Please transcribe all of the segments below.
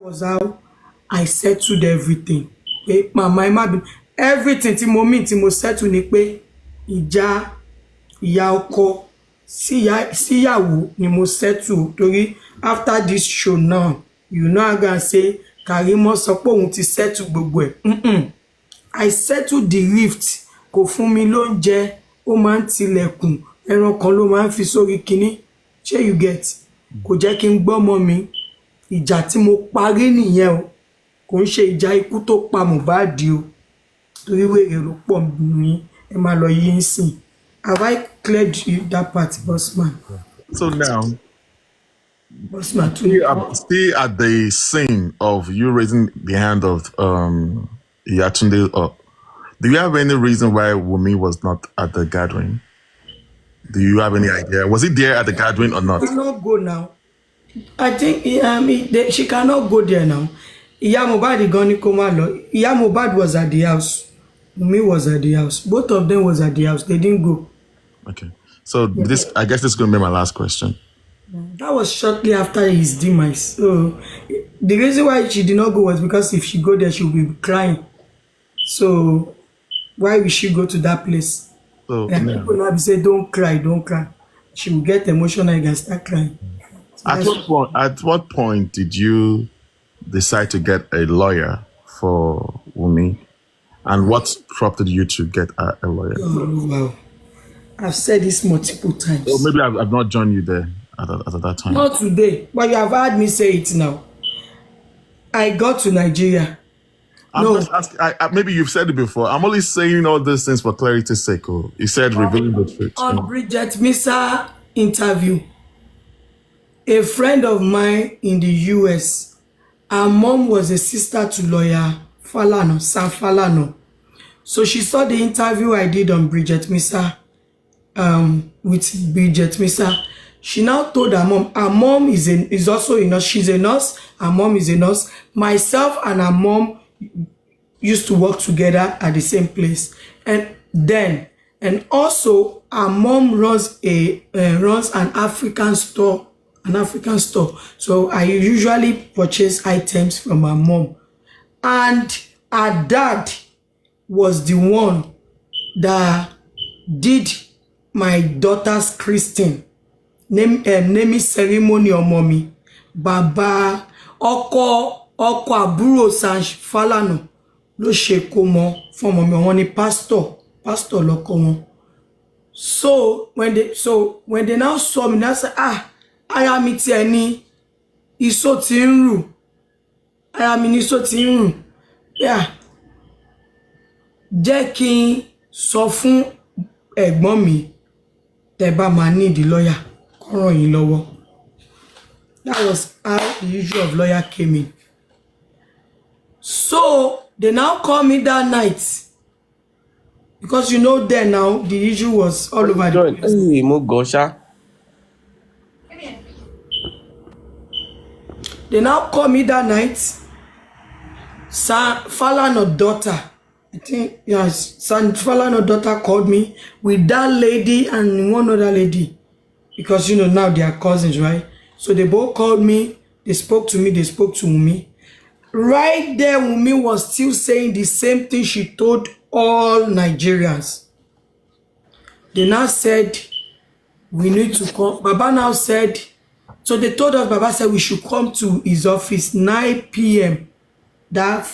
was how I settled everything. Pé màmá ẹ má bínú. Everything tí mo settle ni pé ìjà ìyá ọkọ síyàwó ni mo settle torí after this show now, you know I'm gonna say Karimo sọ pé òun ti settle gbogbo ẹ̀. I settled the rift. Kò fún mi lóúnjẹ, ó máa ń tilẹ̀kùn, ẹran kan ló máa ń fi sórí kinní. Ṣé you get? Kò jẹ́ kí n gbọ́mọ mi. Ìjà tí mo parí nìyẹn o. Kò ń ṣe ìjà ikú tó pa Mohbad o. Torí wèrè ló pọ̀ ní ẹ máa lọ yí ń sìn. Have I cleared you that part, bossman? So now, Bossman, stay at the scene of you raising the hand of Yatunde. Do you have any reason why Wunmi was not at the gathering? Do you have any idea? Was he there at the gathering or not? She cannot go now. I think she cannot go there now. Ìyá Mohbad gan ni kó má lọ. Ìyá Mohbad was at the house. Wunmi was at the house. Both of them was at the house. They didn't go. Okay. So I guess this is going to be my last question. That was shortly after his demise. So the reason why she did not go was because if she go there, she will be crying. So why will she go to that place? So and people now be say, don't cry, don't cry. She will get emotional and start crying. So at what point did you decide to get a lawyer for Wunmi? And what prompted you to get a lawyer? Oh, wow. I've said this multiple times. So maybe I've not joined you there at that time. Not today, but you have heard me say it now. I got to Nigeria. Maybe you've said it before. I'm only saying all these things for clarity's sake. Oh. You said revealing the truth. On Bridget Misa interview, a friend of mine in the US, her mom was a sister to lawyer Falano, Sam Falano. So she saw the interview I did on Bridget Misa, with Bridget Misa. She now told her mom is also a nurse. She's a nurse. Her mom is a nurse. Myself and her mom used to work together at the same place. And also our mom runs an African store. So I usually purchase items from her mom. And her dad was the one that did my daughter's christening. Naming ceremony or mommy. Baba ọkọ àbúrò Sam Falano ló ṣe kó mọ fún ọmọ mi, wọ́n ní pastor lọ́kọ wọn. So when they now saw me, they said, ara mi ti ẹni iṣó ti ń rù. Ara mi ní iṣó ti ń rù. Yeah. Jẹ́ kí n sọ fún ẹ̀gbọ́n mi tẹ́ bá máa need lawyer kó ràn yín lọ́wọ́. That was how the issue of lawyer came in. So they now call me that night. Because you know then now the issue was all over the place. They now call me that night. Sam Falano daughter, I think, yes, Sam Falano daughter called me with that lady and one other lady. Because, you know, now they are cousins, right? So they both called me. They spoke to me. They spoke to Wunmi. Right there, Wunmi was still saying the same thing she told all Nigerians. They now said, we need to come. Baba now said, so they told us, Baba said we should come to his office 9 p.m. that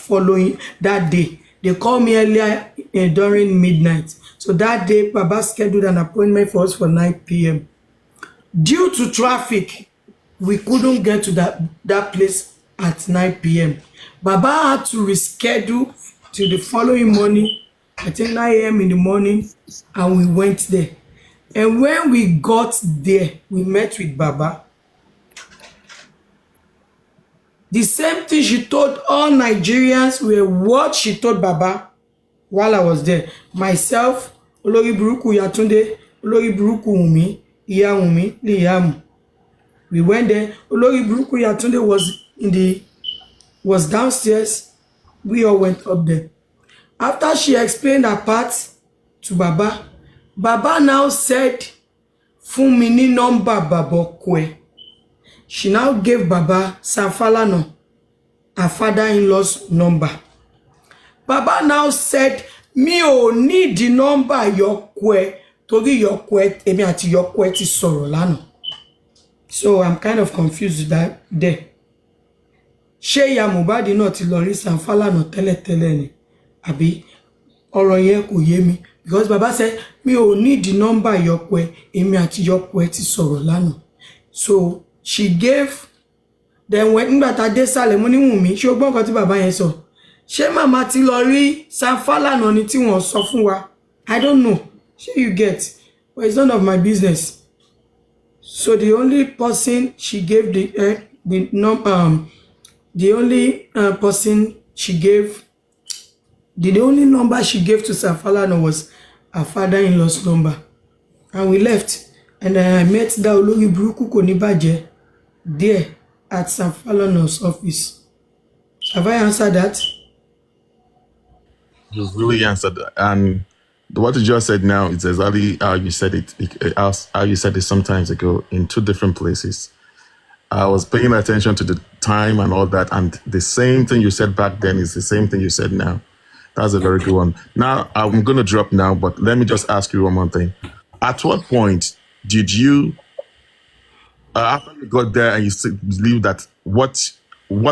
day. They called me earlier during midnight. So that day, Baba scheduled an appointment for us for 9 p.m. Due to traffic, we couldn't get to that place at 9 p.m. Baba had to reschedule till the following morning, I think 9 a.m. in the morning, and we went there. And when we got there, we met with Baba. The same thing she told all Nigerians were what she told Baba while I was there. Myself, Olori Buruku Yatunde, Olori Buruku Wunmi, Iya Wunmi, Liam. We went there. Olori Buruku Yatunde was downstairs. We all went up there. After she explained her part to Baba, Baba now said, "Fún mi ní number Baba Kwe." She now gave Baba Sam Falano her father-in-law's number. Baba now said, mi ò need the number Yọkọ ẹ torí Yọkọ ẹ èmi àti Yọkọ ẹ ti sọ̀rọ̀ lánàá. So I'm kind of confused with that there. Ṣé ìyá Mohbad náà ti lọ rí Sam Falana tẹ́lẹ̀tẹ́lẹ̀ ni? Àbí ọ̀rọ̀ yẹn kò yé mi. Because Baba said, mi ò need the number Yọkọ ẹ èmi àti Yọkọ ẹ ti sọ̀rọ̀ lánàá. So she gave, then when nígbà tá dé sálẹ̀ mo ní Wùnmí ṣé o gbọ́ nǹkan tí bàbá yẹn sọ? Ṣé màmá ti lọ rí Sam Falana ni tí wọ́n sọ fún wa? I don't know. Ṣé you get? But it's none of my business. So the only person she gave the only person she gave, the only number she gave to Sam Falana was her father-in-law's number. And we left. And I met Daolori Buruku Konibaje there at Sam Falana's office. Have I answered that? You really answered that. And what you just said now is exactly how you said it. How you said it sometimes ago in two different places. I was paying attention to the time and all that, and the same thing you said back then is the same thing you said now. That's a very good one. Now I'm going to drop now, but let me just ask you one more thing. At what point did you, after you got there, and you still believe that what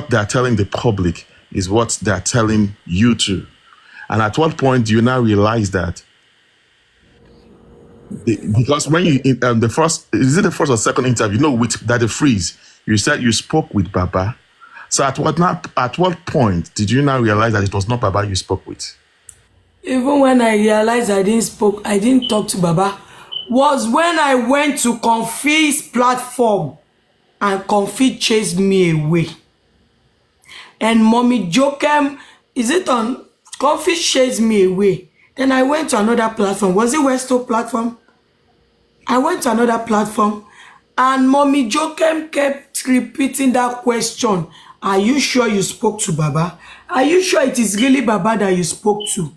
they're telling the public is what they're telling you to? And at what point do you now realize that? Because when you the first, is it the first or second interview? No, with Daddy Freeze, you said you spoke with Baba. So at what point did you now realize that it was not Baba you spoke with? Even when I realized I didn't talk to Baba, was when I went to Comfy's platform and Comfy chased me away. And Mommy Jokem, is it on Comfy chased me away? Then I went to another platform. Was it Westo platform? I went to another platform and Mommy Jokem kept repeating that question. Are you sure you spoke to Baba? Are you sure it is really Baba that you spoke to?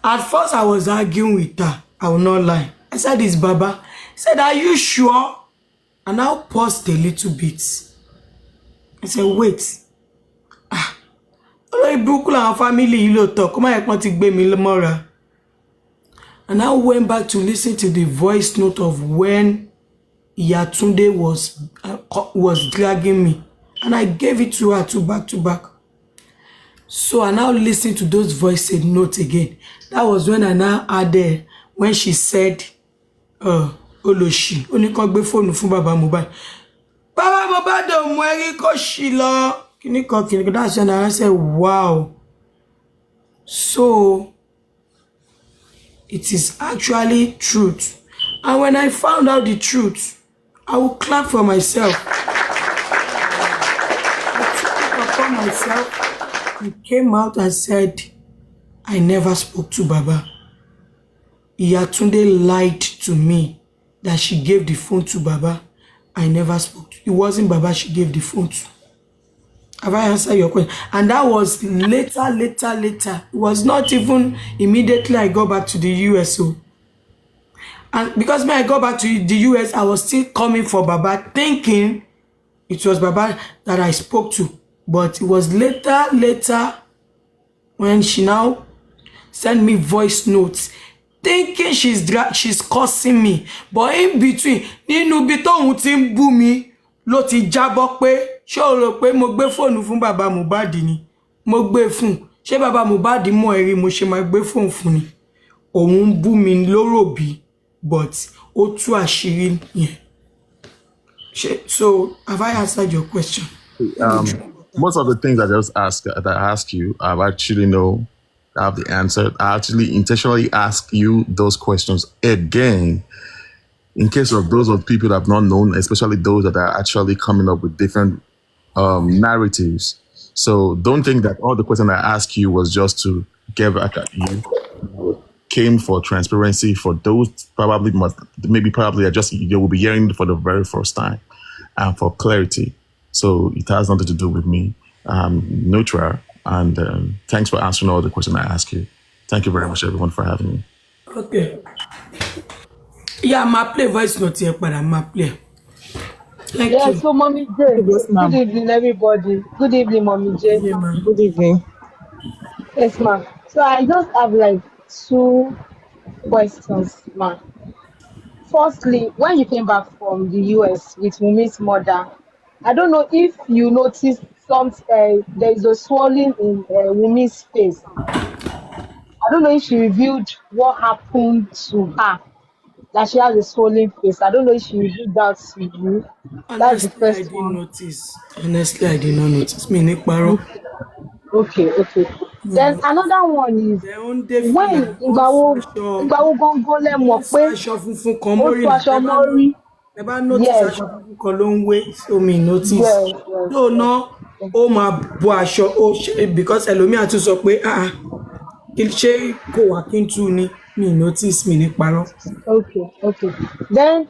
At first, I was arguing with her. I will not lie. I said, it's Baba. He said, are you sure? And I paused a little bit. I said, wait. And I went back to listen to the voice note of when Yatunde was dragging me. And I gave it to her back to back. So I now listened to those voice notes again. That was when I now added, when she said, Oloshi, oníkan gbé fóònù fún Baba Mohbad. Baba Mohbad ò mú ẹrí kó ṣì lọ. Kíníkan, that's when I said, wow. So, it is actually truth. And when I found out the truth, I will clap for myself. I took it upon myself and came out and said, I never spoke to Baba. Yatunde lied to me that she gave the phone to Baba. I never spoke to. It wasn't Baba she gave the phone to. Have I answered your question? And that was later. It was not even immediately I got back to the US. And because when I got back to the US, I was still coming for Baba, thinking it was Baba that I spoke to. But it was later when she now sent me voice notes, thinking she's cursing me. But in between, nínú bí tóun ti ń bú mi ló ti jábọ́ pé ṣé o rò pé mo gbé fóònù fún Baba Mohbad ni? Mo gbé fún. Ṣé Baba Mohbad mọ̀ ẹ̀rí mo ṣe máa gbé fóònù fún ni? Òun ń bú mi lóró bí, but ó tú àṣírí yẹn. So, have I answered your question? Most of the things that I ask you, I actually know I have the answer. I actually intentionally ask you those questions again in case of those of people that have not known, especially those that are actually coming up with different narratives. So don't think that all the questions I ask you was just to get back at you. Came for transparency for those probably are just you will be hearing for the very first time, and for clarity. So it has nothing to do with me. Neutral. And thanks for answering all the questions I asked you. Thank you very much, everyone, for having me. Okay. Yeah, my play voice note here, but I'm play. Thank Yeah, you. so Mommy Thank J. you, boss Good ma'am. evening, everybody. Good evening, Mommy J. Yeah, ma. Good evening. Yes, ma'am. So I just have like two questions, ma'am. Firstly, when you came back from the US with Mumi's mother, I don't know if you noticed some there is a swelling in Mumi's face. I don't know if she revealed what happened to her, that she has a swollen face. I don't know if she revealed that to you. That's the Honestly, I first didn't one. notice. Honestly, I did not notice. Me ní parọ́. Okay, okay, okay. Mi ò Then notice. another one is Ẹ ó ń dé fìlà, when ó ń faṣọ, ìgbà wo gangan lẹ ó mọ̀ ń pé faṣọ funfun kan ó mórí tu náà. aṣọ mọ́rí? Tẹ bá notice Yes, aṣọ funfun kan ló ń wé, so mi notice. yes, yes, Though yes. náà ó máa bo aṣọ, because ẹlòmíà tún sọ pé ṣé kò wá kí n tú ni? Mi notice, mi ní parọ́. Okay, okay. Then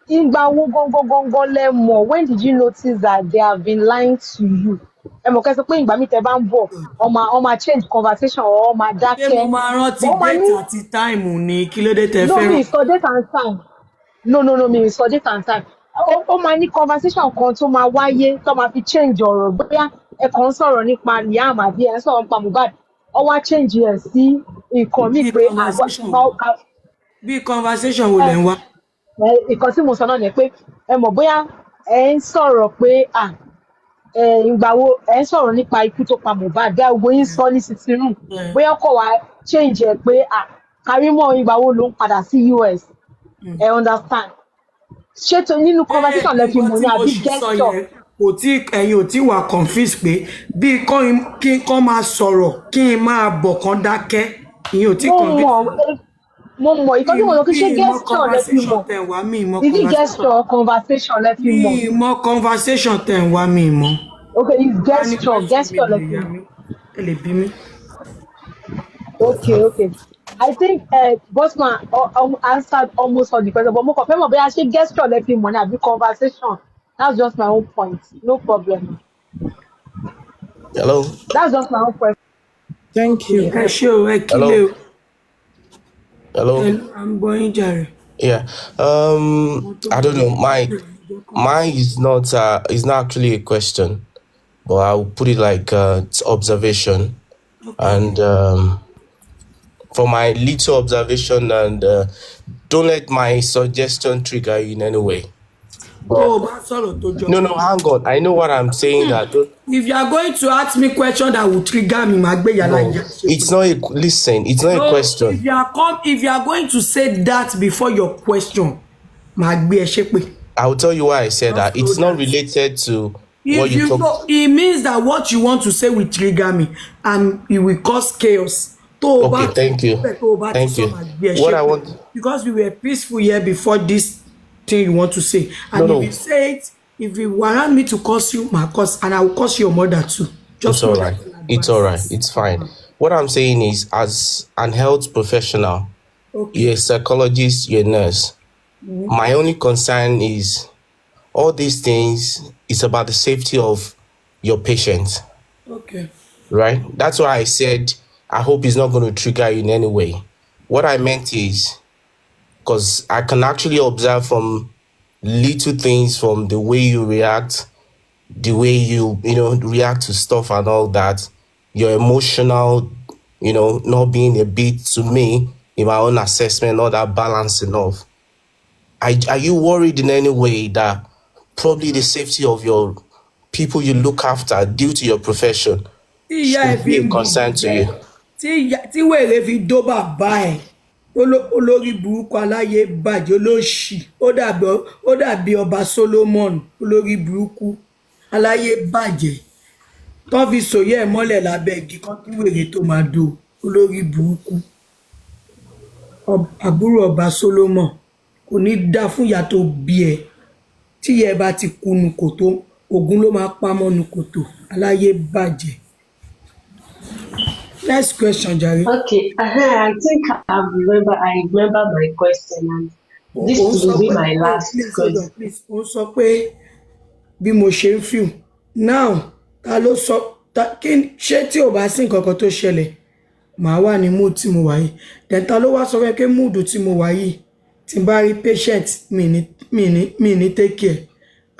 ìgbà wo gangan lẹ mọ̀, when did you notice that they have been lying to you? Ẹ mọ̀ kẹ́ sọ pé ìgbà mi tẹ bá ń bọ̀, wọ́n máa change conversation or wọ́n máa Ṣé mo dákẹ́. máa rántí But wọ́n máa date ní àti time ni? Kí ló dé tẹ no fẹ́ràn? me sọ date and time. No mi ì sọ date and time. Ó máa ní conversation kan tó máa wáyé tó máa fi change ọ̀rọ̀ bóyá ẹ kàn ń sọ̀rọ̀ nípa Liam àbí ẹ ń sọ̀rọ̀ nípa Mohbad. Ó wá change ẹ̀ sí nǹkan míì Bí pé conversation wo? Bí conversation wo lẹ̀ ń wá? nǹkan tí mo sọ náà ni pé ẹ mọ̀ bóyá ẹ ń sọ̀rọ̀ pé ìgbà wo ẹ ń sọ̀rọ̀ nípa ikú tó pa Mohbad bí gbogbo yín sọ ní sitting room bóyá kò wá change ẹ̀ pé Karimot ìgbà wo ló ń padà sí US ẹ understand ṣé tó nínú conversation lẹ fi Nǹkan mọ̀ tí ní mo àbí ṣì sọ gesture. yẹn ẹ̀yin ò tí wà confused pé bí kí n kàn máa sọ̀rọ̀ kí n máa bọ̀ kán dákẹ́, ìyẹn ò tí mo convince mọ̀ mi. mo mọ̀ ìkan tí mo sọ kí ṣé Mi mọ gesture lẹ fi conversation mọ̀ tẹ̀ ń wá, mi mọ is it conversation. gesture or conversation lẹ fi mọ̀. Mi mọ conversation tẹ̀ ń wá, mi mọ. Okay, it's Bá ní gesture question mi gesture lè lẹ fi yá mọ̀. mi, ẹ lè bí mi. Okay, okay. I think Bossman answered almost all the questions, but mo kàn fẹ́ mọ̀ bóyá ṣé gesture lẹ fi mọ̀ ní àbí conversation. That's just my own point. No problem. Hello. That's just my own question. Thank you. Ẹ ṣé o, ẹ kílé Hello. o. Hello. À ń gbọ́ yín jàre. Yeah. I don't know. Mine is not actually a question, but I'll put it like it's observation. And for my little observation, and don't let my suggestion trigger you in any way. Tó o bá sọ̀rọ̀ tó jọ. No, hang on. I know what I'm saying. That If you are going to ask me question that will trigger me, màá gbé yàrá no, ìjà ṣe pé. it's not a listen. It's not a No, question. if you are going to say that before your question, màá gbé ẹ ṣépè. I will tell you why I said that. Just It's know not that. related to what If you you talk. know, it means that what you want to say will trigger me and it will cause chaos. Tó o bá Okay, thank you. tó o bá ti Thank sọ, you. màá gbé ẹ What I ṣépè. want. Because we were peaceful here before this thing you want to say. And No. if you say it, if you warrant me to curse you, màá curse, and I will curse your mother too. Just It's all know right. that in It's all right. advance. It's fine. What I'm saying is, as an health professional, Okay. you're a psychologist, you're a nurse. My only concern is all these things is about the safety of your patient, Okay. right? That's why I said I hope it's not going to trigger you in any way. What I meant is because I can actually observe from little things, from the way you react, the way you react to stuff and all that, your emotional, not being a bit, to me, in my own assessment, not that balanced enough. Are you worried in any way that probably the safety of your people you look after due to your profession Tí ìyá ẹ should fi be a ń concern to you? tí wèrè fi dó bàbá ẹ olórí burúkú aláyé bàjẹ́ olóṣì ó dàbí ọba Solomon olórí burúkú aláyé bàjẹ́ tán fi sòyẹ́ ẹ̀ mọ́lẹ̀ lábẹ́ igi kan kí wèrè tó máa dó olórí burúkú àbúrò ọba Solomon kò ní dá fún ìyá tó bí ẹ tí ìyá ẹ bá ti kunu kòtó Ògún ló máa pa mọ́nu kòtò aláyé bàjẹ́. Next question, Jare. Okay, I think I remember my question, and this Òun sọ will be pé my last please hold on question. please òun sọ pé bí mo ṣe ń feel now ta ló sọ ṣé tí ò bá sí nǹkan kan tó ṣẹlẹ̀ màá wà ní mood tí mo wà yìí then ta ló wá sọ pé mood tí mo wà yìí tí n bá rí patient mi ní take care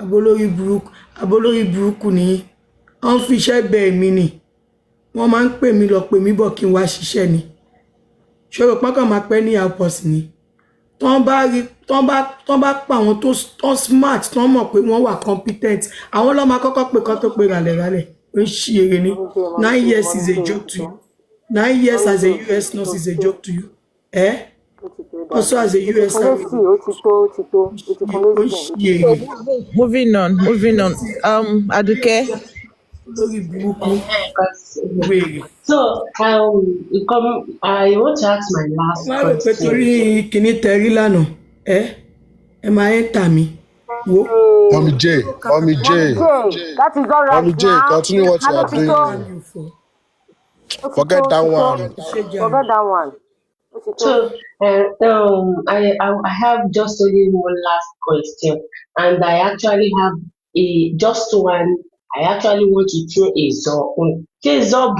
abolórí burúkú ni wọ́n fi iṣẹ́ bẹ̀ mí ni wọ́n máa ń pè mí lọ pè mí bọ̀ kí n wá ṣiṣẹ́ ni ṣòro pọ́nkàn máa pẹ́ ní airport ni tọ́n bá pa àwọn tó smart tọ́n mọ̀ pé wọ́n wà competent àwọn ló máa kọ́kọ́ pè kán tó pè ràlẹ̀ràlẹ̀ ó ń ṣí eré ni 9 years is a joke to you 9 years as a US nurse is a joke to you also as a US Moving on. Aduke. lórí burúkú wèrè. So, I want to ask my last wọ́n rò pé question. torí kìíní tẹ̀rí lánàá ẹ máa ń tà mí wo. Mommy J, That is all right. Mommy J, continue what you are doing. Forget that one. Forget that one. So, I have just only one last question, and I actually have just one. I actually want to throw a zob,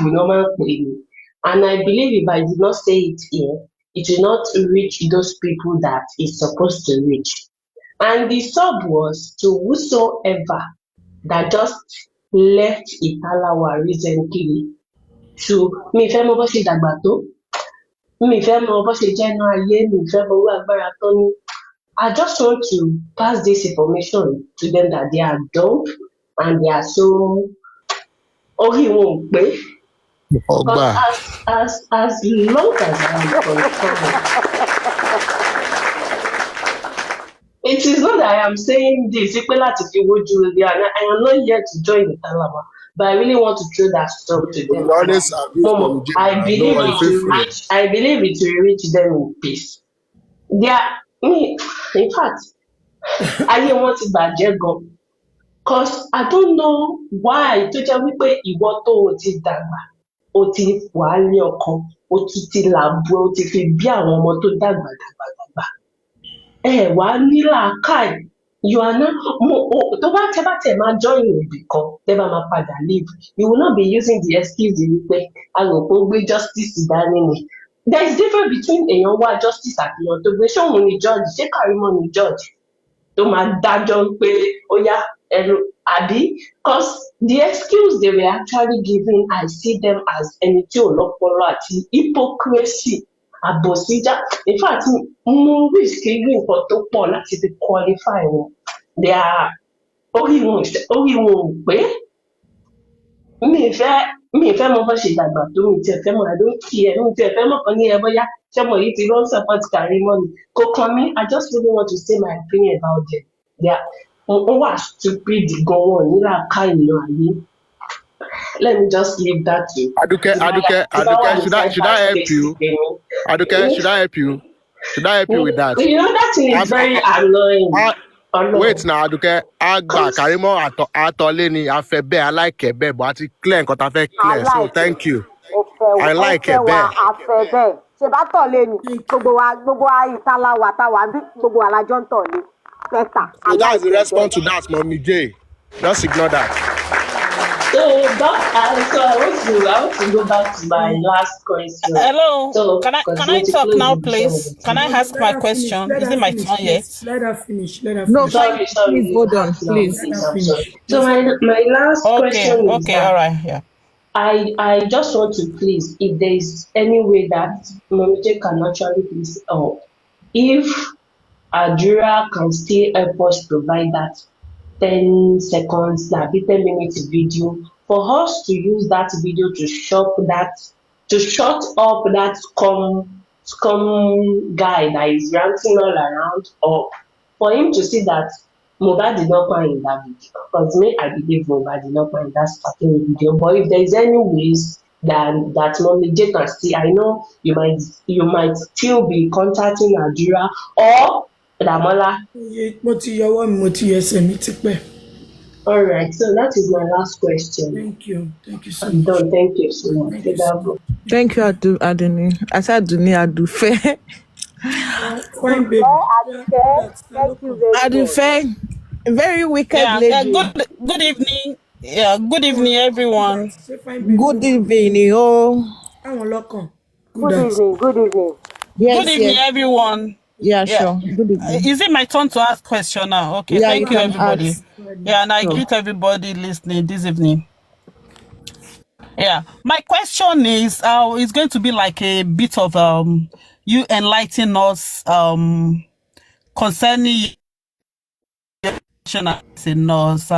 and I believe if I do not say it here, it will not reach those people that it's supposed to reach. And the sub was to whosoever that just left Italawa recently to mi fẹ́ mọ̀ bó ṣe dàgbà tó, mi fẹ́ mọ̀ bó ṣe jẹ́ inú ayé, mi fẹ́ mọ̀ owó agbára tó ní. I just want to pass this information to them that they are dumb and they are so orí wọn ò pé. Ogba. But as long as I am concerned, it is not that I am saying this pé láti fi wojú rere, and I am not here to join the Talaba, but I really want to throw that stuff to them. We always abuse Momo, Mommy J. I believe No, I believe it will reach them in peace. In fact, ayé wọn ti bàjẹ́ gan. Cause I don't know why tó jẹ́ wípé ìwọ tó o ti dàgbà, o ti wà á lé ọkọ, o ti làbú, o ti fi bí àwọn ọmọ tó dàgbà. Wà á ní làákàyè. You are not tó bá tẹ máa join ibì kan, tẹ bá máa padà leave. You will not be using the excuse wípé a rò pé ó gbé justice dání ni. There is difference between èèyàn wá justice àti èèyàn tó gbé. Ṣé òun ni judge? Ṣé Karimo ni judge? Tó máa dájọ́ pé ó yá ẹnu àbí? Cause the excuse they were actually giving, I see them as ẹni tí ò lọ́pọlọ àti hypocrisy. Àbòsíjà. In fact, mo risk rí nǹkan tó pọ̀ láti fi qualify wọn. They are orí wọn ò pé. Mi fẹ́ mọ̀ bó ṣe dàgbà tó, mi tiẹ̀ fẹ́ mọ̀, I don't care, mi tiẹ̀ fẹ́ mọ̀ kan ní bóyá ṣọ́mọ yìí ti lọ support Karimo ni. Kò kàn mí, I just really want to say my opinion about them. They are wọ́n wà stupid gan, wọn ní làákàyè ayé. Let me just leave that to you. Aduke, should I help you? Aduke, should I help you? Should I help you with that? You know that thing is very annoying. Wait now, Aduke. Agba Karimo atole ni afe be, I like it be, but ati clear nkan ta fẹ́ clear. So thank you. I like it be. Ṣé bá tọ̀lé ni gbogbo wa Ìtàláwà táwa bí gbogbo wa la jọ ń tọ̀lé. Better. So that's the response to that, Mommy J. Just ignore that. So I want to go back to my last question. Hello. So, Can I talk now, please? Can I ask my question? Is it my turn yet? Let her finish. No, sorry. please hold on, please. So my last question is okay, all right, yeah. I just want to please, if there is any way that Mommy J can actually please help, if Adura can still help us provide that 10 seconds, 10 minutes video for us to use that video to shut up that scum guy that is ranting all around, or for him to see that mohbad did not find in that video. Because me, I believe mohbad did not find that starting video. But if there is any ways that Mommy J can see, I know you might still be contacting Adura or damola. Mo ti yọwọ́ mi, mo ti ẹsẹ̀ mi tipẹ́. All right, so that is my last question. Thank you so I'm much. done. Thank you so much. Thank you, Aduni. I said Aduni Adufe. Fine baby. Thank you very much. Adufe, very wicked lady. Good evening. Yeah, good evening, everyone. Good evening, oh. Àwọn lọ́kàn. Good evening. Yes, Good evening, everyone. Yeah, Yeah. sure. Good evening. Is it my turn to ask question now? Okay, Yeah, you thank you, can everybody. ask. Yeah, and I Sure. greet everybody listening this evening. Yeah, my question is going to be like a bit of you enlighten us concerning as a nurse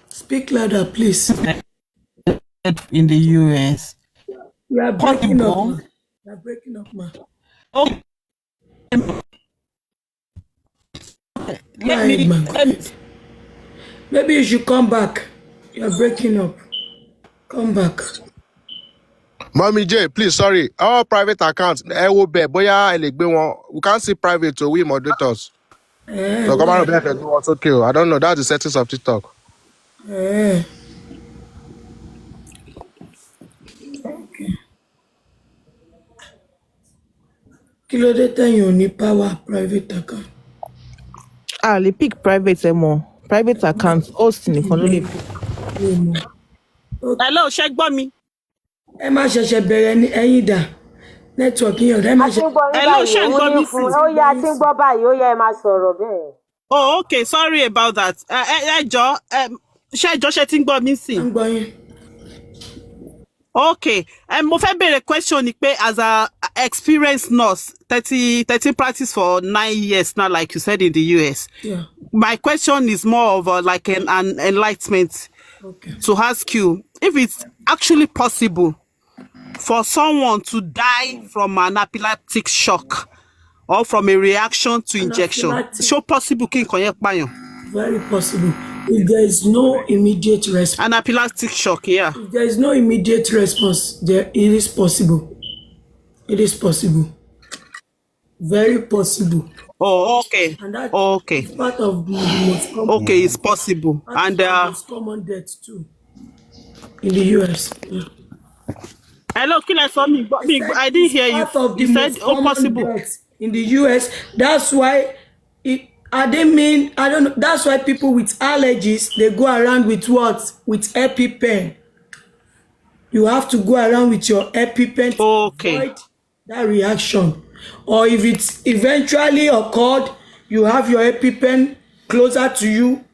Speak louder, please. in the US. You are breaking up, Possible. ma. You are breaking up, ma. Okay, Go ahead, ma. Go let me. ahead. Maybe you should come back. You are breaking up. Come back. Mommy J, please, sorry. All private accounts, boya ẹ lè gbé wọn. We can't see private to we moderators. So come on, Why? it's okay. I don't know. That's the settings of TikTok. Eh, okay. Kí ló dé tẹ̀yin ò ní power private account? Lè pick private more. Private account host nìkan ló lè pick. Mi ò mọ̀. Hello, ṣé gbọ́ mi? Ẹ má ṣẹ̀ṣẹ̀ bẹ̀rẹ̀ ní ẹ̀yin dà. Nẹ́tíwọ̀kì yẹn ọ̀dà ẹ má a ti ṣe. ń gbọ́ yín Hello, báyìí ṣé ń òun gbọ́ ní mi fún sí? ó yẹ a ti ń gbọ́ báyìí ó yẹ ẹ máa sọ̀rọ̀ bẹ́ẹ̀. Oh, okay, sorry about that. Ṣé ti ń gbọ́ mi sí? À ń gbọ́ yín. Okay, mo fẹ́ bèrè question ni pé as a experienced nurse, 30 practice for 9 years now, like you said in the US. Yeah. My question is more of like an enlightenment Okay. to ask you if it's actually possible for someone to die from an anaphylactic shock or from a reaction to injection. Anaphylactic. So possible kí nǹkan yẹn pààyàn. Very possible. If there is no immediate response. Anaphylactic shock, yeah. If there is no immediate response, it is possible. It is possible. Very possible. Oh, okay. And that Okay. is part of the most common. Okay, it's possible. That's And the most common death too in the US. Yeah. hello, kí lẹ sọ mi? I didn't hear you. Part of the You said most common possible. deaths in the US. That's why I don't know. That's why people with allergies they go around with what? With EpiPen. You have to go around with your EpiPen to avoid that reaction. Or if it's eventually occurred, you have your EpiPen closer to you.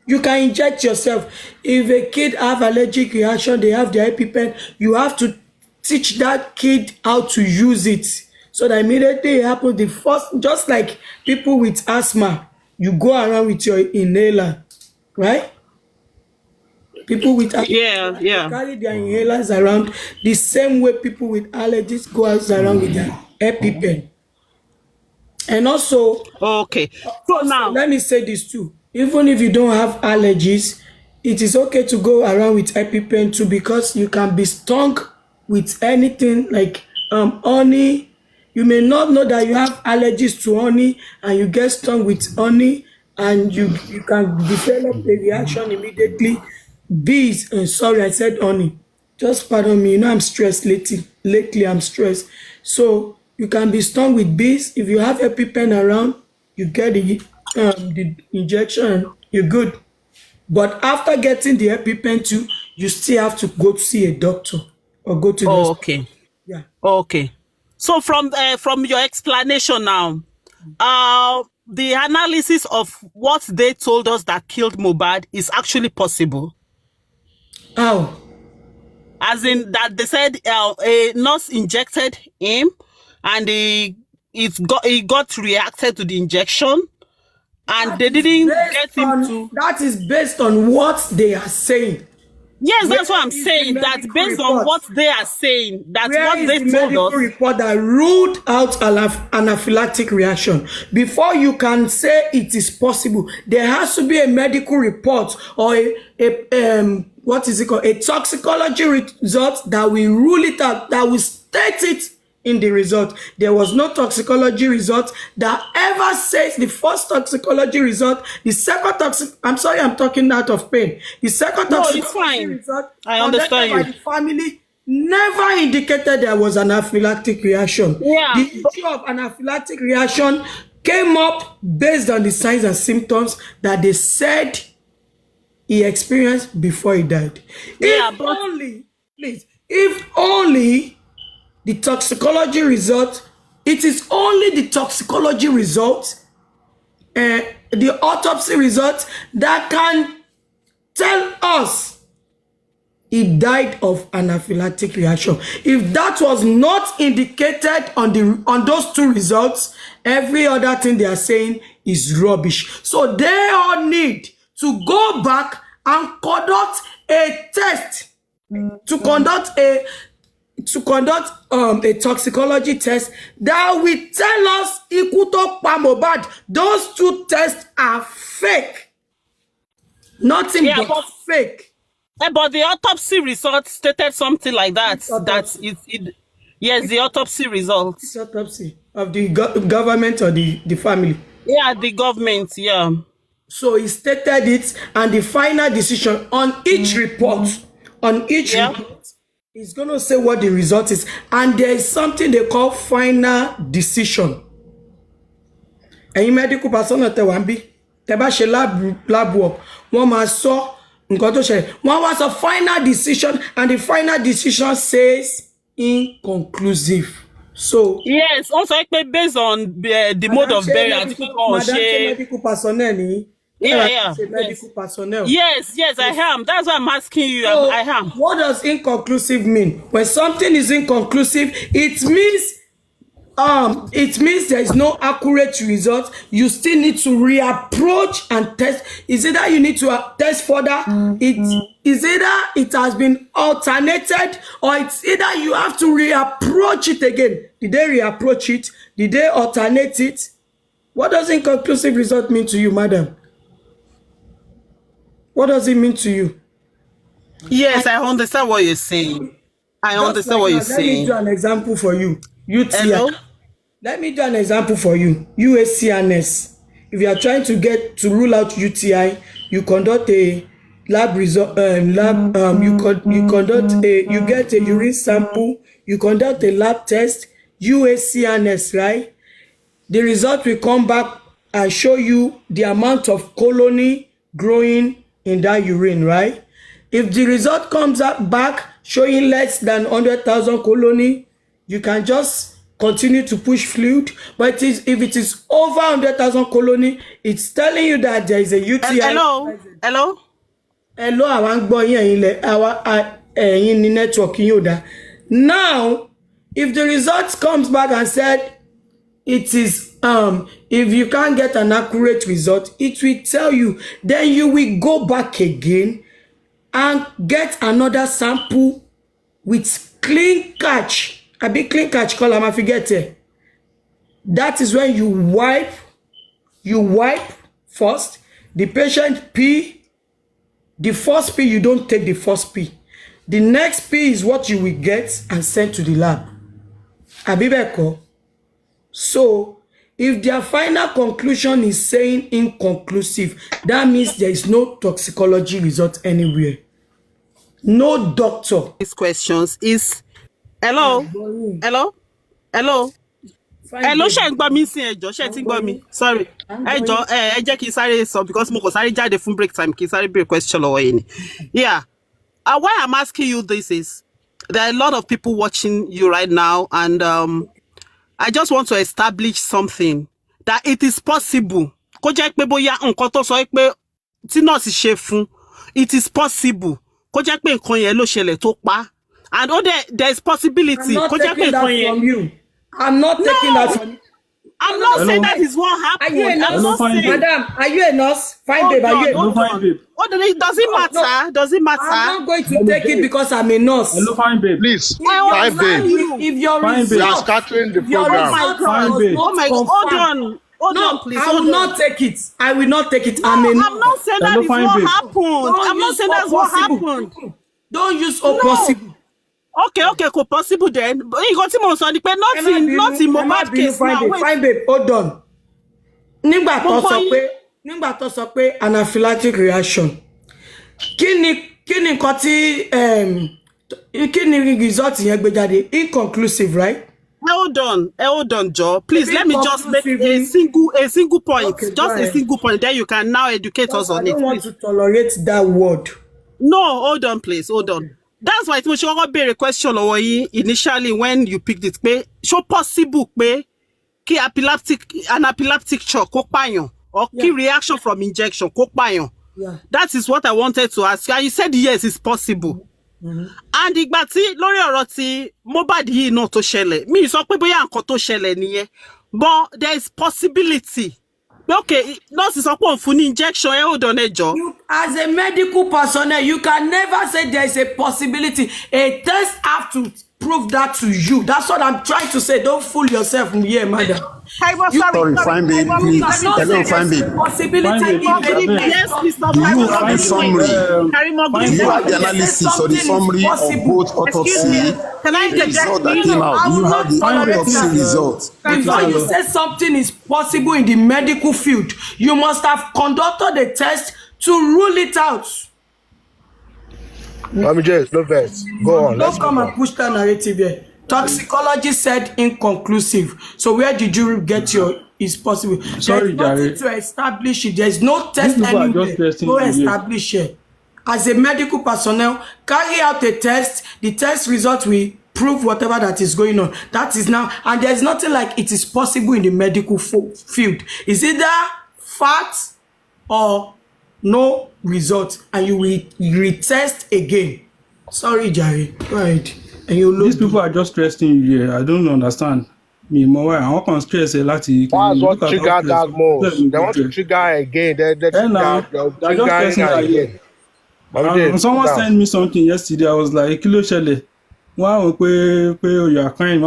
You can inject yourself. If a kid have allergic reaction, they have their EpiPen. You have to teach that kid how to use it. So that immediately it happens, the first, just like people with asthma, you go around with your inhaler, right? People with Yeah. carry their inhalers around the same way people with allergies go around with their EpiPen. And also, Okay. So now, let me say this too. Even if you don't have allergies, it is okay to go around with EpiPen too, because you can be stung with anything like honey. You may not know that you have allergies to honey, and you get stung with honey, and you can develop a reaction immediately. Bees, sorry, I said honey. Just pardon me. You know I'm stressed lately. Lately I'm stressed. So you can be stung with bees. If you have EpiPen around, you get the injection, you're good. But after getting the EpiPen too, you still have to go to see a doctor or go to the hospital. okay. Yeah. Okay. So from your explanation now, the analysis of what they told us that killed Mohbad is actually possible. How? As in that they said a nurse injected him and he got reacted to the injection and That they is didn't based get him on- to. That is based on what they are saying. Yes, that's what I'm Where is saying. the That's medical based on report? what they are saying. That's Where what is they the told medical us. report that ruled out anaphylactic reaction? Before you can say it is possible, there has to be a medical report or what is it called? A toxicology result that will rule it out, that will state it in the result. There was no toxicology result that ever says the first toxicology result, the second I'm sorry, I'm talking out of pain. The second No, it's toxicology fine. result I conducted understand by you. the family never indicated there was an anaphylactic reaction. Yeah, The issue of anaphylactic reaction came up based on the signs and symptoms that they said he experienced before he died. Yeah, If but only the toxicology result it is only the toxicology results, the autopsy results that can tell us he died of anaphylactic reaction. If that was not indicated on those two results, every other thing they are saying is rubbish. So they all need to go back and conduct a test, to conduct a toxicology test that will tell us ikú tó pa Mohbad. Those two tests are fake. Nothing but fake. But the autopsy result stated something like that. Yes, the autopsy results. It's autopsy of the government or the family. Yeah, the government, yeah. So he stated it, and the final decision on each report, report, is going to say what the result is. And there is something they call final decision. Ẹ̀yin medical personnel tẹ́ wá ńbí, tẹ́ bá ṣe lab work, wọ́n máa sọ nǹkan tó ṣẹlẹ̀. Wọ́n wá sọ final decision, and the final decision says inconclusive. So yes, also based on the mode of burial. Medical personnel ni. Yeah. Medical personnel. Yes, I am. That's why I'm asking you. So, I am. What does inconclusive mean? When something is inconclusive, it means there is no accurate result. You still need to reapproach and test. Is either you need to test further. It is either it has been alternated, or it's either you have to reapproach it again. Did they reapproach it? Did they alternate it? What does inconclusive result mean to you, madam? What does it mean to you? Yes, I understand what you're saying. Let me do an example for you. Hello? Let me do an example for you. UACNS. If you are trying to rule out UTI, you conduct a lab result. You get a urine sample. You conduct a lab test. UACNS, right? The result will come back and show you the amount of colony growing in that urine, right? If the result comes back showing less than 100,000 colony, you can just continue to push fluid. But if it is over 100,000 colony, it's telling you that there is a UTI. Hello? Àwọn gbọ́ yín ẹ̀yin ní network yín ò dá. Now, if the result comes back and said it is if you can't get an accurate result, it will tell you. Then you will go back again and get another sample with clean catch. A big clean catch call, I forget it. That is when you wipe first. The patient pee. The first pee, you don't take the first pee. The next pee is what you will get and send to the lab. Abibeko. So if their final conclusion is saying inconclusive, that means there is no toxicology result anywhere. No doctor. These questions is hello. Ṣé ń gbọ́ mi sí ẹjọ́, ṣé ti ń gbọ́ mi? Sorry. Ẹjọ́ ẹ jẹ́ kí n sáré sọ because mo kò sáré jáde fún break time kí n sáré béèrè question lọ́wọ́ yín ni. Yeah. Why I'm asking you this is there are a lot of people watching you right now, and I just want to establish something that it is possible. Kó jẹ́ pé bóyá nǹkan tó sọ pé tí nọ́ọ̀sì ṣe fún, it is possible. Kó jẹ́ pé nǹkan yẹn ló ṣẹlẹ̀ tó pa. And there is possibility. I'm not taking that from you. I'm not taking that from you. I'm not saying that is what happened. Are you a nurse? I'm not saying. Madam, are you a nurse? Fine, babe. Are you a nurse? Does it matter? No. Does it matter? I'm not going to take it because I'm a nurse. Hello, fine, babe. Please, fine, babe. If your You are result, scattering the your program. result Fine, was babe. not Oh my God, confirmed. hold on, please. I will not take it. I will not take it. No, I'm a nurse. I'm not saying that Hello, is fine, what babe. happened. I'm not saying that's what happened. Don't use all possible. Okay, kò possible then. Nǹkan tí mo sọ ni pé not in Mohbad case now. Wait. Fine, babe. Hold on. Nígbà tó sọ pé anaphylactic reaction. Kí ni nǹkan tí kí ni result yẹn gbé jáde? Inconclusive, right? Hold on, Joe. Please let me just make a single point. Okay, just a single point. Then you can now educate us on it. I don't want please. to tolerate that word. No, hold on, please. Hold on. That's why it's much a question initially when you picked it. Pé, so possible pé kí anaphylactic shock kó pààyàn or key reaction from injection kó pààyàn. That is what I wanted to ask you. And you said yes, it's possible. And ìgbà tí lórí ọ̀rọ̀ tí mohbad yìí náà tó ṣẹlẹ̀ mi sọ pé bóyá nǹkan tó ṣẹlẹ̀ nìyẹn but there is possibility. Okay, nurse sọ pé òun fún ní injection hold on ẹjọ́. As a medical personnel, you can never say there is a possibility. A test have to prove that to you. That's what I'm trying to say. Don't fool yourself here, madam. Sorry, fine babe, please. Hello, fine babe. Possibility. Yes, Mr. Do you have the summary? Do you have the analysis or the summary of both autopsy Can I result that interject? came out? Do you have the autopsy result? Before you say something is possible in the medical field, you must have conducted a test to rule it out. James, no vex. Go on. Don't come and push that narrative here. Toxicology said inconclusive. So where did you get your is possible? Sorry, there's nothing Jare. to establish it. There's no test anywhere. No establish it. As a medical personnel, carry out a test. The test result will prove whatever that is going on. That is now, and there's nothing like it is possible in the medical field. Is either fact or no result, and you will retest again. Sorry, Jare. Go ahead. And you These people are just stressing you here. I don't understand. Me more why I want stress a lot. That's what triggered that most. They want to trigger again. They're triggering again. Someone sent me something yesterday. I was like, kilo shele. Wow, you are crying.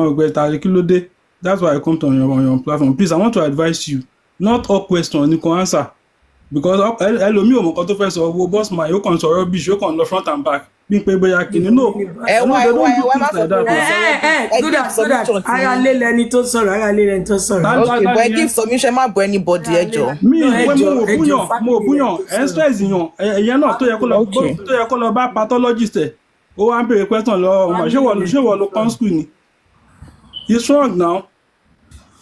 Kilo day. That's why I come to on your platform. Please, I want to advise you. Not all questions you can answer. Because hello, me o to first of all, boss man, you can so rubbish, you can front and back. Being paid by Yakin, no. Why Good that. Ara lé lẹni tó sọ̀rọ̀, ara lé lẹni tó sọ̀rọ̀. Okay, but I give submission má bọ anybody ẹjọ́. Me when mo buyan, stress yan, ẹ̀yẹn náà tó yẹ kó lọ bá pathologist ẹ̀. Ó wá ń béèrè question lọ ọmọ ṣé wọ́n lọ come school ni. He's strong now.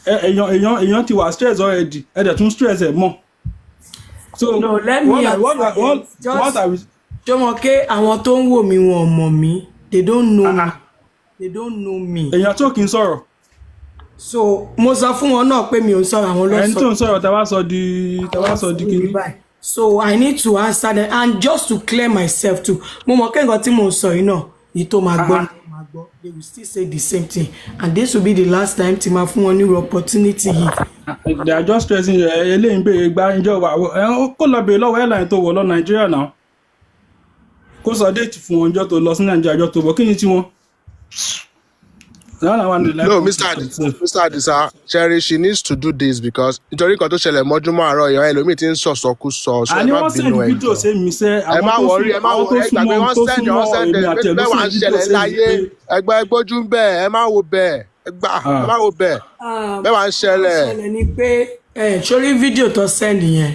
Èèyàn ti wà stress already. Ẹ dẹ̀ tún stress ẹ̀ mọ́. So no, let me what I was Jomoke, àwọn tó ń wò mí wọn mọ̀ mí. They don't know me. They don't know me. Èèyàn tó kì í sọ̀rọ̀. So mo sọ fún wọn náà pé mi ò ń sọ̀rọ̀ àwọn ló sọ. Ẹni tó ń sọ̀rọ̀ tẹ́ wá sọ di kíní. So I need to answer them, and just to clear myself too. Mo mọ̀ pé nǹkan tí mo sọ yìí náà yìí tó máa gbọ́. They will still say the same thing, and this will be the last time tí máa fún wọn ní opportunity yìí. They are just stressing you. Eléyìí bèrè gba ìjọba kó lọ bèrè lọ́wọ́ airline tó wọ̀ lọ Nigeria now. Kó sọ déètì fún wọn ọjọ́ tó lọ sí Nigeria ọjọ́ tó bọ̀ kí ni tí wọ́n. No, Mr. Adisa, Cherry, she needs to do this because nítorí kan tó ṣẹlẹ̀ mọ́júmọ́ àárọ̀ èèyàn ẹlòmíì ti ń sọ̀sọ̀kúsọ. Àní wọ́n send video ṣe mi sẹ́ ẹ má wọrí ẹgbàgbé wọ́n send bẹ́ẹ̀ wà ń ṣẹlẹ̀ láyé ẹgbẹ́ gbójú ń bẹ̀ ẹ má wo bẹ̀ ẹ má wo bẹ̀ bẹ́ẹ̀ wà ń ṣẹlẹ̀. Ṣẹlẹ̀ ni pé sórí fídíò tó send yẹn.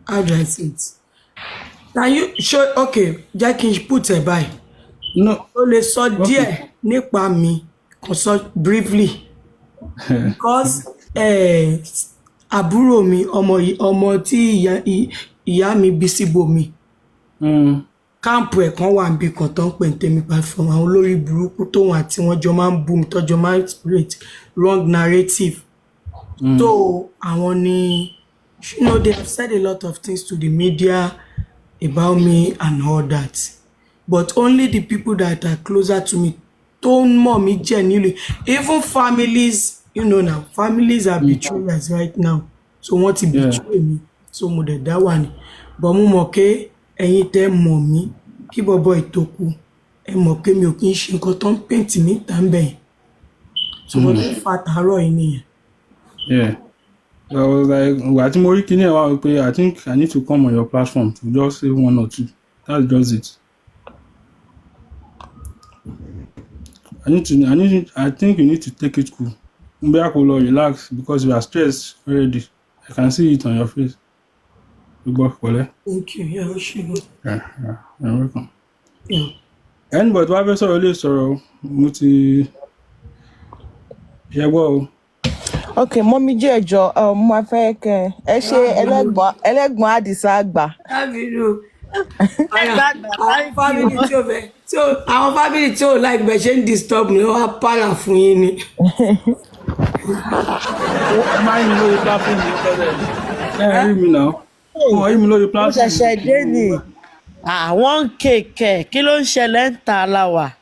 How do I say it? Can you show? Okay, jẹ́ kí n put ẹ̀ báyìí. No. O lè sọ díẹ̀ nípa mi, kò sọ briefly. Because àbúrò mi ọmọ tí ìyá mi bí síbò mi. Káàmpù ẹ̀ kan wà níbi kan tó ń pè ní Tèmi platform. Àwọn olórí burúkú tóun àti wọn jọ máa ń bú mi tọ́jọ́ máa ń create wrong narrative. So àwọn ni, you know, they have said a lot of things to the media about me and all that, but only the people that are closer to me don't know me genuinely. Even families, you know, now families are betrayers right now, so wọ́n ti betray me, so mo dẹ̀ dá wà ní, but mo mọ̀ pé ẹ̀yin tẹ́ mọ̀ mí kí bọ̀bọ̀ ìtòkù ẹ mọ̀ pé mi ò kí ń ṣe nǹkan tó ń paint ní tàǹbẹ̀, so wọ́n tó fa tàárọ̀ yìí nìyẹn. Yeah. I was like, I think I need to come on your platform to just say one or two. That's just it. I think you need to take it cool. Relax because you are stressed already. I can see it on your face. Thank you. Yeah, you're welcome. Yeah. And but what was already sorrow? Yeah, well. Okay, mọ́mí jẹ́ ẹjọ́ mo fẹ́ kẹ́ ẹ ṣe ẹlẹ́gbọ́n Àdìsá àgbà. Àwọn family tí ò fẹ́ àwọn family tí ò like bẹ̀ ṣe ń disturb mi wọ́n á para fún yín ni. Ẹ máa ń lórí platform yìí tẹ́lẹ̀. Ẹ rí mi náà. Wọ́n rí mi lórí Mo platform. ṣẹ̀ṣẹ̀ dé ni. Àwọn kèkè kí ló ń ṣẹlẹ̀ ń ta láwà?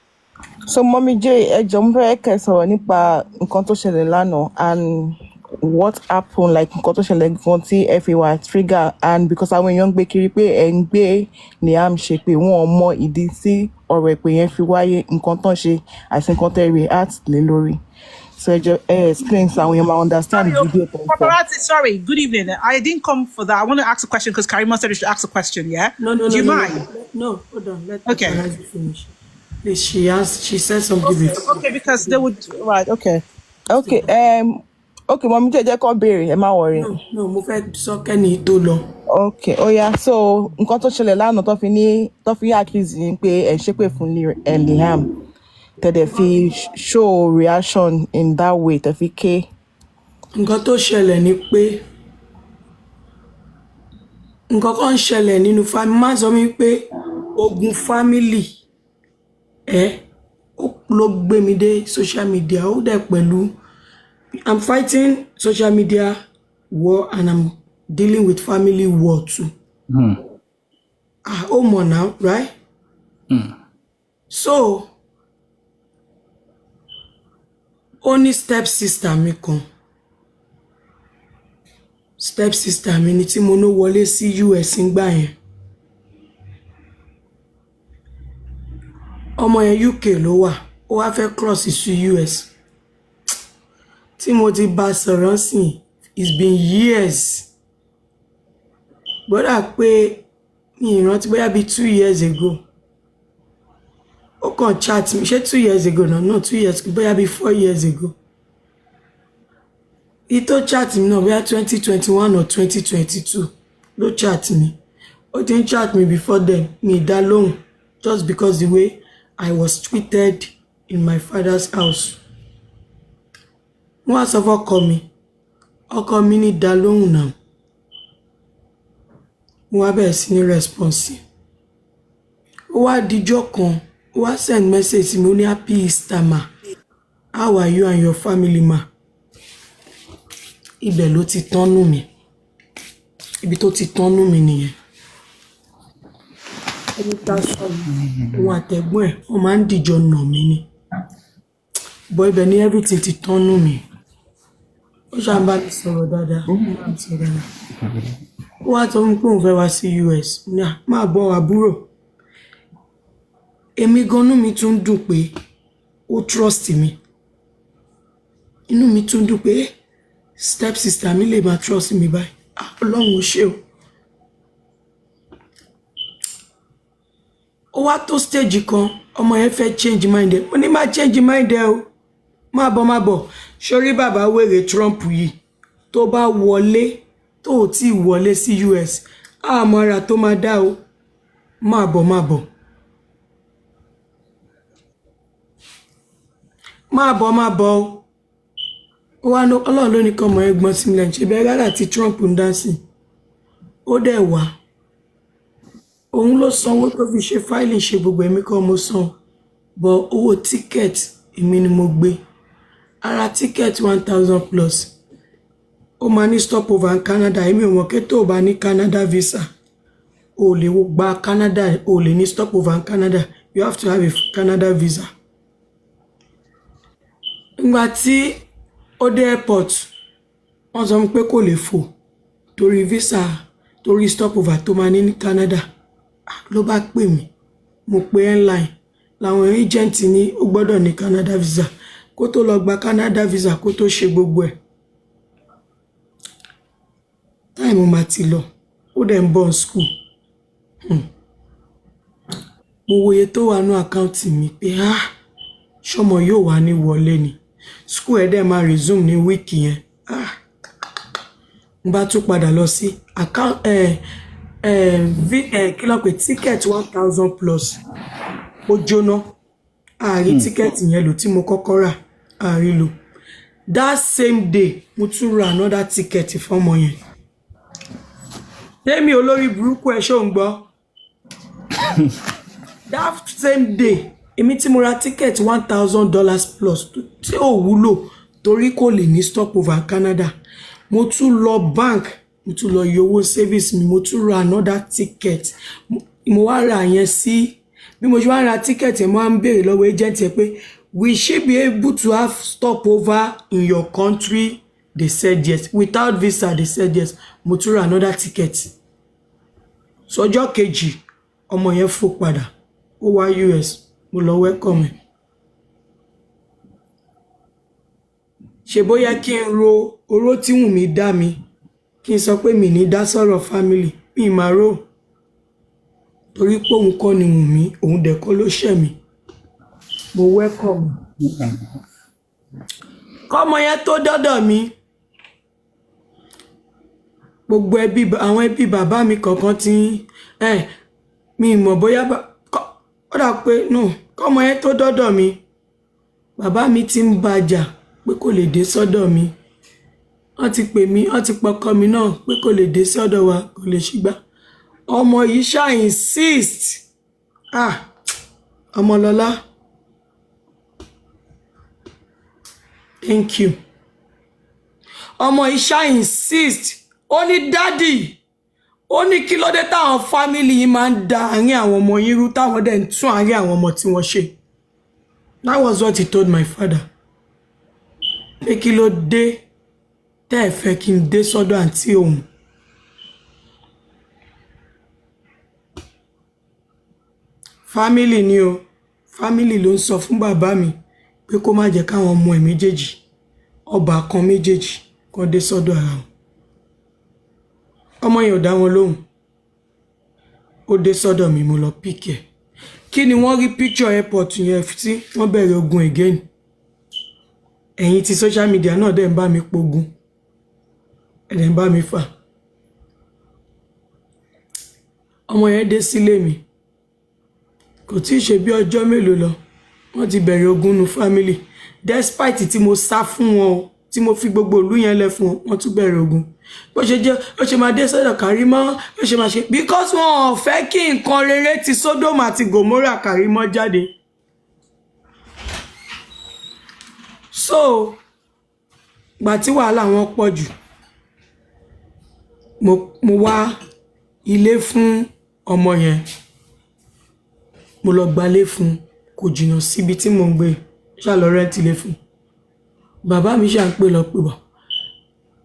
So Mommy J, ẹ jọ̀ọ́ mo fẹ́ kẹ́ sọ̀rọ̀ nípa nǹkan tó ṣẹlẹ̀ lánàá and what happened, like nǹkan tó ṣẹlẹ̀ gan tí ẹ fi wà trigger, and because àwọn èèyàn ń gbé kiri pé ẹ ń gbé Liam ṣe pé wọn ò mọ ìdí tí ọ̀rọ̀ ìpè yẹn fi wáyé, nǹkan tán ṣe àti nǹkan tẹ́ react lé lórí. So ẹ jọ̀ọ́ ẹ explain so àwọn èèyàn máa understand video tó ń sọ. Paparazzi, sorry, good evening. I didn't come for that. I want to ask a question because Karima said I should ask a question, yeah? No, Do you mind? No, hold on. Let Okay. Paparazzi finish. Please, she said something before. Okay, because they would... Right, okay. Okay, okay, Mommy J jẹ́ kó béèrè, ẹ má worry. No, mo fẹ́ sọ kẹ́ni tó lọ. Okay, oh yeah, so nǹkan tó ṣẹlẹ̀ lánàá tó fi accuse yín pé ẹ ṣépè fún Liam. Tẹ̀dẹ̀ fi show reaction in that way, tẹ̀ fi ké. Nǹkan tó ṣẹlẹ̀ ni pé nǹkan kan ń ṣẹlẹ̀ nínú family. Má sọ mi pé ogun family ló gbé mi dé social media. Ó dẹ̀ pẹ̀lú I'm fighting social media war and I'm dealing with family war too. Oh, more now, right? So, only step sister mi kan. Step sister mi ni tí mo no wọlé sí US ńgbà yẹn. Ọmọ yẹn UK ló wà. Ó wá fẹ́ cross sí US. Tí mo ti bá sọ̀rọ̀ sìn, it's been years. Bọ́dà pé mi ìrántí bóyá bí 2 years ago. Ó kàn chat mi, ṣé 2 years ago náà? No, 2 years, bóyá bí 4 years ago. Ìtò chat mi náà bóyá 2021 or 2022 ló chat mi. Ó ti ń chat me before then, mi dá lóhùn, just because the way I was treated in my father's house. Wọ́n á sọ ọkọ mi ní dá lóhùn náà. Wọ́n á bẹ̀rẹ̀ sí ní response. Ó wá dijọ́ kan, ó wá send message mi, ó ní happy Easter ma. How are you and your family ma? Ibẹ̀ ló ti tọ́nú mi. Ibi tó ti tọ́nú mi nìyẹn. Ẹni tá sọ òun àtẹ̀gbọ́n ẹ̀, wọ́n máa ń dìjọ nà mí ni. But ibẹ̀ ni everything ti tọ́nú mi. Ó ṣáà ń bá mi sọ̀rọ̀ dáadáa. Ó wá sọ fún pé òun fẹ́ wá sí US. Máa bọ̀ àbúrò. Èmi gan-an mi tún dùn pé ó trust mi. Inú mi tún dùn pé step sister mi lè máa trust mi báyìí. Ọlọ́run ó ṣe o. Ó wá tó stage kan, ọmọ yẹn fẹ́ change mind ẹ̀. Mo ní má change mind ẹ̀ o. Má bọ̀. Sórí bàbá wèrè Trump yìí tó bá wọlé tó ò tí wọlé sí US. Àmọ́ ara tó máa dá o. Má bọ̀. Má bọ̀ o. Ó wá no Ọlọ́run ló ní kan mọ̀ ẹ̀gbọ́n sí mi lẹ́yìn ṣe bẹ́ẹ̀ rárá tí Trump ń dá sí. Ó dẹ̀ wá. Òun ló sanwó tó fi ṣe filing ṣe gbogbo èmi kan mo san. But owó ticket èmi ni mo gbé. Ara ticket 1,000 plus. Ó máa ní stopover in Canada. Èmi ò mọ̀ pé tó bá ní Canada visa. O lè gba Canada, o lè ní stopover in Canada. You have to have a Canada visa. Ìgbà tí ó dé airport, wọ́n sọ pé kò lè fò torí visa, torí stopover tó máa ní Canada. Ló bá pè mí. Mo pe airline. Làwọn agent ní ó gbọ́dọ̀ ní Canada visa. Kó tó lọ gba Canada visa kó tó ṣe gbogbo ẹ̀. Time ma ti lọ. Ó dẹ̀ ń bọ̀ school. Mo wòye tó wà ní àkáǹtì mi pé ṣọmọ yóò wá ní wọlé ni. School ẹ̀ dẹ̀ máa resume ní week yẹn. N bá tún padà lọ sí account kí ló pé ticket 1,000 plus. Ó jóná. Àárí ticket yẹn lò tí mo kọ́kọ́ rà. Àárí lò. That same day, mo tún ra another ticket fọ́mọ yẹn. Tẹ́mi olórí burúkú ẹ̀ ṣó ń gbọ́. that same day èmi tí mo ra ticket $1,000 plus tí ò wúlò torí kò lè ní stopover Canada mo tún lọ bank mo tún lọ yọ owó service mi mo tún ra another ticket mo wá ra yẹn sí bí mo ṣe wá ra ticket ẹ̀ mo wá ń béèrè lọ́wọ́ agent ẹ̀ pé will she be able to have stopover in your country? They said yes. Without visa, they said yes. Mo tún ra another ticket. So ọjọ́ kejì ọmọ yẹn fò padà ó wá US mo lọ welcome ẹ̀. Ṣé bóyá kí n ro oró tí Wùnmí dá mi kí n sọ pé mi ní dá sọ̀rọ̀ family mi máa rò torí pé òun kọ́ ni Wùnmí òun dẹ̀ kọ́ ló ṣẹ̀ mí mo welcome. Kọ́mọ yẹn tó dọ́dọ̀ mi gbogbo ẹbí àwọn ẹbí bàbá mi kọ̀ọ̀kan tí mi mọ̀ bóyá ó dà pé no kọ́mọ yẹn tó dọ́dọ̀ mi bàbá mi ti ń bàjà pé kò lè dé sọ́dọ̀ mi wọ́n ti pè mí wọ́n ti pọkọ mi náà pé kò lè dé sọ́dọ̀ wa kò lè ṣùgbà ọmọ yìí ṣá insist Ọmọlọ́lá thank you ọmọ yìí ṣá insist ó ní dádì ó ní kí ló dé táwọn fámìlì yìí máa ń da àárín àwọn ọmọ yín rú táwọn dẹ̀ ń tún àárín àwọn ọmọ tí wọ́n ṣe. That was what he told my father. Pé kí ló dé tẹ́ ẹ fẹ́ kí n dé sọ́dọ̀ àǹtí òun. Fámìlì ni o fámìlì ló ń sọ fún bàbá mi pé kó má jẹ́ káwọn ọmọ ẹ̀ méjèèjì ọbàkan méjèèjì kan dé sọ́dọ̀ ara wọn. Ọmọ yẹn ò dá wọn lóhùn ó dé sọ́dọ̀ mi mo lọ pick ẹ̀ kí ni wọ́n rí picture airport yẹn tí wọ́n bẹ̀rẹ̀ ogun again ẹ̀yin ti social media náà dẹ̀ ń bá mi pogun ẹ̀dẹ̀ ń bá mi fà ọmọ yẹn dé sílé mi kò tí ì ṣe bí ọjọ́ mélòó lọ wọ́n ti bẹ̀rẹ̀ ogun nu family despite tí mo sá fún wọn o tí mo fi gbogbo ìlú yẹn lẹ̀ fún wọn wọ́n tún bẹ̀rẹ̀ ogun bó ṣe jẹ́ ó ṣe máa dé sọ́dọ̀ Kàrímọ́ ó ṣe máa ṣe because wọn ò fẹ́ kí nǹkan rere ti Sódómù àti Gòmórà Kàrímọ́ jáde. So gbà tí wàhálà wọn pọ̀ jù mo wá ilé fún ọmọ yẹn mo lọ gbalé fún kò jìnnà síbi tí mo ń gbé ṣàlọ rẹ́ǹtì ilé fún bàbá mi ṣà ń pè lọ pè bọ̀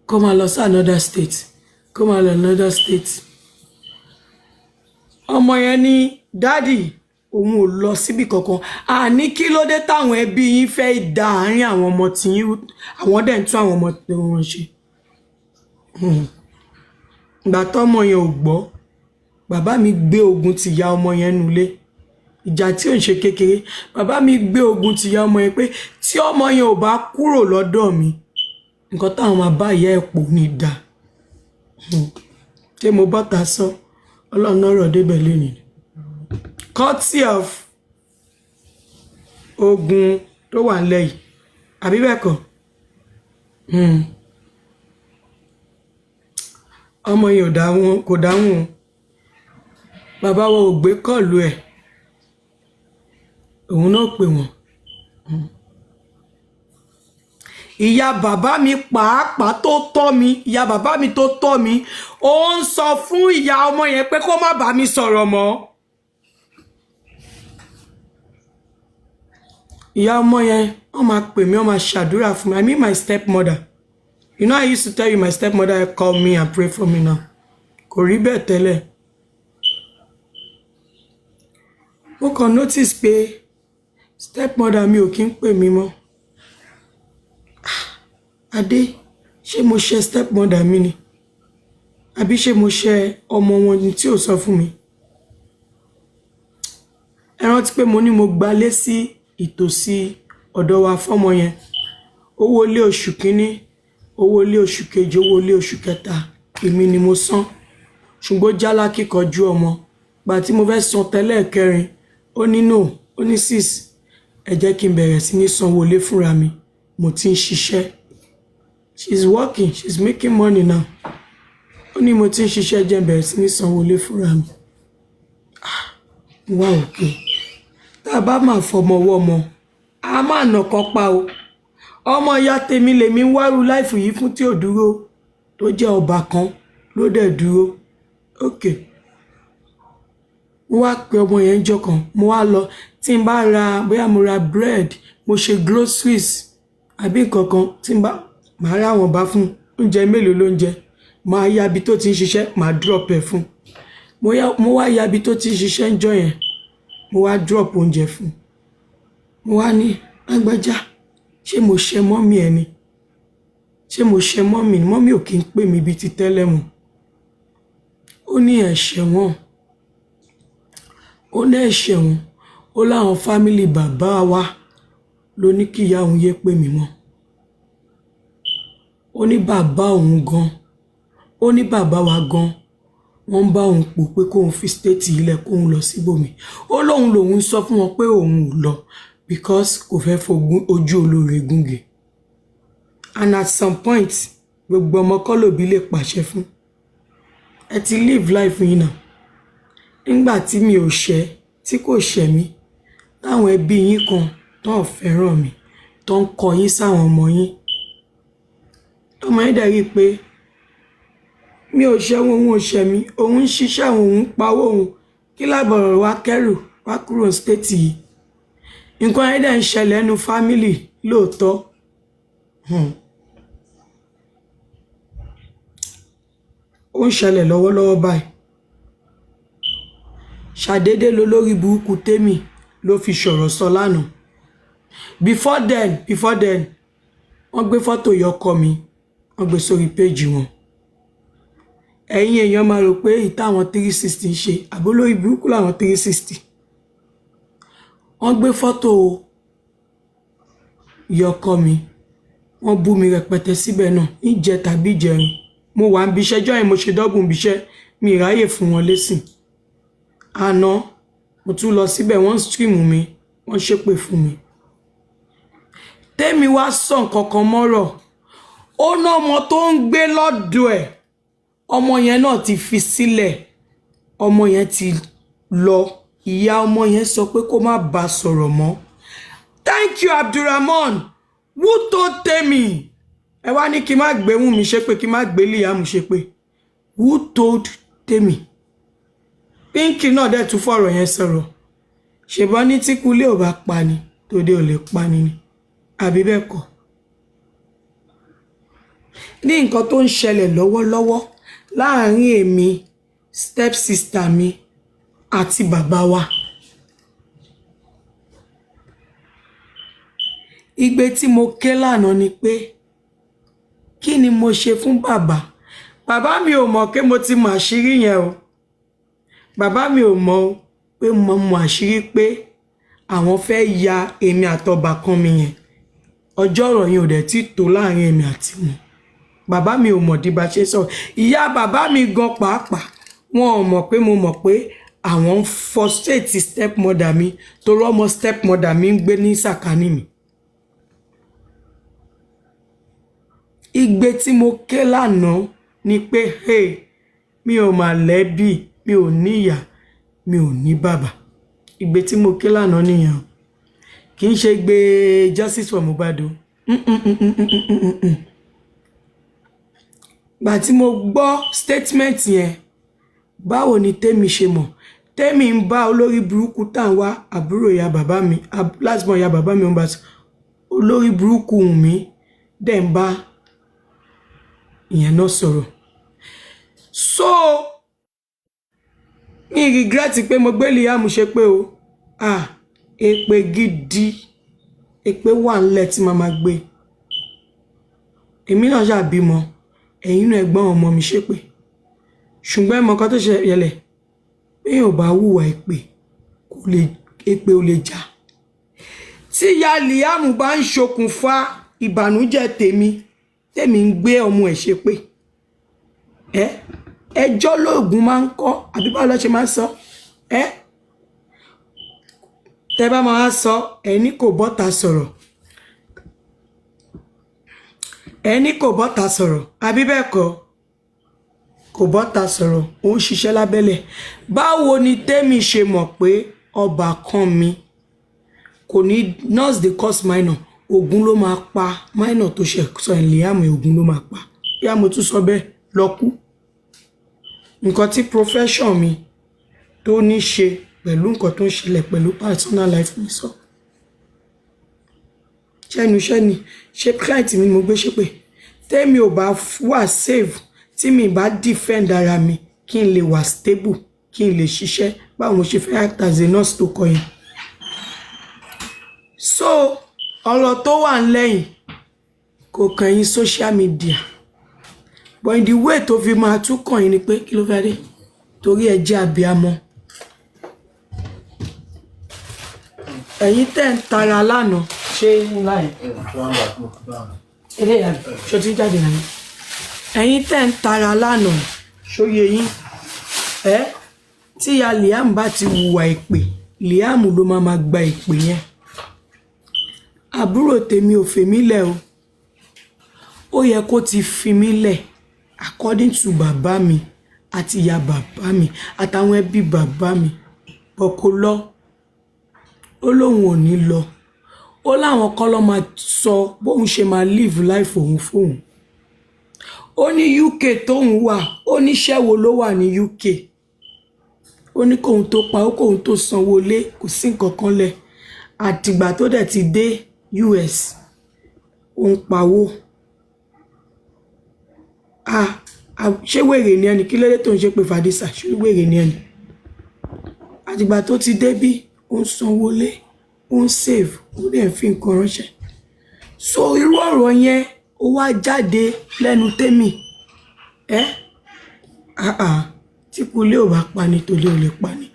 kó máa lọ sí another state kó máa lọ another state ọmọ yẹn ní dádì òun ò lọ síbi kankan àní kí ló dé táwọn ẹbí yín fẹ́ da àárín àwọn ọmọ tí yín àwọn dẹ̀ ń tún àwọn ọmọ tí wọ́n ṣe ìgbà tọ́mọ yẹn ò gbọ́ bàbá mi gbé ogun ti ya ọmọ yẹn nulẹ̀ ìjà tí ò ń ṣe kékeré bàbá mi gbé ogun ti ya ọmọ yẹn pé tí ọmọ yẹn ò bá kúrò lọ́dọ̀ mi nǹkan táwọn máa bá ìyá ẹ̀ pò ní dá ṣé mo bọ́ta sọ ọlọ́run ọ̀rọ̀ débẹ̀ lẹ́nu courtesy of ogun tó wà ńlẹ̀ yìí àbí bẹ́ẹ̀ kọ́ ọmọ yẹn kò dáhùn bàbá wa ò gbé kọ́ọ̀lù ẹ̀ òun náà pè wọ́n ìyá bàbá mi pàápàá tó tọ́ mi ìyá bàbá mi tó tọ́ mi ó ń sọ fún ìyá ọmọ yẹn pé kó má bá mi sọ̀rọ̀ mọ́ ìyá ọmọ yẹn wọ́n máa pè mí wọ́n máa ṣàdúrà fún mi I mean my stepmother you know I used to tell you my stepmother call me and pray for me now kò rí bẹ́ẹ̀ tẹ́lẹ̀ mo kàn notice pé stepmother mi ò kí ń pè mí mọ́ Adé ṣé mo ṣe stepmother mi ni àbí ṣé mo ṣe ọmọ wọn ni tí ò sọ fún mi ẹ rántí pé mo ní mo gbalé sí ìtòsí ọ̀dọ̀ wa fọ́mọ yẹn owó ilé oṣù kínní owó ilé oṣù kejì owó ilé oṣù kẹta èmi ni mo san ṣùgbọ́n jálá kíkọjú ọmọ gbà tí mo fẹ́ san tẹ́lẹ̀ kẹrin ó ní no ó ní sis ẹ jẹ́ kí n bẹ̀rẹ̀ sí ní sanwó ilé fúnra mi mo ti ń ṣiṣẹ́ she's working she's making money now ó ní mo ti ń ṣiṣẹ́ jẹ́ bẹ̀rẹ̀ sí ní sanwó ilé fúnra mi wá òkè tá a bá máa fọmọ wọ́mọ a máa nà kan pa o ọmọ ìyá tèmi lèmi ń wárú láìfù yìí fún tí ò dúró tó jẹ́ ọba kan ló dẹ̀ dúró òkè mo wá pe ọmọ yẹn jọ kan mo wá lọ tí n bá ra bóyá mo ra bread mo ṣe groceries àbí nǹkan kan tí n bá màá rà wọ́n bá fún oúnjẹ mélòó ló ń jẹ màá ya ibi tó ti ń ṣiṣẹ́ màá drop ẹ̀ fún mo wá ya ibi tó ti ń ṣiṣẹ́ ń jọ yẹn mo wá drop oúnjẹ fún mo wá ní lágbájá ṣé mo ṣe mọ́mì ẹ ni ṣé mo ṣe mọ́mì ni mọ́mì ò kí ń pè mí bíi ti tẹ́lẹ̀ mọ́ ó ní ẹ̀ṣẹ̀ wọn ó ní ẹ̀ṣẹ̀ wọn ó láwọn fámìlì bàbá wa ló ní kí ìyá òun yé pè mí mọ́ ó ní bàbá òun gan ó ní bàbá wa gan wọ́n bá òun pò pé kóun fi stéètì ilẹ̀ kóun lọ síbòmí ó lóun lòun sọ fún wọn pé òun ò lọ because kò fẹ́ fogun ojú olóore gúnge and at some point gbogbo ọmọ kọ́lòbí lè pàṣẹ fún ẹ ti live life yín náà nígbà tí mi ò ṣẹ̀ tí kò ṣẹ̀ mí táwọn ẹbí yín kan tó ń fẹ́ràn mi tó ń kọ yín sáwọn ọmọ yín ọmọ yín dẹ̀ rí i pé mi ò ṣẹ̀ wọn òun ò ṣẹ̀ mí òun ń ṣiṣẹ́ àwọn òun ń pawó òun kí lábọ̀rọ̀ wá kẹ́rù wá kúrò stéètì yìí nǹkan yẹn dẹ̀ ń ṣẹlẹ̀ nínú fámìlì lóòótọ́ ó ń ṣẹlẹ̀ lọ́wọ́lọ́wọ́ báyìí ṣàdédé lolórí burúkú tèmi ló fi ṣọ̀rọ̀ sọ lánàá before then wọ́n gbé fọ́tò yọkọ mi wọ́n gbé sórí péjì wọn ẹ̀yin èèyàn máa rò pé ìtàwọn 360 ń ṣe àbólórí burúkú làwọn 360 wọ́n gbé fọ́tò yọkọ mi wọ́n bú mi rẹpẹtẹ síbẹ̀ náà níjẹ tàbí ìjẹrin mo wà ń bíṣẹ́ jọ́ yẹn mo ṣe dọ́gùn bíṣẹ́ mi ìráyè fún wọn lésìn àná mo tún lọ síbẹ̀ wọ́n stream mi wọ́n ṣépè fún mi tèmi wá sọ nǹkan kan mọ́rọ̀ ó ná ọmọ tó ń gbé lọ́dọ̀ ẹ̀ ọmọ yẹn náà ti fi sílẹ̀ ọmọ yẹn ti lọ ìyá ọmọ yẹn sọ pé kó má bá sọ̀rọ̀ mọ́ thank you Abdulrahman who told Temi ẹ wá ní kí n má gbé Wùnmí ṣépè kí n má gbé Liam ṣépè who told Temi Pinky náà dẹ̀ tún fọ̀rọ̀ yẹn sọ̀rọ̀ ṣèbọn ní tí kulé ò bá pani tòde ò lè pani ni àbí bẹ́ẹ̀ kọ́ ní nǹkan tó ń ṣẹlẹ̀ lọ́wọ́lọ́wọ́ láàrin èmi step sister mi àti bàbá wa igbe tí mo ké lánàá ni pé kí ni mo ṣe fún bàbá mi ò mọ̀ pé mo ti mọ̀ àṣírí yẹn o bàbá mi ò mọ̀ pé mo mọ̀ àṣírí pé àwọn fẹ́ ya èmi àtọba kan mi yẹn ọjọ́ ọ̀rọ̀ yẹn ò dẹ̀ tí tó láàrin èmi àti wọn bàbá mi ò mọ̀ di bá ṣe sọ ìyá bàbá mi gan pàápàá wọn ò mọ̀ pé mo mọ̀ pé àwọn ń frustrate stepmother mi torí ọmọ stepmother mi ń gbé ní sàkání mi igbe tí mo ké lánàá ni pé hey mi ò mà lẹ́bí mi ò ní ìyá mi ò ní bàbá igbe tí mo ké lánàá nìyẹn kì í ṣe gbé justice for mohbad o gbà tí mo gbọ́ statement yẹn báwo ni Tèmi ṣe mọ̀ Tèmi ń bá olórí burúkú tá ń wá àbúrò ìyá bàbá mi lásìmọ̀ ìyá bàbá mi ń bá olórí burúkú Wùnmí dẹ̀ ń bá ìyẹn náà sọ̀rọ̀ so mi regret pé mo gbé Liam ṣe pé o èpè gidi èpè wà ńlẹ̀ tí màá máa gbé èmi náà ṣàbímọ ẹ̀yin náà ẹ̀gbọ́n ọmọ mi ṣépè ṣùgbọ́n ẹ̀mọ́ kan tó ṣẹlẹ̀ bí ò bá hùwà èpè èpè ò lè jà tí ìyá Liam bá ń ṣokùnfà ìbànújẹ́ tèmi ń gbé ọmọ ẹ̀ ṣépè ẹjọ́ lóògùn máa ń kọ́ àbí báwo ló ṣe máa ń sọ tẹ́ bá máa sọ ẹni kò bọ́ta sọ̀rọ̀ àbí bẹ́ẹ̀ kọ́ kò bọ́ta sọ̀rọ̀ ó ń ṣiṣẹ́ lábẹ́lẹ̀ báwo ni Tèmi ṣe mọ̀ pé ọbàkan mi kò ní nurse dey cause minor ogun ló máa pa minor tó ṣe sọ Liam ogun ló máa pa bí mo tún sọ bẹ́ẹ̀ lọ kú nǹkan tí profession mi tó ní ṣe pẹ̀lú nǹkan tó ń ṣẹlẹ̀ pẹ̀lú personal life mi sọ ṣẹ́nu iṣẹ́ ni ṣé client mi mo gbé ṣépè tẹ́mi ò bá wà save tí mi bá defend ara mi kí n lè wà stable kí n lè ṣiṣẹ́ báwo mo ṣe fẹ́ act as a nurse tó kọ yẹn so ọ̀rọ̀ tó wà lẹ́yìn kò kàn yín social media but in the way tó fi máa tún kàn yín ni pé kí ló fẹ́ dé torí ẹ jẹ́ abiyamọ ẹ̀yin tẹ́ ń tara lánàá ṣé ńlá yẹn eléyà ṣó ti jáde náà ẹ̀yin tẹ́ ń tara lánàá ṣóye yín tí ìyá Liam bá ti hùwà ìpè Liam ló máa gba ìpè yẹn àbúrò tèmi ò fèmí lẹ̀ o ó yẹ kó ti fi mí lẹ̀ according to bàbá mi àti ìyá bàbá mi àtàwọn ẹbí bàbá mi bọ̀ kó lọ ó lóun ò ní lọ ó láwọn kọ́ ló máa sọ bóun ṣe máa live life òun fóun ó ní UK tóun wà ó níṣẹ́ wo ló wà ní UK ó ní kóun tó pa ó kóun tó sanwó lé kò sí nǹkan kan lẹ̀ àtìgbà tó dẹ̀ ti dé US ó ń pawó ṣé wèrè ni ẹni kí lóde tó ń ṣe pé Fadisa ṣé wèrè ni ẹni àtìgbà tó ti dé bí ó ń sanwó lé ó ń save ó dẹ̀ fi nǹkan ránṣẹ́ so irú ọ̀rọ̀ yẹn ó wá jáde lẹ́nu tèmi tí kulé ò bá pani tòlé ò lè pani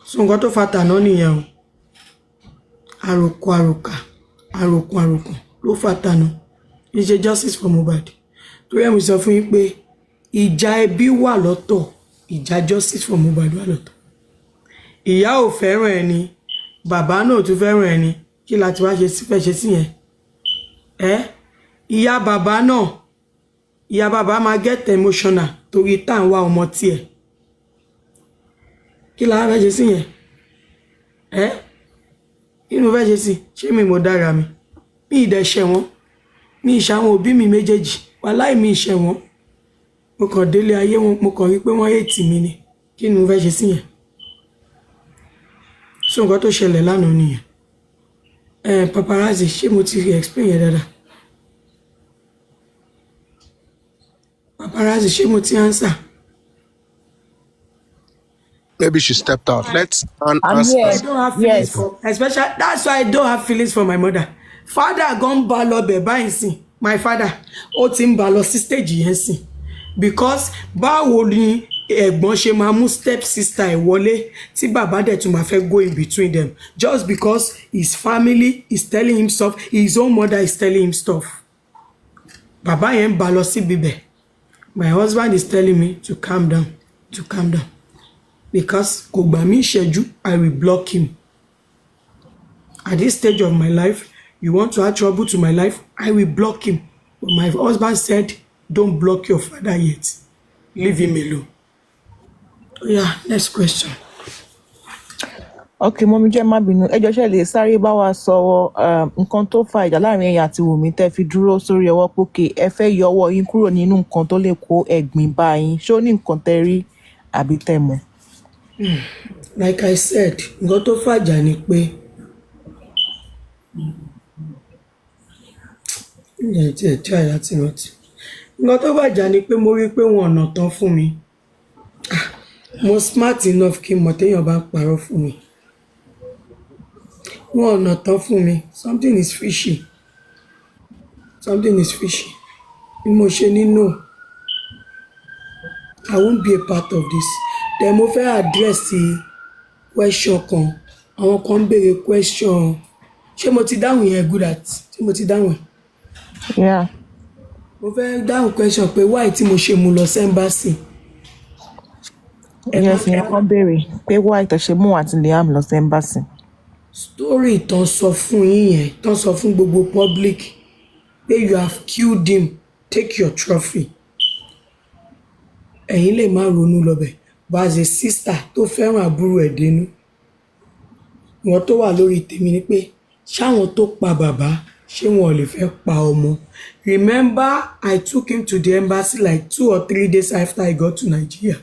so nǹkan tó fa tàná nìyẹn o àròkàn ló fa tàná ìṣe justice for Mohbad torí ẹ̀mí sọ fún yín pé ìjà ẹbí wà lọ́tọ̀ ìjà justice for Mohbad wà lọ́tọ̀ ìyá ò fẹ́ràn ẹni bàbá náà tún fẹ́ràn ẹni kí láti wá fẹ́ ṣe sí yẹn ìyá bàbá máa get emotional torí tá à ń wá ọmọ tiẹ̀ kí la fẹ́ ṣe sí yẹn kí ni mo fẹ́ ṣe sí ṣé mi mo dára mi ìdẹ̀ṣẹ̀ wọn mi ìṣàwọn òbí mi méjèèjì wàláì mi ìṣẹ̀ wọn mo kàn délé ayé wọn mo kàn rí pé wọ́n hate mi ni kí ni mo fẹ́ ṣe sí yẹn so nǹkan tó ṣẹlẹ̀ lánàá nìyẹn paparazzi ṣé mo ti explain yẹn dáadáa paparazzi ṣé mo ti answer. Maybe she stepped out. Let's answer. I don't have feelings for, especially that's why I don't have feelings for my mother. Father gone bá lọ bẹ̀ báyìí sìn. My father ó ti ń bá lọ sí stage yẹn sìn. Because báwo ni ẹ̀gbọ́n ṣe máa mú step sister ẹ̀ wọlé tí bàbá dẹ̀ tún máa fẹ́ go in between them just because his family is telling him stuff, his own mother is telling him stuff. Bàbá yẹn ń bá lọ sí bíbẹ̀. My husband is telling me to calm down, because kò gbà mí ìṣẹ́jú, I will block him. At this stage of my life, you want to add trouble to my life, I will block him. But my husband said, don't block your father yet. Leave him alone. Yeah, next question. Okay, mọ́mí jẹ́ má bínú. Ẹ jọ̀ọ́ ṣé lè sáré bá wa sọ nǹkan tó fa ìjà láàrin ẹ̀yin àti Wùmí tẹ́ fi dúró sórí ọwọ́ pókè ẹ fẹ́ yọ ọwọ́ yín kúrò nínú nǹkan tó lè kó ẹ̀gbin bá yín. Ṣó ní nǹkan tẹ́ rí àbí tẹ́ mọ̀? Like I said, nǹkan tó fàjà ni pé nǹkan tó fàjà ni pé mo rí pé wọn ọ̀nà tán fún mi. Mo smart enough kí n mọ̀ téèyàn bá ń parọ́ fún mi. Wọn ọ̀nà tán fún mi. Something is fishy. Bí mo ṣe ní no, I won't be a part of this. Then mo fẹ́ address question kan. Àwọn kan ń béèrè question. Ṣé mo ti dáhùn yẹn good at? Ṣé mo ti dáhùn? Yeah. Mo fẹ́ dáhùn question pé why tí mo ṣe mú lọ sí embassy. Yes, ìyẹn kan béèrè pé why tó ṣe mú àti Liam lọ sí embassy. Story tán sọ fún yín yẹn, tán sọ fún gbogbo public pé you have killed him, take your trophy. Ẹ̀yin lè má ronú lọ́bẹ̀, but as a sister tó fẹ́ràn àbúrò ẹ̀ dénú, Wọ́n tó wà lórí tèmi ni pé ṣáwọn tó pa bàbá ṣé wọn ò lè fẹ́ pa ọmọ. Remember, I took him to the embassy like 2 or 3 days after I got to Nigeria.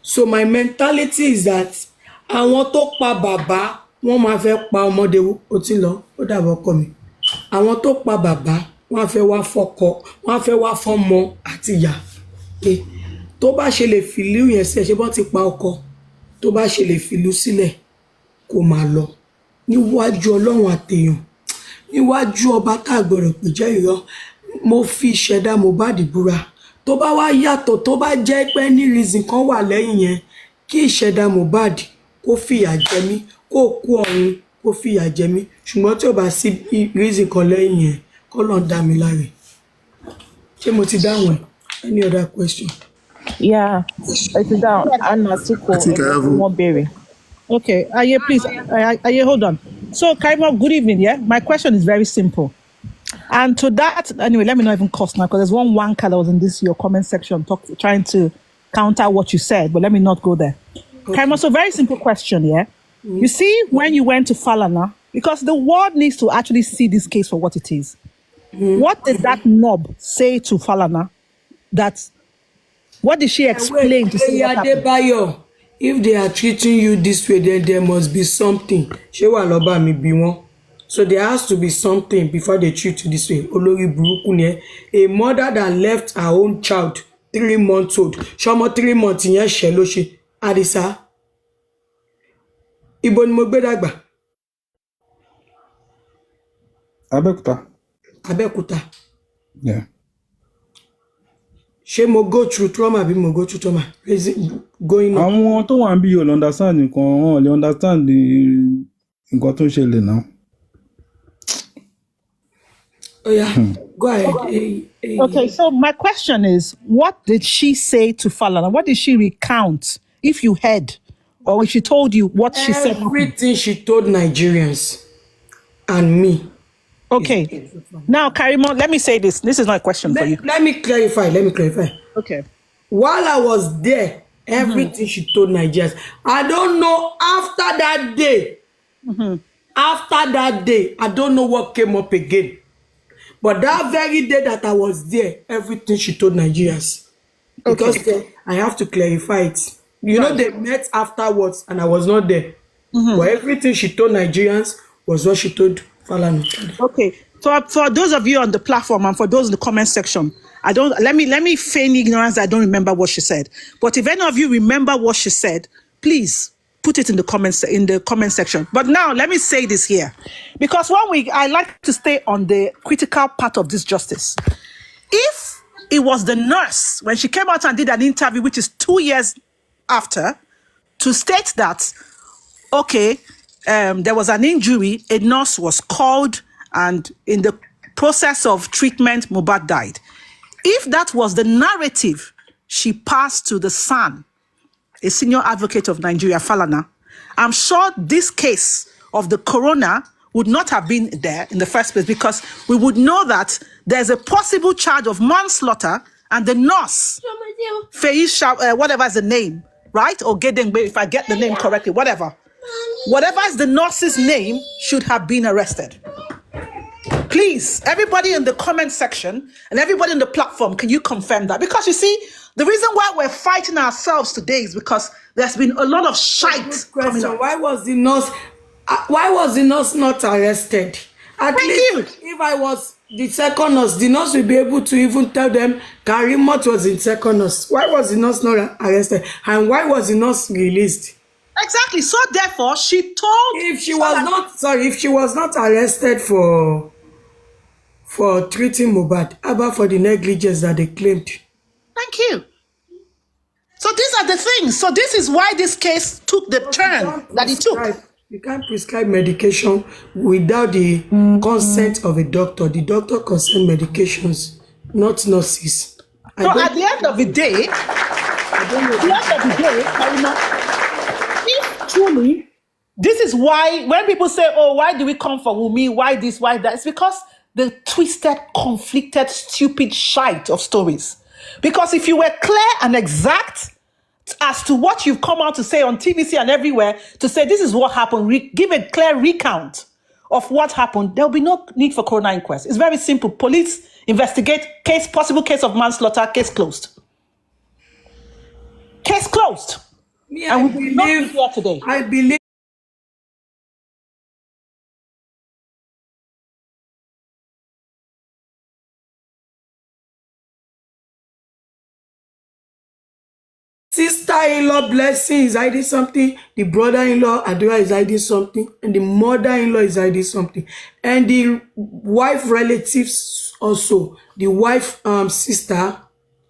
So my mentality is that àwọn tó pa bàbá wọ́n máa fẹ́ pa ọmọdé ó ti lọ ó dàbọ̀ ọkọ mi. Àwọn tó pa bàbá wọ́n á fẹ́ wá fọ́kọ wọ́n á fẹ́ wá fọ́mọ àti ìyá. Tó bá ṣe lè fìlú yẹn sílẹ̀ ṣé bọ́n ti pa ọkọ tó bá ṣe lè fìlú sílẹ̀ kó máa lọ níwájú Ọlọ́run àtèèyàn níwájú ọba tá a gbọ́dọ̀ pè jẹ́ irọ́. Mo fi ìṣẹ̀dá Mohbad búra tó bá wá yàtọ̀ tó bá jẹ́ pé ní reason kan wà lẹ́yìn yẹn kí ìṣẹ̀dá Mohbad kó fìyà jẹ mí kó kú ọ̀run kó fìyà jẹ mí ṣùgbọ́n tí ò bá sí reason kan lẹ́yìn yẹn kọ́ lọ́n dá mi láre. Ṣé mo ti dáhùn ẹ̀? Any other question? Yeah, it's down. Anna Siko, more berry. Okay, Aye, please, Aye, hold on. So, Karima, good evening, yeah? My question is very simple. And to that, anyway, let me not even cuss now, because there's one wanker that was in your comment section trying to counter what you said, but let me not go there. Okay. Karima, so very simple question, yeah? You see, when you went to Falana, because the world needs to actually see this case for what it is. What did that knob say to Falana? What did she explain to say what happened? If they are treating you this way, then there must be something. So there has to be something before they treat you this way. A mother that left her own child 3 months old. Shomo 3 months in Sheloshi. Adisa. Ibon Mogbedagba. Abekuta. Yeah. Ṣé mo go through trauma bí mo go through trauma going on. Àwọn tó wà ń bí yóò understand nǹkan wọn lè understand nǹkan tó ń ṣẹlẹ̀ náà. Oh yeah, go ahead. Okay, so my question is, what did she say to Falana? What did she recount, if you heard, or if she told you what she said? Everything she told Nigerians and me. Okay. Now, Karimo, let me say this. This is not a question for you. Let me clarify. Okay. While I was there, everything she told Nigerians. I don't know after that day. After that day, I don't know what came up again. But that very day that I was there, everything she told Nigerians. Because I have to clarify it. You know, they met afterwards and I was not there. But everything she told Nigerians was what she told Falana. Okay. So for those of you on the platform and for those in the comment section, let me feign ignorance. I don't remember what she said. But if any of you remember what she said, please put it in the comment section. But now let me say this here, because I like to stay on the critical part of this justice. If it was the nurse when she came out and did an interview, which is 2 years after, to state that, okay, there was an injury, a nurse was called, and in the process of treatment, Mohbad died. If that was the narrative she passed to the son, a senior advocate of Nigeria, Falana, I'm sure this case of the corona would not have been there in the first place, because we would know that there's a possible charge of manslaughter and the nurse, whatever is the name, right? Or Gedengbe, if I get the name correctly, whatever is the nurse's name, should have been arrested. Please, everybody in the comment section and everybody in the platform, can you confirm that? Because you see, the reason why we're fighting ourselves today is because there's been a lot of shite coming up. Why was the nurse not arrested? At least if I was the second nurse, the nurse will be able to even tell them Karimot was in second nurse. Why was the nurse not arrested? And why was the nurse released? Exactly. So therefore, she told... If she was not arrested for treating Mohbad, about for the negligence that they claimed. Thank you. So these are the things. So this is why this case took the turn that it took. You can't prescribe medication without the consent of a doctor. The doctor consent medications, not nurses. So at the end of the day, if truly, this is why when people say, oh, why do we come for Wunmi? Why this, why that? It's because the twisted, conflicted, stupid shite of stories. Because if you were clear and exact, as to what you've come out to say on TVC and everywhere, to say this is what happened, give a clear recount of what happened, there'll be no need for coroner inquest. It's very simple. Police investigate possible case of manslaughter, case closed. Case closed. Yeah, and we will not be here today. I believe sister-in-law Blessing is hiding something, the brother-in-law Adura is hiding something, and the mother-in-law is hiding something, and the wife relatives also, the wife sister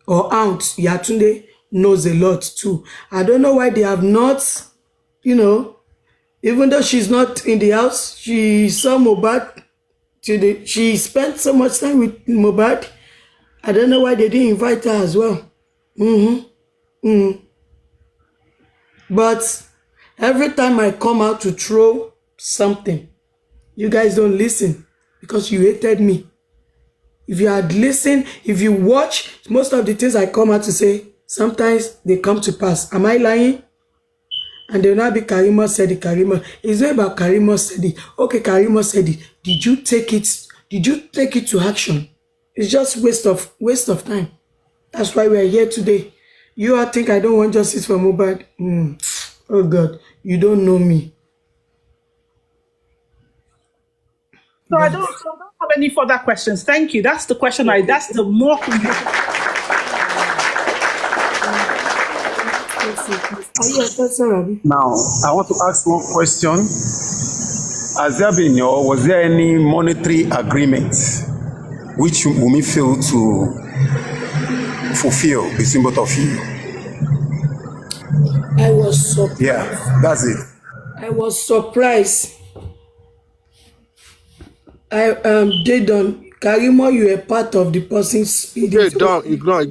or aunt Yatunde knows a lot too. I don't know why they have not, even though she's not in the house, she saw mohbad she spent so much time with mohbad. I don't know why they didn't invite her as well. But every time I come out to throw something, you guys don't listen because you hated me. If you had listened, if you watch, most of the things I come out to say, sometimes they come to pass. Am I lying? And they'll not be Karimo said it, Karimo. It's not about Karimo said it. Okay, Karimo said it. Did you take it? Did you take it to action? It's just waste of time. That's why we are here today. You all think I don't want justice for mohbad? Oh God, you don't know me. So I don't have any further questions. Thank you. That's the question. That's the more important. Now, I want to ask one question. Has there been or was there any monetary agreement which Wunmi failed to fulfill between both of you? I was surprised. Yeah, that's it. I was surprised. I did on Karimo, you were part of the person's speeding. Hey, don't ignore.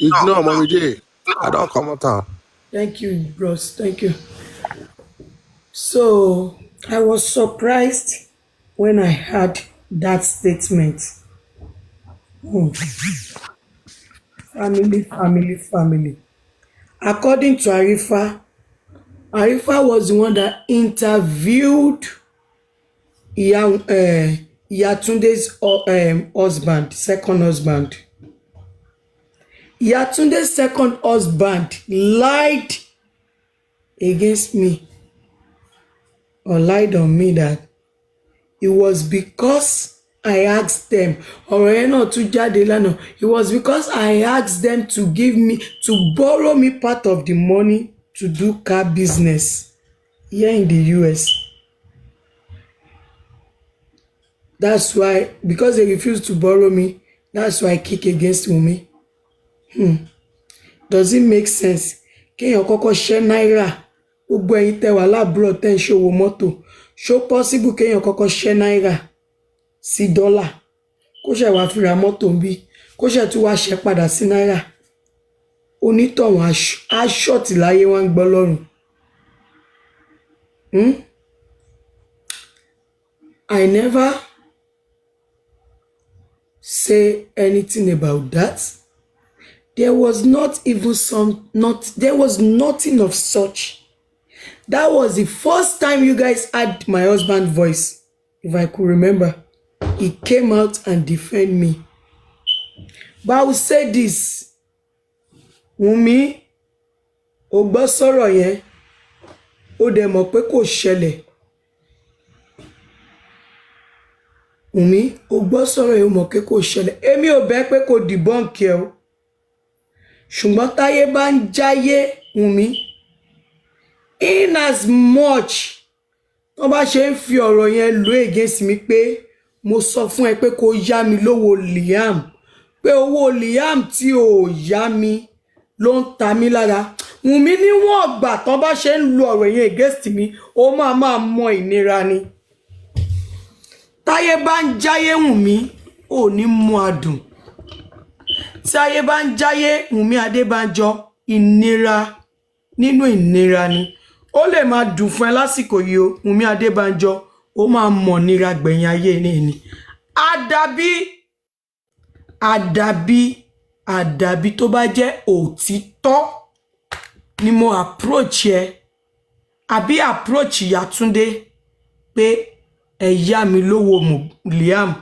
Ignore, Mommy J. I don't come out. Thank you, bros. Thank you. So I was surprised when I heard that statement. Family. According to Arifa was the one that interviewed Yatunde's husband, second husband. Yatunde's second husband lied against me, or lied on me, that it was because I asked them, it was because I asked them to borrow me part of the money to do car business here in the US. That's why, because they refused to borrow me, that's why I kick against Wunmi. Does it make sense? Kéèyàn kọ́kọ́ ṣẹ́ náírà, gbogbo ẹ̀yin tẹ́ wà lábúrò tẹ́ ń ṣòwò mọ́tò, ṣó possible kéèyàn kọ́kọ́ ṣẹ́ náírà sí dọ́là, kó ṣẹ̀ wá fi ra mọ́tò ń bí, kó ṣẹ̀ tún wá ṣẹ́ padà sí náírà. Onítọ̀hún aṣọ́ọ̀tì láyé wá ń gbọ́ lọ́rùn. I never say anything about that. There was there was nothing of such. That was the first time you guys heard my husband's voice. If I could remember, he came out and defended me. But I will say this, Wunmi, ó gbọ́ sọ̀rọ̀ yẹn, ó dẹ̀ mọ̀ pé kò ṣẹlẹ̀. Wunmi, ó gbọ́ sọ̀rọ̀ yẹn, ó mọ̀ pé kò ṣẹlẹ̀. Èmi ò bẹ̀ pé kò debunk ẹ o. Ṣùgbọ́n táyé bá ń jáyé, Wunmi, in as much tó bá ṣe ń fi ọ̀rọ̀ yẹn lò against mi pé mo sọ fún ẹ pé kó yá mi lówó Liam, pé owó Liam tí ò yá mi ló ń ta mí lára. Wunmi, níwọ̀n ọgbà tó bá ṣe ń lo ọ̀rọ̀ yẹn against mi, ó máa mọ ìnira ni. Táyé bá ń jáyé, Wunmi, ò ní mú adùn. Tí ayé bá ń jáyé, Wunmi Adébánjọ, ìnira nínú ìnira ni. Ó lè máa dùn fún ẹ lásìkò yìí o, Wunmi Adébánjọ, ó máa mọ̀ nira gbẹ̀yìn ayé ni. Àdàbí tó bá jẹ́ òtítọ́ ni mo approach ẹ àbí approach Yàtúndé pé ẹ yá mi lówó Liam.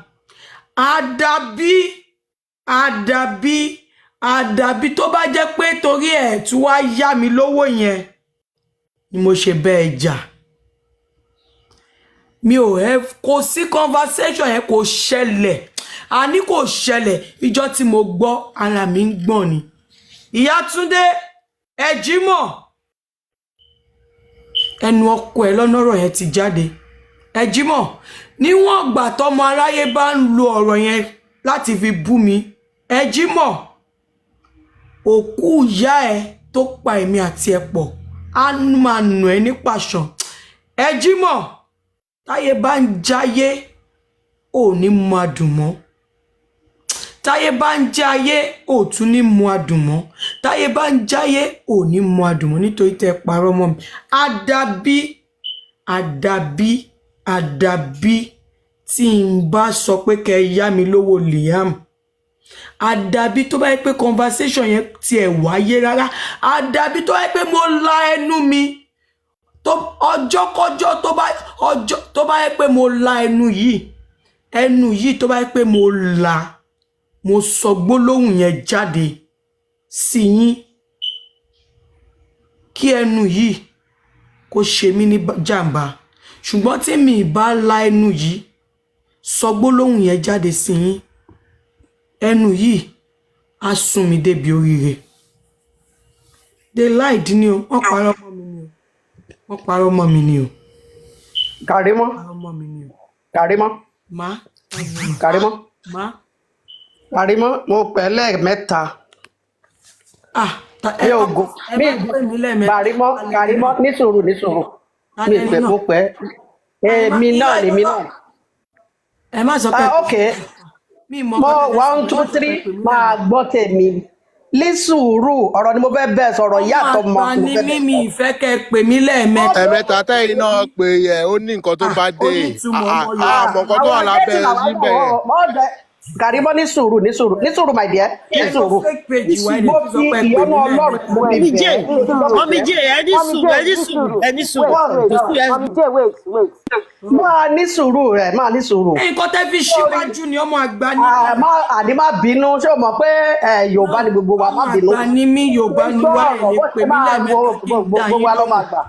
Àdàbí tó bá jẹ́ pé torí ẹ̀ tí wá yá mi lówó yẹn ni mo ṣe bẹ́ẹ̀ jà. Mi ò kò sí conversation yẹn kò ṣẹlẹ̀. Àní kò ṣẹlẹ̀ ìjọ́ tí mo gbọ́ ara mi ń gbọ̀n ni. Ìyátúndé ẹ jí mọ́. Ẹnu ọkọ ẹ lọ́nà ọ̀rọ̀ yẹn ti jáde. Ẹ jí mọ́. Níwọ̀n ìgbà tọ́mọ aráyé bá ń lo ọ̀rọ̀ yẹn láti fi bú mi. Ẹ jí mọ́. Òkú ìyá ẹ tó pa èmi àti ẹ pọ̀ á máa nù ẹ ní pàṣán. Ẹ jí mọ́. Táyé bá ń jáyé ò ní mú adùn mọ́. Táyé bá ń jáyé ò tún ní mú adùn mọ́. Táyé bá ń jáyé ò ní mú adùn mọ́ nítorí tẹ́ parọ́ mọ́ mi. Àdàbí tí n bá sọ pé kẹ́ yá mi lówó Liam. Àdàbí tó bá yẹ pé conversation yẹn tiẹ̀ wáyé rárá. Àdàbí tó bá yẹ pé mo la ẹnu mi. Ọjọ́kọ́jọ́ tó bá yẹ pé mo la ẹnu yìí tó bá yẹ pé mo sọ gbólóhùn yẹn jáde sí yín kí ẹnu yìí kó ṣe mí ní jàǹbá. Ṣùgbọ́n tí mi bá la ẹnu yìí sọ gbólóhùn yẹn jáde sí yín, ẹnu yìí á sún mi débi oríire. They lied ni o, wọ́n parọ́ mọ́ mi ni o. Wọ́n parọ́ mọ́ mi ni o. Kàrímọ́. Ma. Kàrímọ́, mo pẹ́ lẹ́ẹ̀mẹ́ta. Mi ò gùn. Kàrímọ́ ní sùúrù. Mi pẹ́ mo pẹ́. Èmi náà. Ẹ má sọ pé. Okay. Mo 1 2 3 máa gbọ́ tèmi. Ní sùúrù ọ̀rọ̀ ni mo fẹ́ bẹ́ẹ̀ sọ̀rọ̀ ìyá àtọmọ. Ọmọ àgbà ni mímí ìfẹ́ kẹ́ pè mí lẹ́ẹ̀mẹ́ta. Ẹ̀mẹ́ta tẹ́yìn náà pé yẹ ó ní nǹkan tó bá dé. Àmọ́ nǹkan tó wà lábẹ́ síbẹ̀ yẹn. Kàrímọ́ ní sùúrù my dear. Ní sùúrù. Mo fi ìyọ́nú Ọlọ́run mo fi bẹ̀. Mọ́mí J, ẹni sùúrù. Máa ní sùúrù rẹ̀, máa ní sùúrù. Nǹkan tẹ́ fi ṣíwájú ni ọmọ àgbà ni. Àní má bínú, ṣé o mọ̀ pé Yorùbá ni gbogbo wa má bínú. Ọmọ àgbà ni mí, Yorùbá ni wá ẹ̀yẹ pè mí lẹ́ẹ̀mẹ́ta kí n dá gbogbo wa ló máa gbà.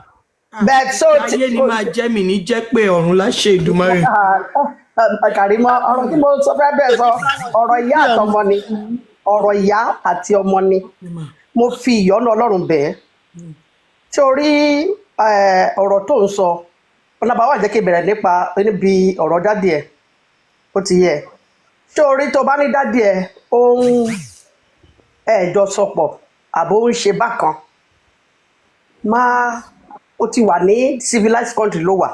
Bẹ́ẹ̀ so ayé ni máa jẹ́ mi ní jẹ́ pé ọ̀run láṣẹ Ìdùmarè. Kàrímọ́ ọ̀rọ̀ tí mo sọ fẹ́ bẹ́ẹ̀ sọ ọ̀rọ̀ ìyá àtọmọ ni ọ̀rọ̀ ìyá àti ọmọ ni mo fi ìyọ́nú Ọlọ́run bẹ́ẹ̀ tí o rí ọ̀rọ̀ tó ń sọ ọ̀nà bá wà jẹ́ kí n bẹ̀rẹ̀ níbi ọ̀rọ̀ dádì ẹ̀ ó ti yẹ tí o rí tó bá ní dádì ẹ̀ ohun ẹ̀jọ sọpọ̀ àbó ń ṣe bákan ó ti wà ní civilized country ló wà.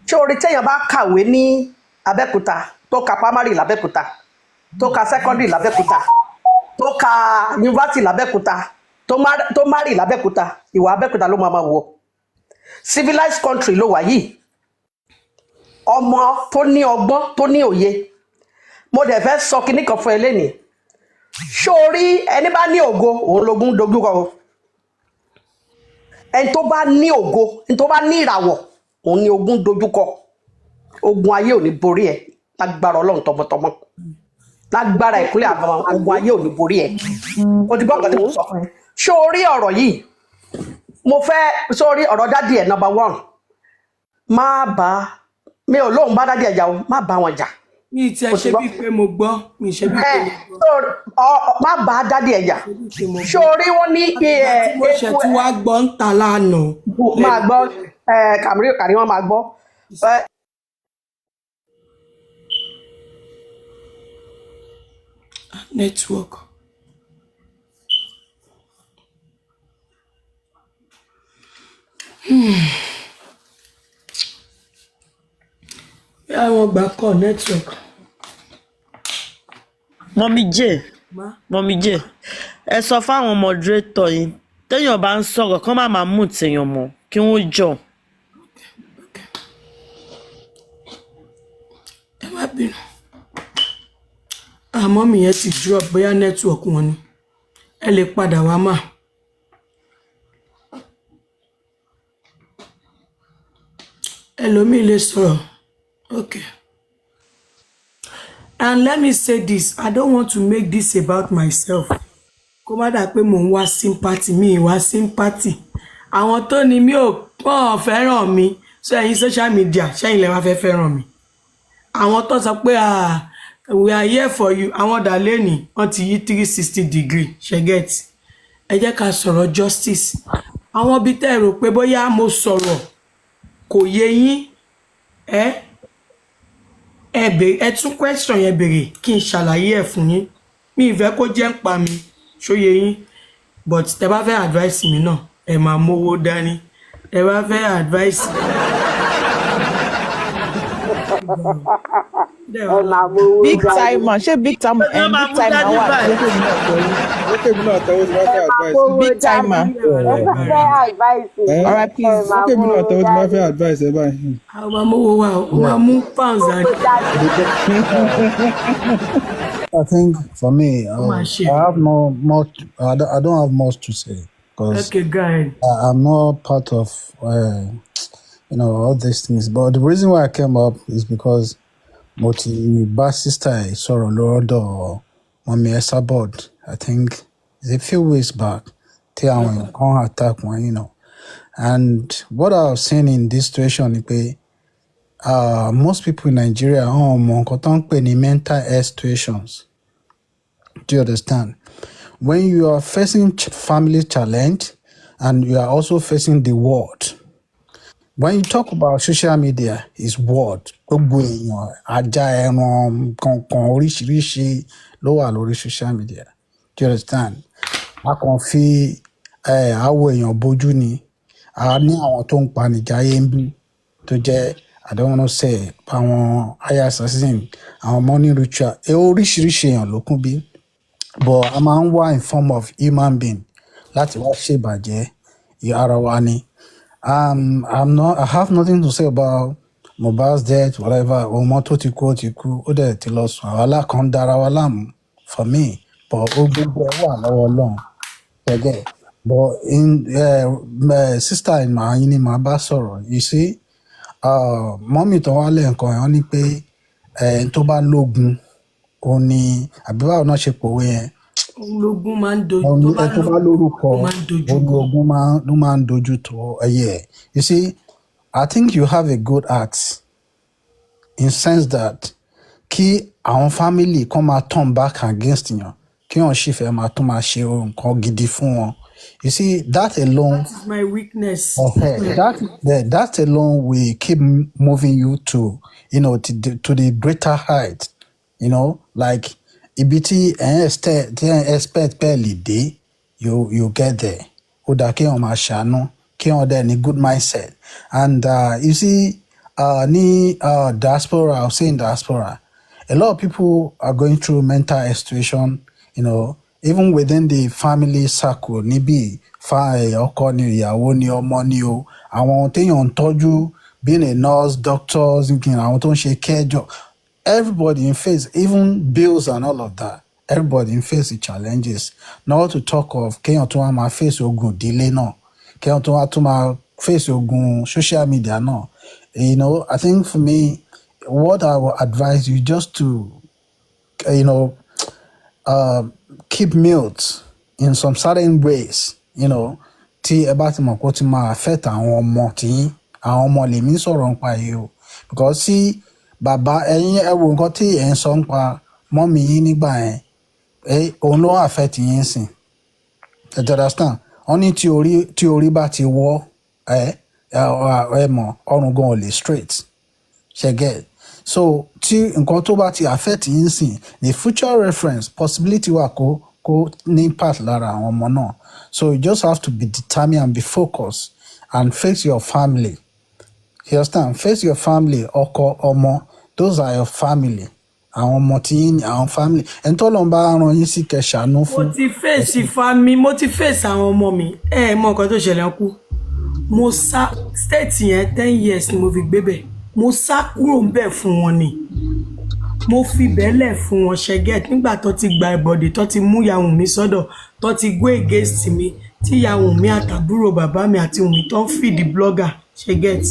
Ṣé orí téèyàn bá kàwé ní Abẹ́òkúta tó ka primary l'Abẹ́òkúta tó ka secondary l'Abẹ́òkúta tó ka university l'Abẹ́òkúta tó marry l'Abẹ́òkúta ìwà Abẹ́òkúta ló máa wọ̀. Civilized country ló wà yìí. Ọmọ tó ní ọgbọ́n tó ní òye. Mo dẹ̀ fẹ́ sọ kinní kan fún ẹ lénìí. Ṣé orí ẹni bá ní ògo òun lógún dojúkọ o. Ẹni tó bá ní ògo ẹni tó bá ní ìràwọ̀ òun ni ogun dojúkọ. Ogun ayé ò ní borí ẹ lágbára Ọlọ́run tọmọtọmọ lágbára ìkúnlẹ̀ àbámọ̀ ogun ayé ò ní borí ẹ. O ti gbọ́ nǹkan tí mo sọ fún ẹ. Ṣé orí ọ̀rọ̀ yìí mo fẹ́ sórí ọ̀rọ̀ dádì ẹ̀ number 1 mi ò lóun bá dádì ẹ̀ jà o má bá wọn jà. Mi ti ẹ ṣe bí pé mo gbọ́ mi ṣe bí pé mo gbọ́. Má bá dádì ẹ̀ jà. Ṣé orí wọn ní mo ṣe tí wàá gbọ́ ń ta lánàá. Máa gbọ́ Kàrímọ́ máa gbọ́. Network. Àwọn gbà kọ́ network. Mọ́mí J, ẹ sọ fáwọn moderator yìí téèyàn bá ń sọ̀rọ̀ kán má máa mú tèèyàn mọ́ kí wọ́n jọ. Ẹ má bínú. Àmọ́ mi yẹn ti drop bóyá network wọn ni. Ẹ lè padà wá mà. ẹlòmíì lè sọ̀rọ̀. Okay. And let me say this, I don't want to make this about myself. Kó má dà pé mò ń wá sympathy, mi wá sympathy. Àwọn tó ní mi ò pọ́n fẹ́ràn mi, so ẹ̀yin social media, ṣẹ́yìn lẹ wá fẹ́ fẹ́ràn mi. Àwọn tó sọ pé we are here for you, àwọn dà lẹ́nìí, wọ́n ti yí 360 degree, ṣe get. Ẹ jẹ́ ká sọ̀rọ̀ justice. Àwọn bí tẹ́ rò pé bóyá mo sọ̀rọ̀ kò yé yín, ẹ tún question yẹn béèrè kí n ṣàlàyé ẹ̀ fún yín. Mi ìfẹ́ kó jẹ́ ń pa mi, ṣóyé yín. But tẹ́ bá fẹ́ advice mi náà, ẹ máa mówó dání. Tẹ́ bá fẹ́ advice. Big time man, ṣé big time and big time man wà? Okay, mi náà tẹ́wọ́ sí máa fẹ́ advice. Big time man. Alright, please. Okay, mi náà tẹ́wọ́ sí máa fẹ́ advice ẹ báyìí. Àwọn amówó wa, wọ́n mú pounds dání. I think for me, I have no much. I don't have much to say because Okay, go ahead. I'm not part of all these things. But the reason why I came up is because Moti Ba's sister sọ̀rọ̀ lọ́dọ̀ Mami Esabod. I think it's a few weeks back. Tí àwọn èèyàn kan attack wọn, And what I've seen in this situation is pé most people in Nigeria mọ nǹkan tó ń pè ní mental health situations. Do you understand? When you are facing family challenge and you are also facing the world, when you talk about social media, it's world. Gbogbo èèyàn ajá ẹran kankan oríṣiríṣi ló wà lórí social media. Do you understand? A kàn fi àwọ̀ èèyàn bójú ni. A ní àwọn tó ń panijáyé ń bí tó jẹ́ I don't want to say àwọn high assassin, àwọn money ritual, oríṣiríṣi èèyàn ló kún bí. But a máa ń wá in form of human being láti wá ṣèbàjẹ́ ara wa ni. I have nothing to say about Mohbad's death, whatever. Ọmọ tó ti kú, ó dẹ̀ ti lọ sùn. Àwọn alákan dára wa láàmú for me. But ó gbogbo ẹ̀ wà lọ́wọ́ Ọlọ́run. Gẹ́gẹ́. But my sister in my yín ni màá bá sọ̀rọ̀. You see, mọ́mì tó wá lẹ́ẹ̀kan ẹ̀ wọ́n ní pé tó bá lógun ó ní àbí báwo náà ṣe pòwe yẹn. Ológun máa ń dojú tó bá lórúkọ ológun ló máa ń dojú tó ẹyẹ. You see, I think you have a good heart in sense that kí àwọn family kan máa turn back against yàn kí wọ́n sì fẹ́ máa tún máa ṣe nǹkan gidi fún wọn. You see, that alone. That is my weakness. That alone will keep moving you to the greater height. Like ibi tí expect pé lè dé, you get there. Ó dá kí wọ́n máa ṣàánú, kí wọ́n dẹ̀ ní good mindset. And you see, ní diaspora, I'll say in diaspora, a lot of people are going through mental health situation, even within the family circle, níbí ọkọ ni ìyàwó ni ọmọ ni o, àwọn téèyàn ń tọ́jú, being a nurse, doctors, àwọn tó ń ṣe care job, everybody in face, even bills and all of that, everybody in face the challenges. Not to talk of kéèyàn tó wá máa face ogun ìdílé náà, kéèyàn tó wá tó máa face ogun social media náà. I think for me, what I would advise you just to, keep mute in some certain ways, tí ẹ bá ti mọ̀ pé ó ti máa affect àwọn ọmọ tí àwọn ọmọ lèmi sọ̀rọ̀ nípa yìí o. Because sí bàbá ẹ̀yin ẹ wo nǹkan tí ẹ̀ ń sọ nípa mọ́mì yín nígbà yẹn, òun ló affect yín sìn. You understand? Wọ́n ní tí orí bá ti wọ́ mọ̀ ọrùn gan ò lè straight. Ṣé get? So tí nǹkan tó bá ti affect yín sìn, the future reference possibility wà kó ní impact lára àwọn ọmọ náà. So you just have to be determined and be focused and face your family. You understand? Face your family, ọkọ, ọmọ, those are your family. Àwọn ọmọ tí yín, àwọn family. Ẹni tó lọ́n bá rán yín sí kẹṣàánú fún. Mo ti face àwọn ọmọ mi. Mọ nǹkan tó ṣẹlẹ̀ kú. Mo sá state yẹn 10 years ni mo fi gbé bẹ̀. Mo sá kúrò ń bẹ̀ fún wọn ni. Mo fi bẹ́lẹ̀ fún wọn ṣẹ́gẹ́t nígbà tó ti gba ìbọ̀dé tó ti mú ìyá Wùnmí sọ́dọ̀ tó ti go against mi tí ìyá Wùnmí àtàbúrò bàbá mi àti Wùnmí tó ń feed blogger ṣẹ́gẹ́t.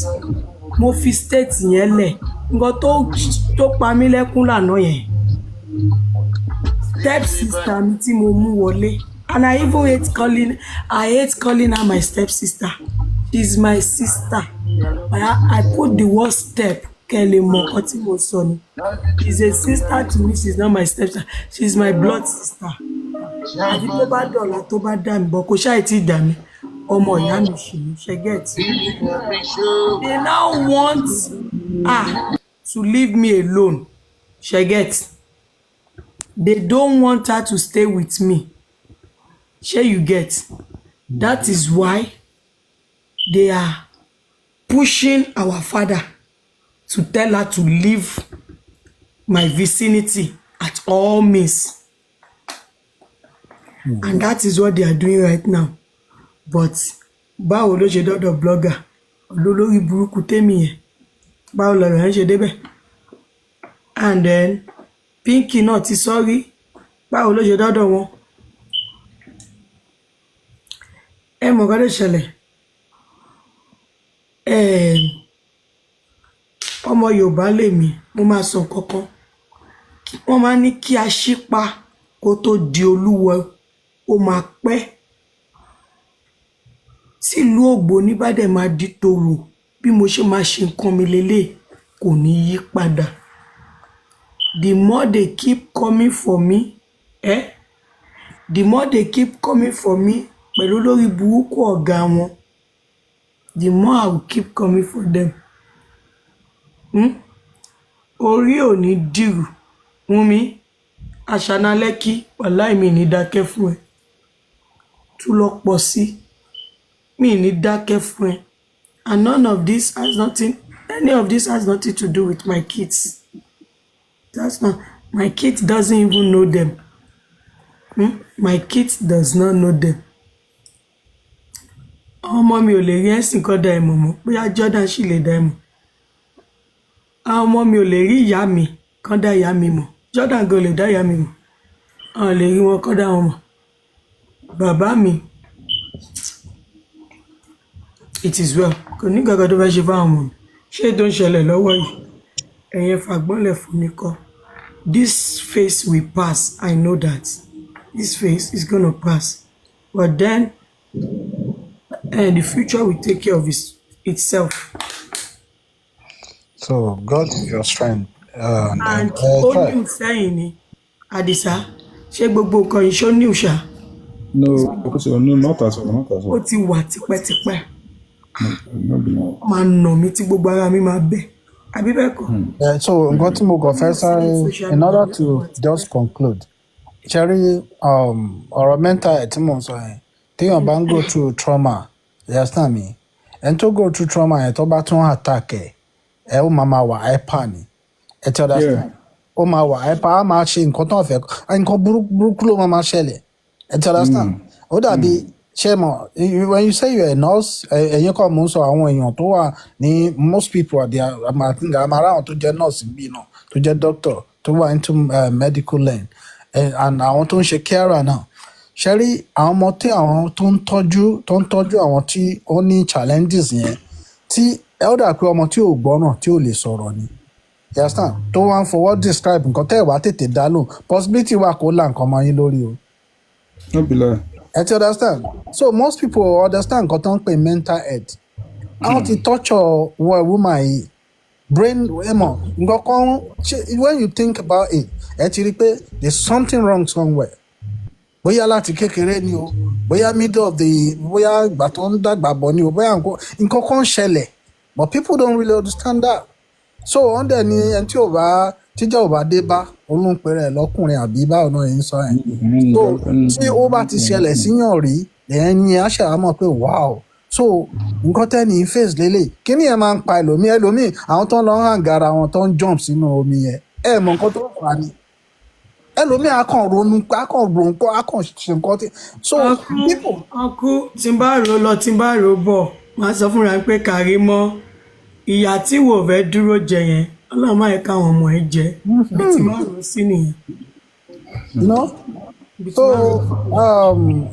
mo fi state yẹn lẹ̀ nǹkan tó pa mí lẹ́kún lánàá yẹn step sister mi tí mo mú wọlé and I hate calling her my step sister. She's my sister. I put the word step kẹ́lẹ̀ mọ̀ nǹkan tí mo sọ ni. She's a sister to me. She's not my stepsister. She's my blood sister. Àti tó bá dọ̀la tó bá dà mí bọ̀ kó ṣáà tí ì dà mí ọmọ ìyá mi ṣì ní ṣe get. They now want her to leave me alone ṣe get. They don't want her to stay with me ṣe you get. That is why they are pushing our father to tell her to leave my vicinity at all means. And that is what they are doing right now. But báwo ló ṣe dọ́dọ̀ blogger olólórí burúkú tèmi yẹn báwo lọ̀rọ̀ yẹn ṣe débẹ̀ and then Pinky náà ti sọ́rí báwo ló ṣe dọ́dọ̀ wọn. Ẹ mọ̀ nǹkan tó ṣẹlẹ̀ ọmọ Yorùbá lèmi mo máa sọ kankan wọ́n máa ní kí a ṣípa kó tó di olúwo ó máa pẹ́ sílùú Ògbóni bá dẹ̀ máa di tòrò bí mo ṣe máa ṣe nǹkan mi lélẹ̀ kò ní yí padà. The more they keep coming for me the more they keep coming for me pẹ̀lú lórí burúkú ọ̀gá wọn the more I will keep coming for them. Orí ò ní dìrù Wúnmi Aṣanalẹ́kí wàláì mi ní dákẹ́ fún ẹ tún lọ pọ̀ sí mi ní dákẹ́ fún ẹ and any of this has nothing to do with my kids. That's not my kids doesn't even know them. My kids does not know them. Ọmọ mi ò lè rí ẹ̀sìn kan dá ẹ mọ̀ mọ́ bóyá Jordan sì lè dá ẹ mọ̀. Ọmọ mi ò lè rí ìyá mi kan dá ìyá mi mọ̀ Jordan gan lè dá ìyá mi mọ̀ àwọn lè rí wọn kan dá wọn mọ̀. Bàbá mi it is well kò ní gàgà tó fẹ́ ṣe fáwọn ọmọ mi ṣé tó ń ṣẹlẹ̀ lọ́wọ́ yìí ẹ̀yẹn fàgbọ́nlẹ̀ fún mi kọ́. This phase will pass. I know that this phase is gonna pass but then the future will take care of itself. So God is your strength. And ó ní ìfẹ́yìn ni Àdìsá ṣé gbogbo nǹkan ìṣó ní ìṣá. No, not at all. Ó ti wà tipẹ́tipẹ́. Máa nà mí tí gbogbo ara mi máa bẹ̀. Àbí bẹ́ẹ̀ kọ́. So nǹkan tí mo kàn fẹ́ sáré in order to just conclude ṣẹ́rí ọ̀rọ̀ mental health tí mò ń sọ yẹn téèyàn bá ń go through trauma you understand me ẹni tó go through trauma yẹn tó bá tún attack ẹ ó máa wà hyper ni ẹ ti understand ó máa wà hyper á máa ṣe nǹkan tó ń fẹ́ nǹkan burúkú ló máa ṣẹlẹ̀ ẹ ti understand ó dàbí ṣé mo when you say you're a nurse ẹ̀yin kọ́ mò ń sọ àwọn èèyàn tó wà ní most people àmàrà àwọn tó jẹ́ nurse bíi náà tó jẹ́ doctor tó wà into medical lane and àwọn tó ń ṣe carer náà ṣe rí àwọn ọmọ tí àwọn tó ń tọ́jú àwọn tí ó ní challenges yẹn tí ẹ ó dà pé ọmọ tí ò gbọ́ràn tí ò lè sọ̀rọ̀ ni you understand tó wá ń fọwọ́ describe nǹkan tẹ́ ẹ̀ wá tètè dá lò possibility wà kó là nǹkan mọ́ yín lórí o. No be lie. ẹ ti understand so most people understand nǹkan tó ń pè mental health àwọn ti torture woman yìí brain emo nǹkan kan when you think about it ẹ ti rí pé there's something wrong somewhere bóyá láti kékeré ni o bóyá middle of the bóyá ìgbà tó ń dàgbà bọ̀ ni o bóyá nǹkan kan ṣẹlẹ̀ but people don't really understand that so wọ́n dẹ̀ ni ẹni tí tíjà ò bá dé bá olóńpẹ̀ rẹ̀ lọ́kùnrin àbí báwo náà yẹn ń sọ yẹn so tí ó bá ti ṣẹlẹ̀ síyàn rí ẹ̀yìn yẹn á ṣàmọ̀ pé wow so nǹkan tẹ́ni face lélẹ̀ kí ni ẹ máa ń pa ẹlòmíì àwọn tó ń lọ hàn gara wọn tó ń jump sínú omi yẹn ẹ mọ nǹkan tó fà á ni ẹlòmíì akàn ronú akàn ṣe nǹkan tí so people. ọkú tí n bá rò lọ tí n bá rò bọ̀ máa sọ fúnra pé kàrí mọ́ ìyá tí wò fẹ́ dúró jẹ yẹn ọlọ́run máa yẹ káwọn ọmọ ẹ jẹ bí tí máa rò sí nìyẹn. So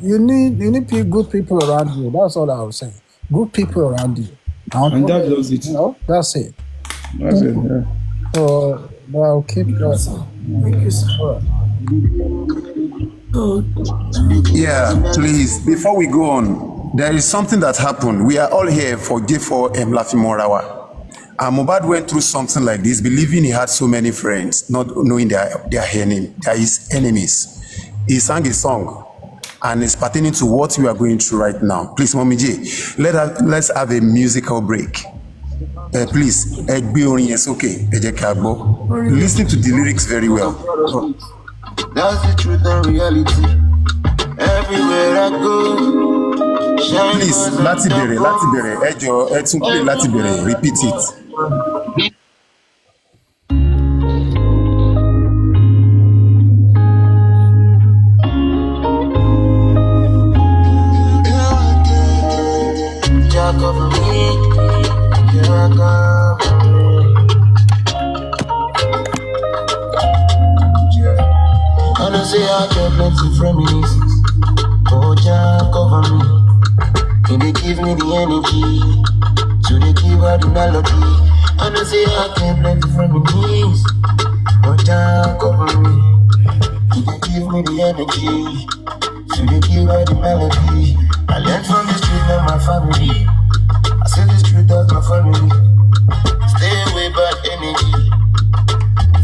you need good people around you. That's all I was saying. Good people around you. I want And that's to, just it. that's it. That's it. Yeah. So, but I'll keep Thank you, that. sir. Thank you, sir. All right. So, Yeah, please, before we go on, there is something that happened. We are all here for J4 Lafimorawa. And Mohbad went through something like this, believing he had so many friends, not knowing their enemy, they are his enemies. He sang a song, and it's pertaining to what we are going through right now. Please, Mommy J, let's have a musical break. Please, ẹ gbé orin yẹn sókè, ẹ jẹ́ ká gbọ́. Listen to the lyrics very well. That's the truth and reality. Everywhere I go, shine. Please, láti bẹ̀rẹ̀, ẹ jọ̀ọ́, ẹ tún play láti bẹ̀rẹ̀, repeat it. Jack over me, Jack over me. I don't say I get plenty reminiscences. Oh, Jack over me. And they give me the energy to they give her the melody. I don't say I get plenty reminiscences. Oh, Jack over me. And they give me the energy to they give her the melody. I learned from the street of my family. I say the street of my family. Stay away bad energy.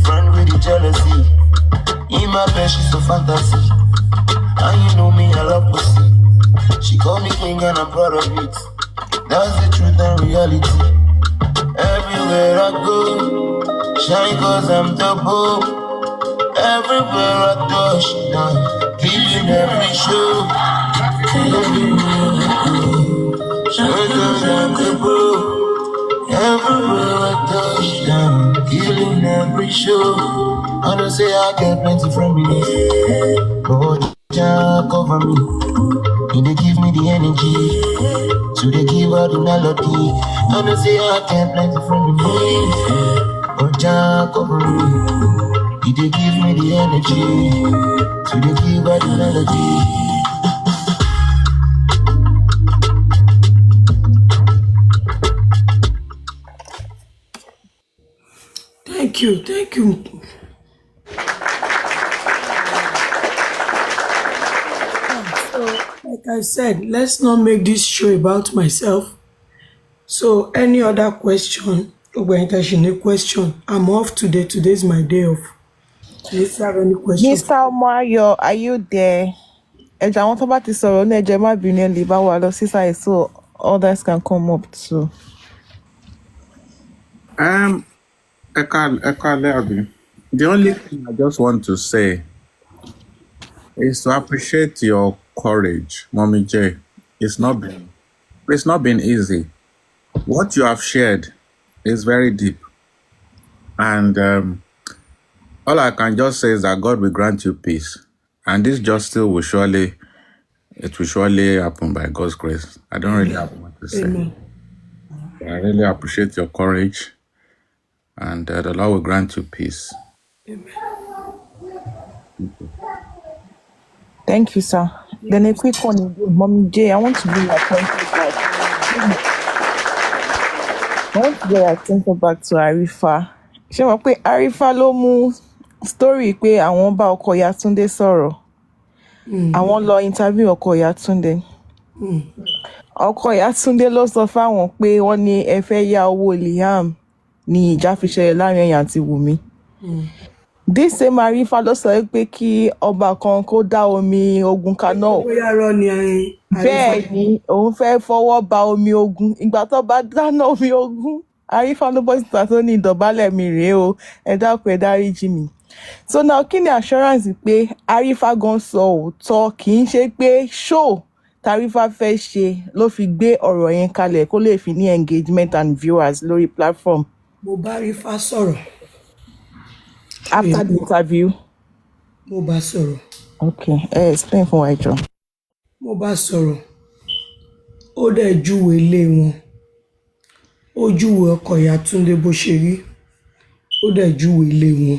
Friend with the jealousy. In my bed, she's so fantasy. And you know me, I love pussy. She call me king and I'm proud of it. That's the truth and reality. Everywhere I go, shine cause I'm double. Everywhere I touch, now killing every show. Everywhere I go, shine cause I'm double. Everywhere I touch, now killing every show. I don't say I get plenty from me. Oh, Jah cover me. And they give me the energy. So they give her the melody. I don't say I get plenty from me. Oh, Jah cover me. And they give me the energy. So they give her the melody. thank you. So, like I said, let's not make this show about myself. So, any other question, question, I'm off today. Today's my day off. Do you have any questions? Mr. Mario, are you there? Ẹja àwọn tó bá ti sọ̀rọ̀ ní ẹjẹ́ má bínú ẹ̀ lè bá wa lọ sísàlẹ̀ so others can come up too. The only thing I just want to say is to appreciate your courage, Mommy J. It's not been easy. What you have shared is very deep. And all I can just say is that God will grant you peace. And this justice will surely happen by God's grace. I don't really have much to say. Amen. I really appreciate your courage. And the Lord will grant you peace. Amen. Thank you, sir. Then a quick one again. Mommy J, I want to bring your attention back. I want to get your attention back to Arifa. Ṣé mo pé Arifa ló mú story pé àwọn bá ọkọ Yàtúndé sọ̀rọ̀. Àwọn lọ interview ọkọ Yàtúndé. Ọkọ Yàtúndé ló sọ fáwọn pé wọ́n ní ẹ fẹ́ yá owó Liam ní ìjà fi ṣẹlẹ̀ láàrin ẹ̀yin àti Wùmí. This same Arifa ló sọ pé kí ọba kan kó dá omi ogun kaná. Bóyá rọ ni Bẹ́ẹ̀ ni òun fẹ́ fọwọ́ ba omi ogun. Ìgbà tó bá dáná omi ogun, Arifa ló bọ́ síta tó ní ìdọ̀bálẹ̀ mi rèé o, ẹ dákun ẹ dáríjì mi. So now kí ni assurance pé Arifa gan sọ òótọ́ kì í ṣe pé show tarifa fẹ́ ṣe ló fi gbé ọ̀rọ̀ yẹn kalẹ̀ kó lè fi ní engagement and viewers lórí platform. Mo bá Arifa sọ̀rọ̀. After the interview. Mo bá sọ̀rọ̀. Okay, explain fún wa ìjọ. Mo bá sọ̀rọ̀. Ó dẹ̀ júwe ilé wọn. Ó júwe ọkọ Yàtúndé bó ṣe rí. Ó dẹ̀ júwe ilé wọn.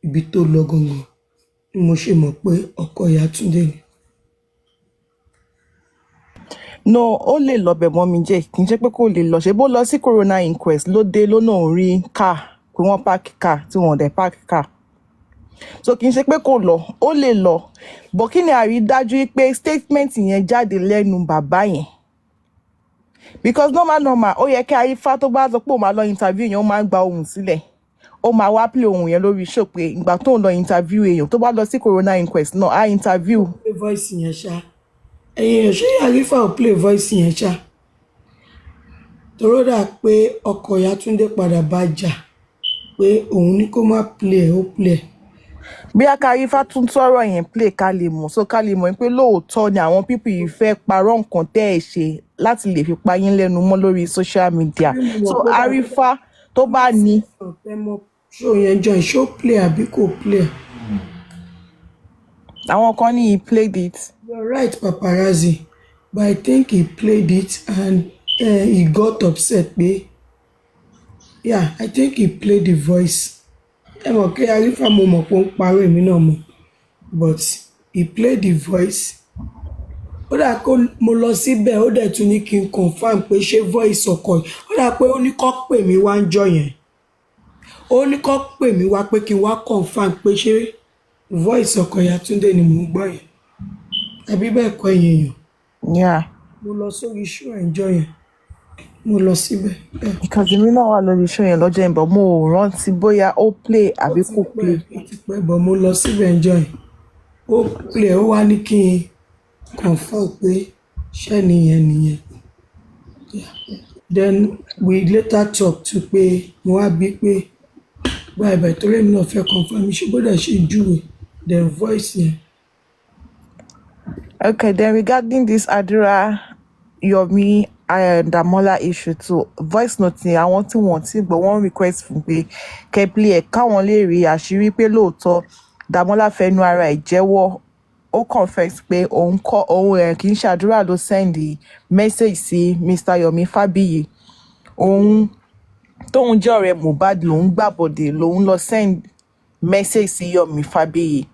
Ibi tó lọ gangan. Ni mo ṣe mọ̀ pé ọkọ Yàtúndé ni. No, ó lè lọ bẹ̀ mọ́ mi jẹ́ kì í ṣe pé kò lè lọ ṣe bó lọ sí corona inquest ló dé ló náà rí car pé wọ́n park car tí wọ́n dẹ̀ park car so kì í ṣe pé kò lọ ó lè lọ but kí ni àrídájú pé statement yẹn jáde lẹ́nu bàbá yẹn because normal ó yẹ kí Arífá tó bá sọ pé ó máa lọ interview yẹn ó máa ń gba ohùn sílẹ̀ ó máa wá play ohùn yẹn lórí show pé ìgbà tó ń lọ interview èèyàn tó bá lọ sí corona inquest náà á interview. play voice yẹn ṣá ẹ̀yin ṣé Arífá ò play voice yẹn ṣá toró dà pé ọkọ Yàtúndé padà bá jà pé òun ní kó má play ó play. bí Arífá tún tọrọ yẹn play ká lè mọ̀ so ká lè mọ̀ pé lóòótọ́ ni àwọn pípì yìí fẹ́ parọ́ nǹkan tẹ́ ẹ̀ ṣe láti lè fi pa yín lẹ́nu mọ́ lórí social media so Arífá tó bá ní. ṣó yẹn jọ ṣó play àbí kò play. àwọn kan ní he played it. You're right, paparazzi, but I think he played it and he got upset. Yeah, I think he played the voice. Okay, Arífá mo mọ̀ pé ó ń parọ́ èmi náà mọ̀, but he played the voice. Ó dà kó mo lọ síbẹ̀ ó dẹ̀ tún ní kí n confirm pé ṣé voice ọkọ yìí ó dà pé ó ní kó pè mí wá ń jọ yẹn ó ní kó pè mí wá pé kí n wá confirm pé ṣé voice ọkọ Yàtúndé ni mò ń gbọ́ yẹn àbí bẹ́ẹ̀ kọ́ ẹ̀yin èèyàn. Mo lọ sórí show ẹ̀jọ́ yẹn mo lọ síbẹ̀. because èmi náà wà lórí show yẹn lọ́jọ́ yẹn but mo ò rántí bóyá ó play àbí kò play. ó ti pẹ́ bọ̀ mo lọ síbẹ̀ ẹ̀jọ́ yẹn ó play ó wá ní kí n confirm pé ṣé nìyẹn. Then we later talk to pé mo wá bí pé báyìí torí èmi náà fẹ́ confirm ṣé gbọ́dọ̀ ṣe júwe then voice yẹn. Okay, then regarding this Adura Yomi and Damola issue too, voice note ni àwọn tí wọ́n ti gbọ́ wọ́n request fún pé kẹ́pìlì ẹ̀ káwọn lè rí àṣírí pé lóòótọ́ Damola fẹnu ara ẹ̀ jẹ́wọ́ ó confess pé òun kì í ṣàdúrà ló send message sí Mr. Yomi Fabiyi òun tóun jẹ́ ọ̀rẹ́ Mohbad lòun gbàbọ̀dé lòun lọ send message sí Yomi Fabiyi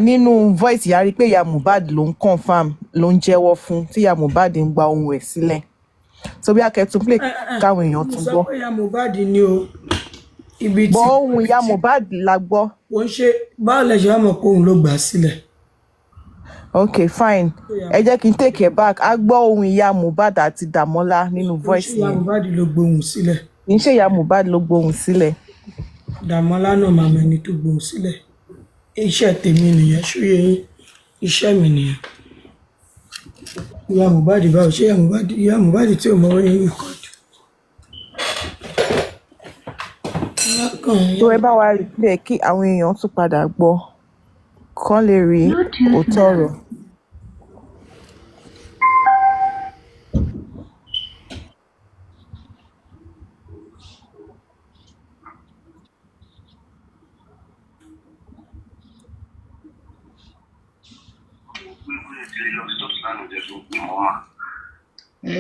nínú voice yàrá rí pé ìyá Mohbad ló ń confam ló ń jẹ́wọ́ fún tí ìyá Mohbad ń gba ohun ẹ̀ sílẹ̀ so bí akẹ́tún play káwọn èèyàn tún gbọ́. mo sọ pé ìyá Mohbad ni o ibi tí. bọ́ ohun ìyá Mohbad la gbọ́. wọ́n ṣe báwo lẹ ṣe wá mọ̀ pé òun ló gbà á sílẹ̀. ok fine ẹ jẹ́ kí n take it back a gbọ́ ohun ìyá Mohbad àti Damola nínú voice yẹn. ìyá Mohbad ló gbóhùn sílẹ̀. kì í ṣe ìyá Mohbad ló gbóhùn sílẹ̀. Damola náà màmá ẹni tó gbóhùn sílẹ̀. Iṣẹ́ tèmi nìyẹn ṣóyè yín iṣẹ́ mi nìyẹn. ìyá Mohbad báwo ṣé ìyá Mohbad tí ò mọ wọ́n yín rìkọ́dù. tó ẹ bá wa rí bẹ́ẹ̀ kí àwọn èèyàn tún padà gbọ́ kán lè rí òótọ́ ọ̀rọ̀.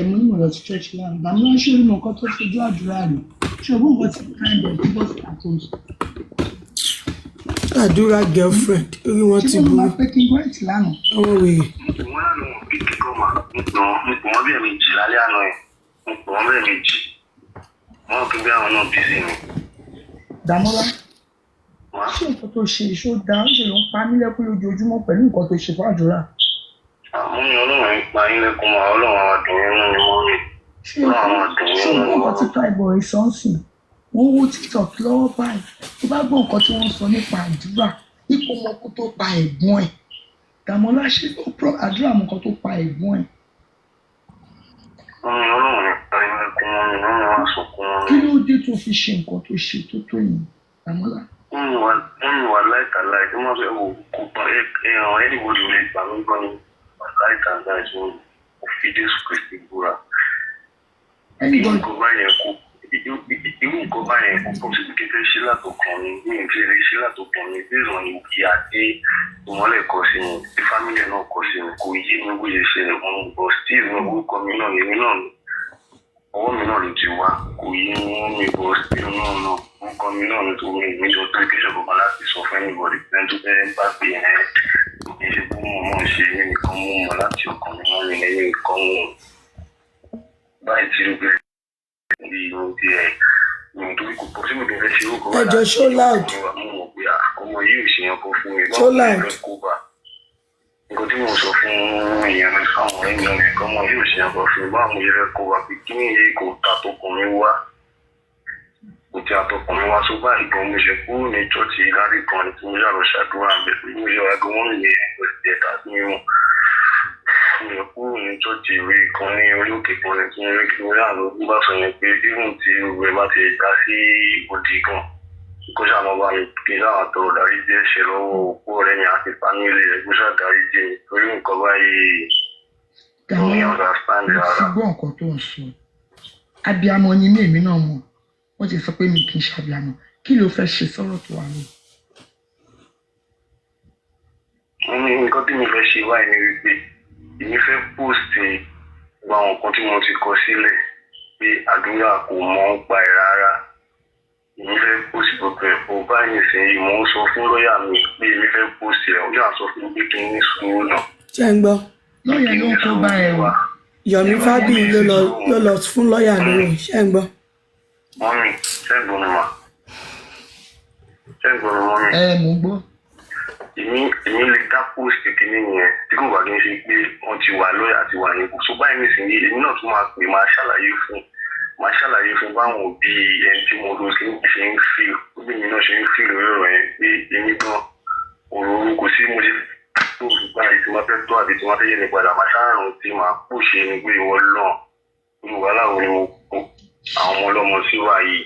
mo ní mo lọ sí church lánàá Damola ṣé orí mo nǹkan tó fojú àdúrà rẹ ṣùgbọ́n nǹkan tí kind of bọ́ sí àtúnṣe. àdúrà girlfriend orí wọn ti burú. ṣé mo máa pẹ́ kí n gbọ́ ẹ̀tì lánàá. ọwọ́ wèrè. mo lánàá wọn bí kíkọ́ mà mo pọ̀ wọ́n bí ẹ̀mejì lálẹ́ àná ẹ̀ mo pọ̀ wọ́n bí ẹ̀mejì wọ́n kí bí àwọn náà bí sí mi. Damola ṣé nǹkan tó ṣe ìṣó dáa ń ṣe ló ń pa mí lẹ́kún lójoojúmọ́ pẹ̀lú nǹkan tó ṣe fún àdúrà. àmọ́ mi ọlọ́run ń pa yín lẹ́kún mọ́ ọlọ́run àwọn àdùnnú inú ni wọ́n rí ọlọ́run àwọn àdùnnú inú ni wọ́n rí. ṣé nǹkan tí Prime sọ́ọ̀sìn wọ́n wo TikTok lọ́wọ́ báyìí tó bá gbọ́ nǹkan tí wọ́n sọ nípa àdúrà ipò mọ́kú tó pa ẹ̀gbọ́n ẹ̀ Damola ṣe tó àdúrà mọ́kàn tó pa ẹ̀gbọ́n ẹ̀. ọlọ́run ń pa yín lẹ́kún mọ́ mi wọ́n wá sọkún wọn. kí ló dé tó fi ṣe nǹkan tó ṣe tó tó yìí Damola. wọ́n wà láìka láìka wọ́n fẹ́ wò kó pa anybody lè gbà mí gbọ́ ni láìka láìka wọ́n fi Jésù Kristi búra. irú nǹkan báyẹn kó pọ̀ sí kékeré ṣe látọkàn mi ní ìfẹ́rẹ́ ṣe látọkàn mi bí ìrọ̀ ìyá tí ìmọ̀lẹ̀ kọ sí mi tí fámìlì náà kọ sí mi kò yé mi bóyá ṣe wọn bọ̀ steve náà orúkọ mi náà èmi náà ọwọ́ mi náà ló ti wá kò yé mi bọ̀ steve náà orúkọ mi náà nítorí èmi jọ tó kí ṣọ̀bọ̀ kan láti sọ fún anybody lẹ́nu tó fẹ́ bá pè é ṣe bó mọ̀ ṣe mí nìkan mú mọ̀ láti ọkàn mi wọ́n mi lẹ́yìn nìkan mú báyìí tí ó bẹ̀rẹ̀ ní ìlú ti ẹ̀ nítorí kò pọ̀ sí mi bẹ̀rẹ̀ ṣe orúkọ wà láti ọkàn mi mọ̀ pé ọmọ yìí ò ṣe yẹn kó fún mi báwo ni ìfẹ́ kó bá nǹkan tí mo sọ fún èèyàn mi fáwọn ọ̀rẹ́ mi ọ̀nà ẹ̀kọ́ ọmọ yìí ò ṣe yẹn kó fún mi báwo ni ìfẹ́ kó bá pé kí ni èyí kò ta tó kàn mí wá kò tí a tó kàn mí wá tó báyìí gan mo ṣe kúrò ní chọ́ọ̀chì lárí kan tí mo yàrá ṣàdúrà bẹ̀rẹ̀ mo yọ aago wọn ní ẹ̀ka mímọ́ mi ò kúrò ní chọ́ọ̀chì ìwé kan ní orí òkè kan ní tí mo rí kí mo yàrá ló bá sọ yẹn pé irun tí ìwé bá ti dá sí òdì gan kó ṣáà mọ́ bá mi kí láwọn tó darí jẹ́ ṣe lọ́wọ́ òkú ọ̀rẹ́ mi àti fámílì rẹ̀ kó ṣáà darí jẹ́ mi torí nǹkan báyìí mi ò understand rárá. ṣùgbọ́n nǹkan tó ń sọ abiyamọ ni mí èmi náà mọ̀ wọ́n ti sọ pé mi kì í ṣàbíamọ kí ló fẹ́ ṣe sọ́rọ̀ tó wà ní. nǹkan tí mo fẹ́ ṣe wáyé ni wípé èmi fẹ́ post gba àwọn nǹkan tí mo ti kọ sílẹ̀ pé àdúrà kò mọ̀ ń pa ẹ̀ rárá èmi fẹ́ post gbogbo ẹ̀ kó báyìí nísìnyí mò ń sọ fún lọ́ọ̀yà mi pé èmi fẹ́ post ẹ̀ ó yà sọ fún mi pé kí n ní sùúrù náà. ṣé ń gbọ́. lọ́ọ̀yà ló ń kó bá ẹ wá. Yomi Fabiyi ló lọ fún lọ́ọ̀yà lórí ṣé ń gbọ́. mọ́mí ṣẹ́gun ni mà ṣẹ́gun ni mọ́mí. mò ń gbọ́. èmi lè dá post kìíní yẹn tí kò bá kí n ṣe pé wọ́n ti wà lọ́ọ̀yà àti wà ní so báyìí nísìnyí èmi náà tún máa pè máa ṣàlàyé fún báwọn òbí ẹni tí mo lọ sí ṣe ń fi òbí mi náà ṣe ń fi lórí ọ̀rọ̀ yẹn pé èmi gan òróró kò sí mo ṣe tó gbà tí wọ́n fẹ́ tó àbí tí wọ́n fẹ́ yé mi padà máa ṣàrùn tí màá pòṣe ni pé ìwọ náà olùwàlà wo ni mo kó àwọn ọmọ ọlọ́mọ sí wa yìí.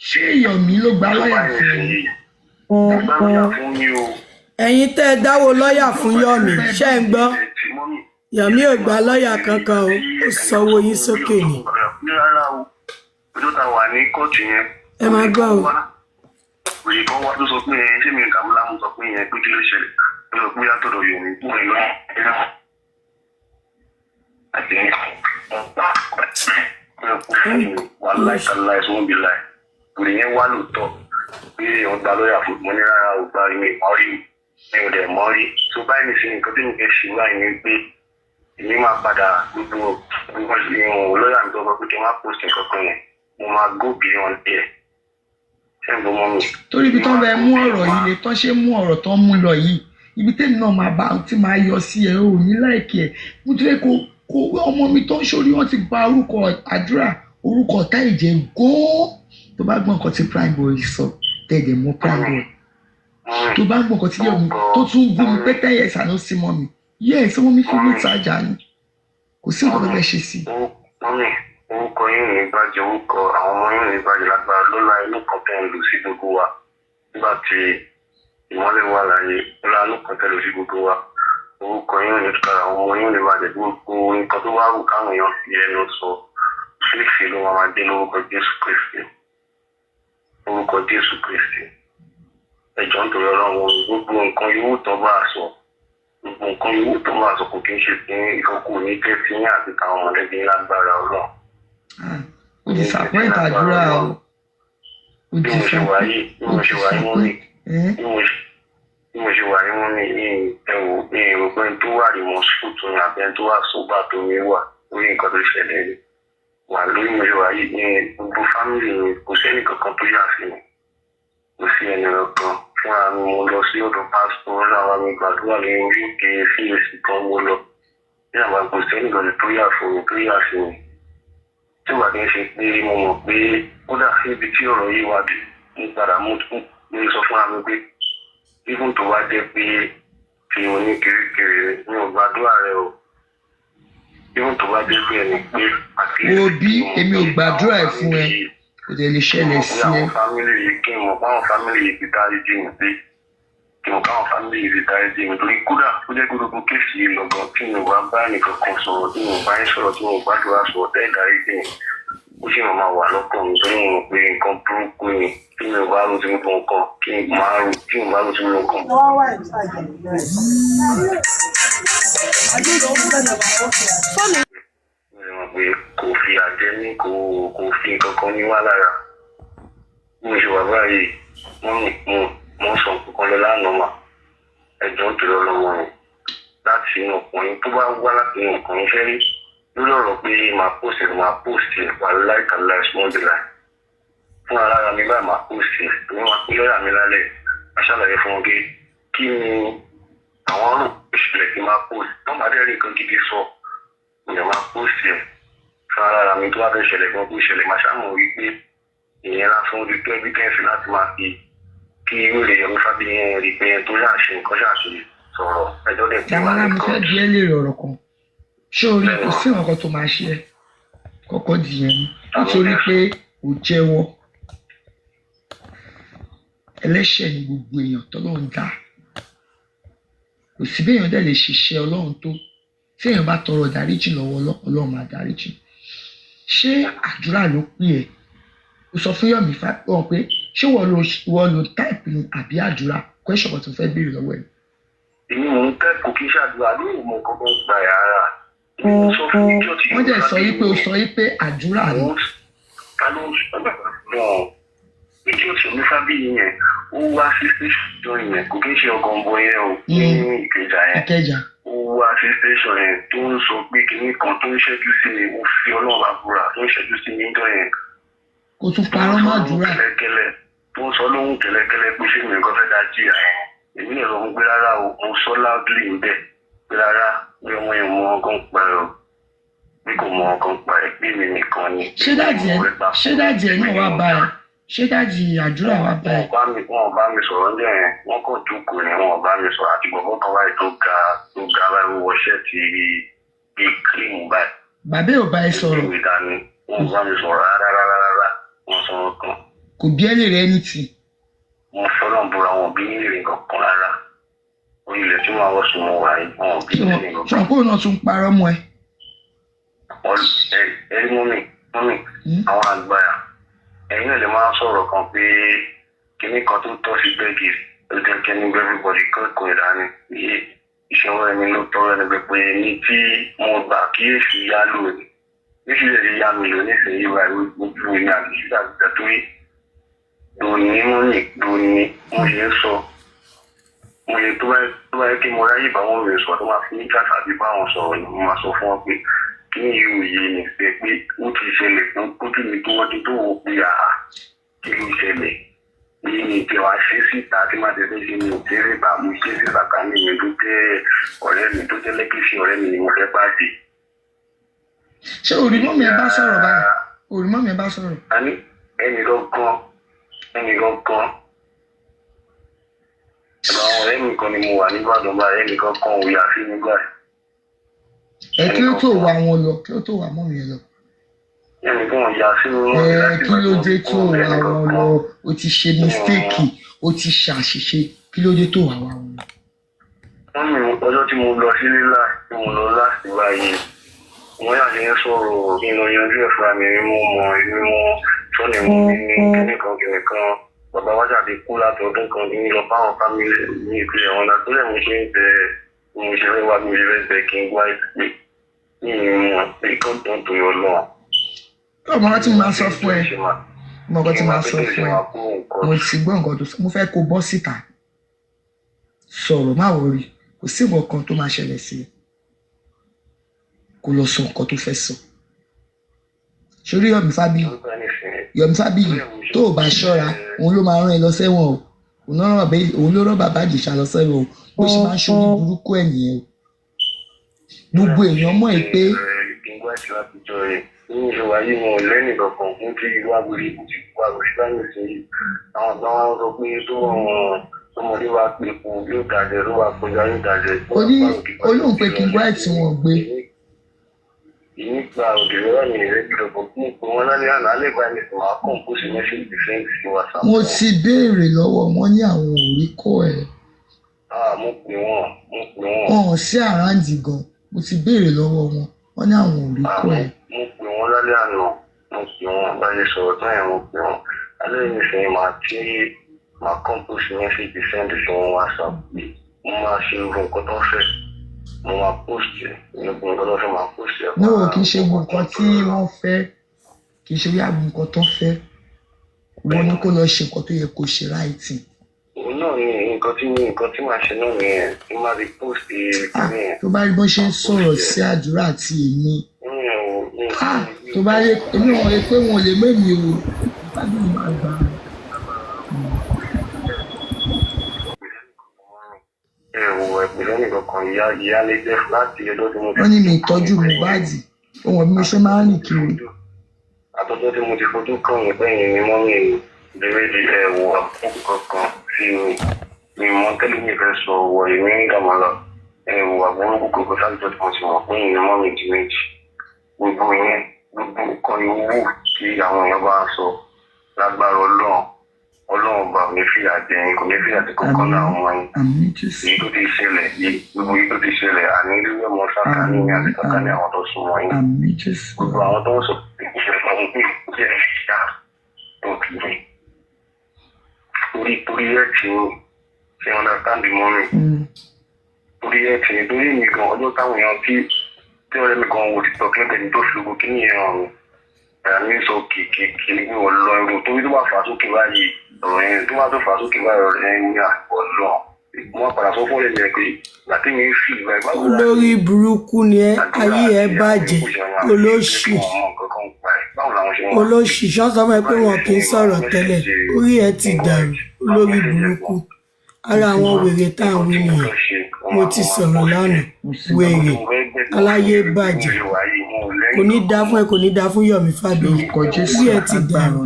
ṣé Yomi ló gba lọ́ọ̀yà fún mi o. ẹ̀yin tẹ́ ẹ dáwọ́ lọ́ọ̀yà fún Yomi ṣé ń gbọ́ Yomi ò gba lọ́ọ̀yà kankan o ó sanwó yín sókè ni. rárá o ọjọ́ ta wà ní kóòtù yẹn. ẹ máa gbọ́ o. òye kan wá tó sọ pé ṣé mi kàmú lámú sọ pé yẹn pé kí ló ṣẹlẹ̀ ó sọ pé yàtọ̀dọ̀ Yomi fún ẹ̀ lọ́wọ́ wàhálà ìkàlà ẹ̀sùn òbí láì òrì yẹn wá lóòótọ́ pé wọ́n gba lọ́ọ̀yà fún mi ní rárá ò gba mi mọ́rí mi ò dẹ̀ mọ́rí tó báyìí nìṣẹ́ nǹkan tí mo fẹ́ ṣe wáyé ni pé èmi máa padà gbogbo lọ́ọ̀yà mi tó sọ pé kí n má post nǹkan kan yẹn mo máa go beyond there ṣẹ́gun mọ́ mi. torí ibi tó ń bẹ mú ọ̀rọ̀ yìí lè tán ṣe mú ọ̀rọ̀ tó ń mú lọ yìí ibi tẹ́mi náà máa bá tí máa yọ sí ẹ ò ní láìkí ẹ mo ti fẹ́ kó ọmọ mi tó ń ṣorí wọn ti bà orúkọ àdúrà orúkọ ọ̀tá ìjẹ́ gan-an tó bá gbọ́ nǹkan tí prime boy sọ tẹ̀lé mọ́ prime boy tó bá gbọ́ nǹkan tí Yomi tó tún gún mi pé 10 years àná sí mọ́ mi yẹ́ ọmọ mi fi mí ìtajà ni kò sí nǹkan tó fẹ́ ṣe sí. orúkọ yín ní ìbàjẹ́ orúkọ àwọn ọmọ yín ní ìbàjẹ́ lágbára lọ́la inú kan tẹ́ ń lò sí gbogbo wa nígbà tí ìmọ́lẹ̀ wà láyé lọ́la inú kan tẹ́ lò sí gbogbo wa orúkọ yín ní ìtura àwọn ọmọ yín ní ìbàjẹ́ gbogbo nǹkan tó wá wù káwọn èèyàn fi ẹnu sọ fífi ló máa dé lórúkọ Jésù Kristi orúkọ Jésù Kristi ẹjọ́ nítorí Ọlọ́run gbogbo nǹkan yòówù tó bá sọ gbogbo nǹkan yòówù tó bá sọ kò kí n ṣe fún ìkọkù ní kẹfì ní àti káwọn mọ̀lẹ́bí lágbára Ọlọ́run. o ti disappoint àdúrà o bí mo ṣe wà yìí bí mo ṣe wà yìí mú mi ní ẹwò ní ìròpé tó wà remorseful tó ní abẹ́ tó wà sóbà tó ní wà lórí nǹkan tó ṣẹlẹ̀ rí wà lórí mo ṣe wà yìí ní gbogbo fámìlì mi kò sẹ́ni kankan tó yà sí mi kò sí ẹni kankan fúnra mi mo lọ sí ọ̀dọ̀ pásítọ̀ ọ̀rọ̀ àwọn mi gbàdúrà ní orí òkè CAC kan mo lọ ní àwọn kò sẹ́ni kankan tó yà fún mi tó yà sí mi tí wà kí n ṣe pé mo mọ̀ pé kódà níbi tí ọ̀rọ̀ yìí wà dé mo padà mo sọ fúnra mi pé even tó wá jẹ́ pé fi oní kirikiri mi ò gbàdúrà rẹ o even tó wá jẹ́ pé ẹni pé àti òbí èmi ò gbàdúrà ẹ fún ẹ kò dé lè ṣẹlẹ̀ sí ẹ. àwọn fámìlì yìí kí n mọ̀ báwọn fámìlì yìí ti dárí jì mí pé kí n mọ̀ báwọn fámìlì yìí ti dárí jì mí torí kódà ó jẹ́ gbogbo kéèsì yìí lọ́gàn tí mo bá bá nìkan kan sọ̀rọ̀ tí mo bá ń sọ̀rọ̀ tí mo gbàdúrà sọ̀rọ̀ tẹ́ dárí jì mí ó sì máa wà lọ́kàn mi tó ń mọ̀ pé nǹkan burúkú ni tí mi ò bá rò tí mo tó nǹkan kí n máa rò tí mo bá rò tí mo nǹkan. pé kò fi àjẹ́ ní kò fi nǹkan kan ní wá lára bí mo ṣe wà báyìí mo sọ nǹkan lọ lánàá mà ẹjọ́ tó lọ lọ́wọ́ rẹ̀ láti inú ọkùnrin tó bá wá láti inú ọkùnrin fẹ́ rí lórí ọ̀rọ̀ pé máa post wà láìka láì small delay fún ara mi báyìí máa post ní wọn pé lọ́yà mi lálẹ́ aṣàlàyé fún wọn pé kí ni àwọn ọ̀rùn ìṣẹ̀lẹ̀ tí máa post tó máa dẹ́rẹ́ nǹkan gidi sọ ìyẹn máa post fún ara mi tó wá fẹ́ ṣẹlẹ̀ gan kó ṣẹlẹ̀ máa ṣàmọ̀ wípé ìyẹn lásán ojú tó evidence láti máa fi kí wèrè Yomi Fabiyi rí pé tó yà ṣe nǹkan ṣàṣe sọ̀rọ̀ ẹjọ́ dẹ̀ tí wà Damola ní mo fẹ́ court. bí ẹ lè rọ̀rọ̀ kan ṣé orí kò sí nǹkan tó máa ṣe ẹ kọ́kọ́ dìyẹn ni nítorí pé ò jẹ́wọ́ ẹlẹ́ṣẹ̀ ni gbogbo èèyàn tọ́lọ́run dá kò sí bí èèyàn dẹ̀ lè ṣiṣẹ́ Ọlọ́run tó tí èèyàn bá tọrọ dáríjì lọ́wọ́ Ọlọ́run máa dáríjì ṣé àdúrà ló pè ẹ́ o sọ fún Yomi Fabiyi pé ṣé wọ́n lo táìpì ni àbí àdúrà question kan tó fẹ́ béèrè lọ́wọ́ ẹ̀. èmi mò ń kẹ́kọ̀ọ́ kí ṣàdúrà ní ìmọ̀ kankan gba yàrá wọ́n dẹ̀ sọ yí pé o sọ yí pé àdúrà ni. ta ló ń sọ náà ìjọ tí Yomi Fabiyi yẹn ó wá sí station yẹn kò kí ń ṣe ọgọǹbọ yẹn o ní Ìkẹjà ó wá sí station yẹn tó ń sọ pé kinní kan tó ń ṣẹ́jú sí mi ó fi Ọlọ́run àbúrà tó ń ṣẹ́jú sí mi ń dọ̀ yẹn. kò tún parọ́ mọ́ àdúrà. tó ń sọ lóhùn kẹlẹkẹlẹ pé ṣé mi nǹkan fẹ́ dá jí àyẹn èmi lè lọ ń gbé rárá o mo sọ loudly ń bẹ̀ pé rárá bí ọmọ yẹn mọ ọkàn pa ẹ o bí kò mọ ọkàn pa ẹ pé mi nìkan ni. ṣé dáàdì ẹ náà wá bá ẹ ṣé dáàdì àdúrà wá bá ẹ. wọn bá mi sọ̀rọ̀ ní ẹ̀ wọ́n kàn jókòó ni wọn bá mi sọ̀rọ̀ àti gbọ̀ngàn kan báyìí tó ga báyìí wọṣẹ́ ti bí kírímù báyìí. bàbá ò bá ẹ sọ̀rọ̀. wọn bá mi sọ̀rọ̀ rárá wọn sọ̀rọ̀ kan. kò bí ẹ lè rẹ ní tì. wọn fọlọ́n bora wọn bí nílé kankan rárá orílẹ̀ tí wọn sùn wọn wà yìí wọn bí nílé kankan. ṣùgbọ́n kó náà tún parọ́ mọ́ ẹ. ẹ mọ́mì àwọn àgbàyà ẹ̀yin náà lè máa sọ̀rọ̀ kan pé kinní kan tó tọ́ sí bẹ́ẹ̀gì ó jẹ́ kí ẹni everybody kẹ́kọ̀ọ́ ìdání ìṣòro ẹni ló tọ́ ẹni pé ní tí mo gbà kíyèsí yá lónìí níṣẹ́ lè yá mi lò nísìnyí wà lójú ìní àgbèsíta àgbèsíta torí lónìí mo ṣe ń sọ mo yẹ tó bá yẹ kí mo ráyè bá wọn rìn sọ tó máa fi ní káàkiri àbí bá wọn sọ̀rọ̀ ni mo máa sọ fún wọn pé kí ni yóò yé mi pé ó ti ṣẹlẹ̀ fún kójú mi tó wọ́n ti tó wò pé àhà kí ló ṣẹlẹ̀ ní ìjọba ṣe síta tí má tẹ́tẹ́ ṣe ní òkèrè bá mo ṣe sí sàkání mi tó jẹ́ ọ̀rẹ́ mi tó jẹ́ lẹ́kìsì ọ̀rẹ́ mi ni mo fẹ́ pàdé. ṣé òrìmọ́ mi ẹ bá sọ̀rọ̀ báyìí òrìmọ́ mi ẹ bá sọ̀rọ̀. àní ẹnì kankan àwọn ọ̀rẹ́ mi kan ni mo wà nígbàdàn báyìí ẹnì kankan ò yà sí nígbà yìí. ẹ kí ló tó wà wọn lọ kí ló tó wà mọ́ mi lọ. ẹnì kan ò yà sí wọn. kí ló dé tó wà wọn lọ o ti ṣe mistake o ti ṣàṣìṣe kí ló dé tó wà wọn lọ. wọ́n ní ọjọ́ tí mo lọ sí lílà tí mo lọ láti báyìí wọ́n yà ní sọ̀rọ̀ nínú yanjú ẹ̀fọ́ mi mímú mọ́ mímú sọ́ni mú ní kíníkan bàbá wa jáde kú láti ọdún kan ní lọ báwọn fámìlì ní ìpínlẹ̀ wọn látọ́lẹ̀ mo ṣe ń bẹ mo ṣe fẹ́ wá mi rẹ̀ bẹ kí n wá ìpè ní ìmọ̀ pé kí n tó ń toyọ lọ. ọmọ kan tí mo máa sọ fún ẹ ọmọ kan tí mo máa sọ fún ẹ mo ti gbọ́ nǹkan tó sọ mo fẹ́ kó bọ́ síta sọ̀rọ̀ má wọrí kò sí nǹkan kan tó máa ṣẹlẹ̀ sí i kó lọ sọ nǹkan tó fẹ́ sọ. sórí Yomi Fabiyi tó o bá ṣọ́ra òun ló máa rán ẹ lọ sẹ́wọ̀n o òun ló rán bàbá Ìjẹ̀ṣà lọ sẹ́wọ̀n o bó ṣe máa ń ṣorí burúkú ẹ̀ nìyẹn o gbogbo èèyàn mọ̀ ẹ́ pé. ní ìṣòwò ayé wọn ò lẹ́nì kankan fún tí ìlú àgbèrè kò ti kú àgbèrè báyìí sí i àwọn àgbà wọn sọ pé tó ọmọdé wa pé kù yóò dàjẹ́ ló wà pẹ̀lú ayé dàjẹ́. olóhùn pé kí n gbọ́ ẹ̀ tí wọ́n gbé. nípa òdìrẹ́ wà ní ìrẹ́jọ́ kan fún ìpò wọn lálẹ́ àná alẹ́ ìgbà ní ìsìn máa kàn kó sí mẹ́sẹ̀jì dìfẹ́ǹsì sí wàsá. mo ti béèrè lọ́wọ́ wọn ní àwọn ò rí kọ́ ẹ̀. mo pè wọ́n. wọn ò sí àráǹdì gan mo ti béèrè lọ́wọ́ wọn ní àwọn ò rí kọ́ ẹ̀. mo pè wọ́n lálẹ́ àná mo pè wọ́n báyìí sọ̀rọ̀ tó yẹn mo pè wọ́n alẹ́ ìsìn máa kàn kó sí mẹ́sẹ̀jì dìfẹ́ǹsì sí wọn wàsá pé mo máa ṣe irú nǹkan tó fẹ́ mo máa post ẹ̀ nígbà nǹkan tó fẹ́ máa post ẹ̀. no kì í ṣe nǹkan tí wọ́n fẹ́ kì í ṣe bí àgùn nǹkan tó fẹ́ wọ́n ní kó lọ ṣe nǹkan tó yẹ kó ṣe ráìtì. náà ni nǹkan tí màá ṣe náà nìyẹn tí màá rí post ìkànnì yẹn. tó bá rí bó ṣe ń sọ̀rọ̀ sí àdúrà àti èmi tó bá rí èmi wọn rí pé wọn ò lè mẹ́mi o bá bí mo máa gbà. Ẹ̀pẹ̀lẹ́ nìkan kan ìyá lè jẹ́ láti ọjọ́ tí mo ti. wọ́n ní mi ìtọ́jú mohbad ohun ọ̀bí mo ṣe máa ń rìn kiri. Àtọ́jọ́ tí mo ti fojú kàn yín pẹ́yìn ni mọ́mí bẹ̀rẹ̀ di ẹ̀wọ̀ àkókò kankan sí mi mọ́ tẹ́lẹ̀ mi fẹ́ sọ wọ èmi ń gàmọ́ lọ ẹ̀wọ̀ àgbọ̀nrúkú kankan sáájọ́ tí mo ti mọ̀ pẹ́yìn ni mọ́mí di méjì gbogbo yẹn gbogbo nǹkan yòówù tí àwọn èèyàn bá ń sọ lágbára ọlọ́run ọba ò ní fìyà jẹ yín kò ní fìyà jẹ kankan náà ọmọ yín èyí tó ti ṣẹlẹ̀ yìí gbogbo yìí tó ti ṣẹlẹ̀ àní rírẹ́ mọ́ sákàní ní àti sákàní àwọn tó súnmọ́ yín gbogbo àwọn tó ń sọ ìṣẹ̀lẹ̀ ọ̀hún pé jẹ́ ìṣá tó kiri torí ẹ̀ tí ó ṣe understand mọ́ mi torí ẹ̀ tí torí mi gan ọjọ́ táwọn èèyàn tí ọ̀rẹ́ mi gan wo ti tọ́ kílẹ̀ tẹ̀lé tó fi gbogbo kí nìyẹn ọ̀run ẹ̀mí sọ kìkì ní ọ̀lọ́ ẹ̀rọ torí tó bá fà sókè báyìí ọ̀rọ̀ yẹn tó bá tó fà sókè báyìí ọ̀rọ̀ yẹn ní ọ̀lọ́ wọ́n padà sọ fún ẹ̀mí ẹ̀ pé láti mi fi ìgbà ìgbà wo. olórí burúkú ni ẹ ayé ẹ bàjẹ́ olóṣì ṣọ́sọ́ mọ́ ẹ pé wọn kì í sọ̀rọ̀ tẹ́lẹ̀ orí ẹ ti dàrú olórí burúkú ara àwọn wèrè tá à ń wí nìyẹn mo ti sọ̀rọ̀ lánàá wèrè aláyé bàjẹ́ kò ní dá fún ẹ kò ní dá fún Yomi Fabiyi orí ẹ ti dàrú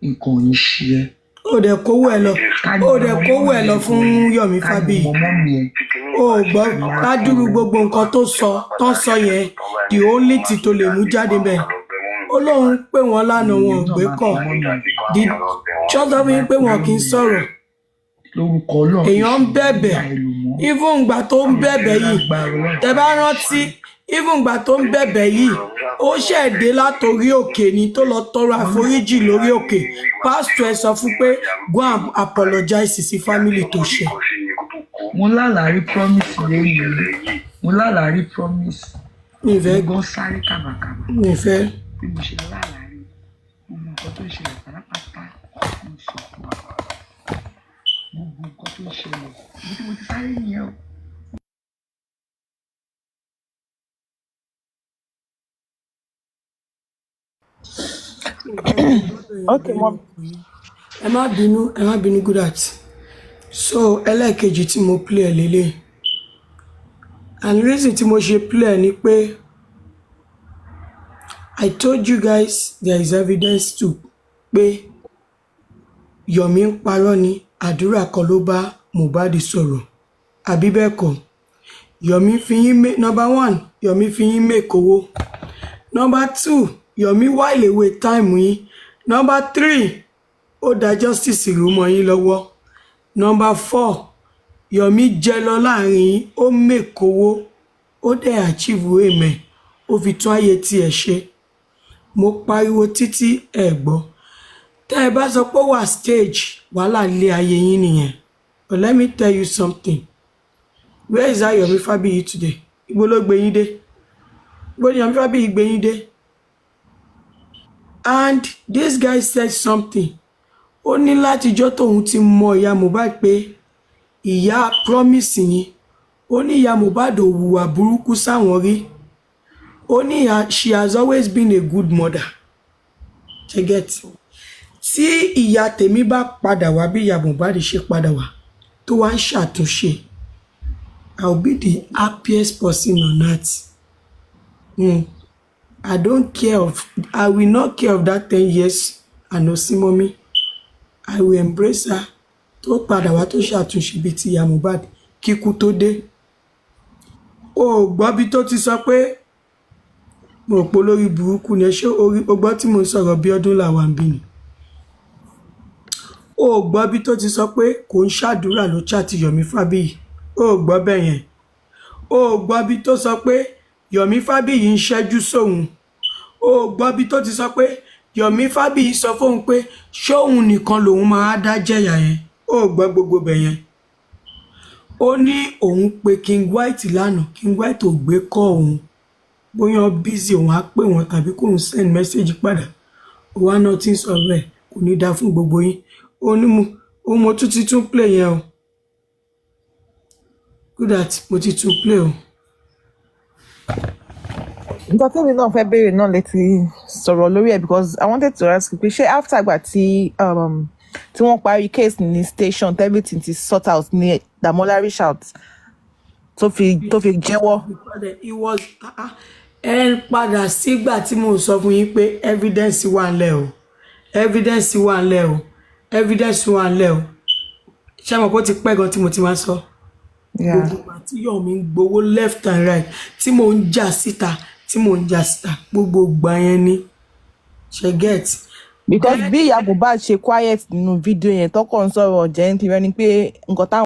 nǹkan ò ní ṣe ẹ́. ó dẹ̀ kówó ẹ lọ fún Yomi Fabiyi ó gbọ́ ládùúrú gbogbo nǹkan tó sọ yẹn the only thing tó lè mú jáde bẹ́ẹ̀ ó lóun pé wọ́n lánàá wọn ò gbé kọ̀ ṣọ́sọ́ fún yín pé wọn kì í sọ̀rọ̀ èèyàn ń bẹ̀bẹ̀ even ìgbà tó ń bẹ̀bẹ̀ yìí tẹ́ bá rántí even ìgbà tó ń bẹ̀bẹ̀ yìí ó ṣẹ̀dé látòrí òkè ni tó lọ tọrọ àforíjì lórí òkè pásítọ̀ ẹ sọ fún pé go and apologize sí family tó ṣe. mo lálàárí promise lẹ́yìn mo lálàárí promise. mi fẹ́ gbọ́ sáré kàbàkàbà. mi fẹ́. bí mo ṣe lálàárí gbogbo nǹkan tó ń ṣẹlẹ̀ pátápátá mo sọ fún wa gbogbo nǹkan tó ń ṣẹlẹ̀ ibi tí mo ti sáré nìyẹn o. Okay, mom. ẹ má bínú good at so ẹlẹ́ẹ̀kejì tí mo play ẹ̀ lélẹ̀ and reason tí mo ṣe play ẹ̀ ni pé I told you guys there is evidence too pé Yomi ń parọ́ ni àdúrà kan ló bá Mohbad sọ̀rọ̀ àbí bẹ́ẹ̀ kọ́ Yomi fi yín number one Yomi fi yín make owó number two Yomi while away time yín number three ó dá justice rú mọ́ yín lọ́wọ́ number four Yomi jẹ lọ láàrin yín ó make owó ó dẹ̀ achieve amen ó fi tún ayé tiẹ̀ ṣe mo pariwo títí ẹ gbọ́ tẹ́ ẹ bá sọ pé wà stage wàhálà lé ayé yín nìyẹn but let me tell you something where is that Yomi Fabiyi today ibo ló gbé yín dé ibo ni Yomi Fabiyi gbé yín dé and this guy said something ó ní látijọ́ tóun ti mọ ìyá Mohbad pé ìyá promise yín ó ní ìyá Mohbad ò hùwà burúkú sáwọn rí ó ní she has always been a good mother get tí ìyá tèmi bá padà wá bí ìyá Mohbad ṣe padà wá tó wá ń ṣàtúnṣe I will be the happiest person on earth. I will not care of that 10 years and no see mommy. I will embrace her tó padà wá tó ṣàtúnṣe bíi ti ìyá Mohbad kíkú tó dé. O gbọ́ bí tó ti sọ pé mo pò lórí burúkú ni ṣé o gbọ́ tí mo sọ̀rọ̀ bí ọdún làwọn bí ni. O gbọ́ bí tó ti sọ pé kò ń ṣàdúrà ló chàtì Yomi Fabiyi. O gbọ́ bẹ́ẹ̀ yẹn. O gbọ́ bí tó sọ pé Yomi Fabiyi ń ṣẹ́jú sóhun. O gbọ́ bí tó ti sọ pé Yomi Fabiyi sọ fóun pé ṣóhun nìkan lòun máa dá jẹ̀yà yẹn. O gbọ́ gbogbo bẹ̀ yẹn. Ó ní òun pé King White lánàá King White ò gbé kọ́ òun bóyá busy òun á pè wọ́n tàbí kóun send message padà ó wá náà tí ń sọ bẹ́ẹ̀ kò ní dá fún gbogbo yín ó mo tún play yẹn o. Good at mo ti tún play o. nǹkan tẹ́mi náà fẹ́ béèrè náà létí sọ̀rọ̀ lórí ẹ̀ because I wanted to ask pé ṣé after àgbà tí wọ́n parí case ní station everything ti sort out ní Damola reach out tó fi jẹ́wọ́. It was ẹ padà sígbà tí mo sọ fún yín pé evidence wà ńlẹ̀ o evidence wà ńlẹ̀ o evidence wà ńlẹ̀ o ṣé mo kó ti pẹ́ gan tí mo ti máa sọ. Gbogbo àti yọ̀ mi ń gbowó left and right tí mò ń jà síta gbogbo gbà yẹn ni ṣe get. because bí ìyá Mohbad ṣe quiet nínú fídíò yẹn tọkọ ń sọ̀rọ̀ jẹ́ ń tirẹ̀ ni pé nǹkan táwọn.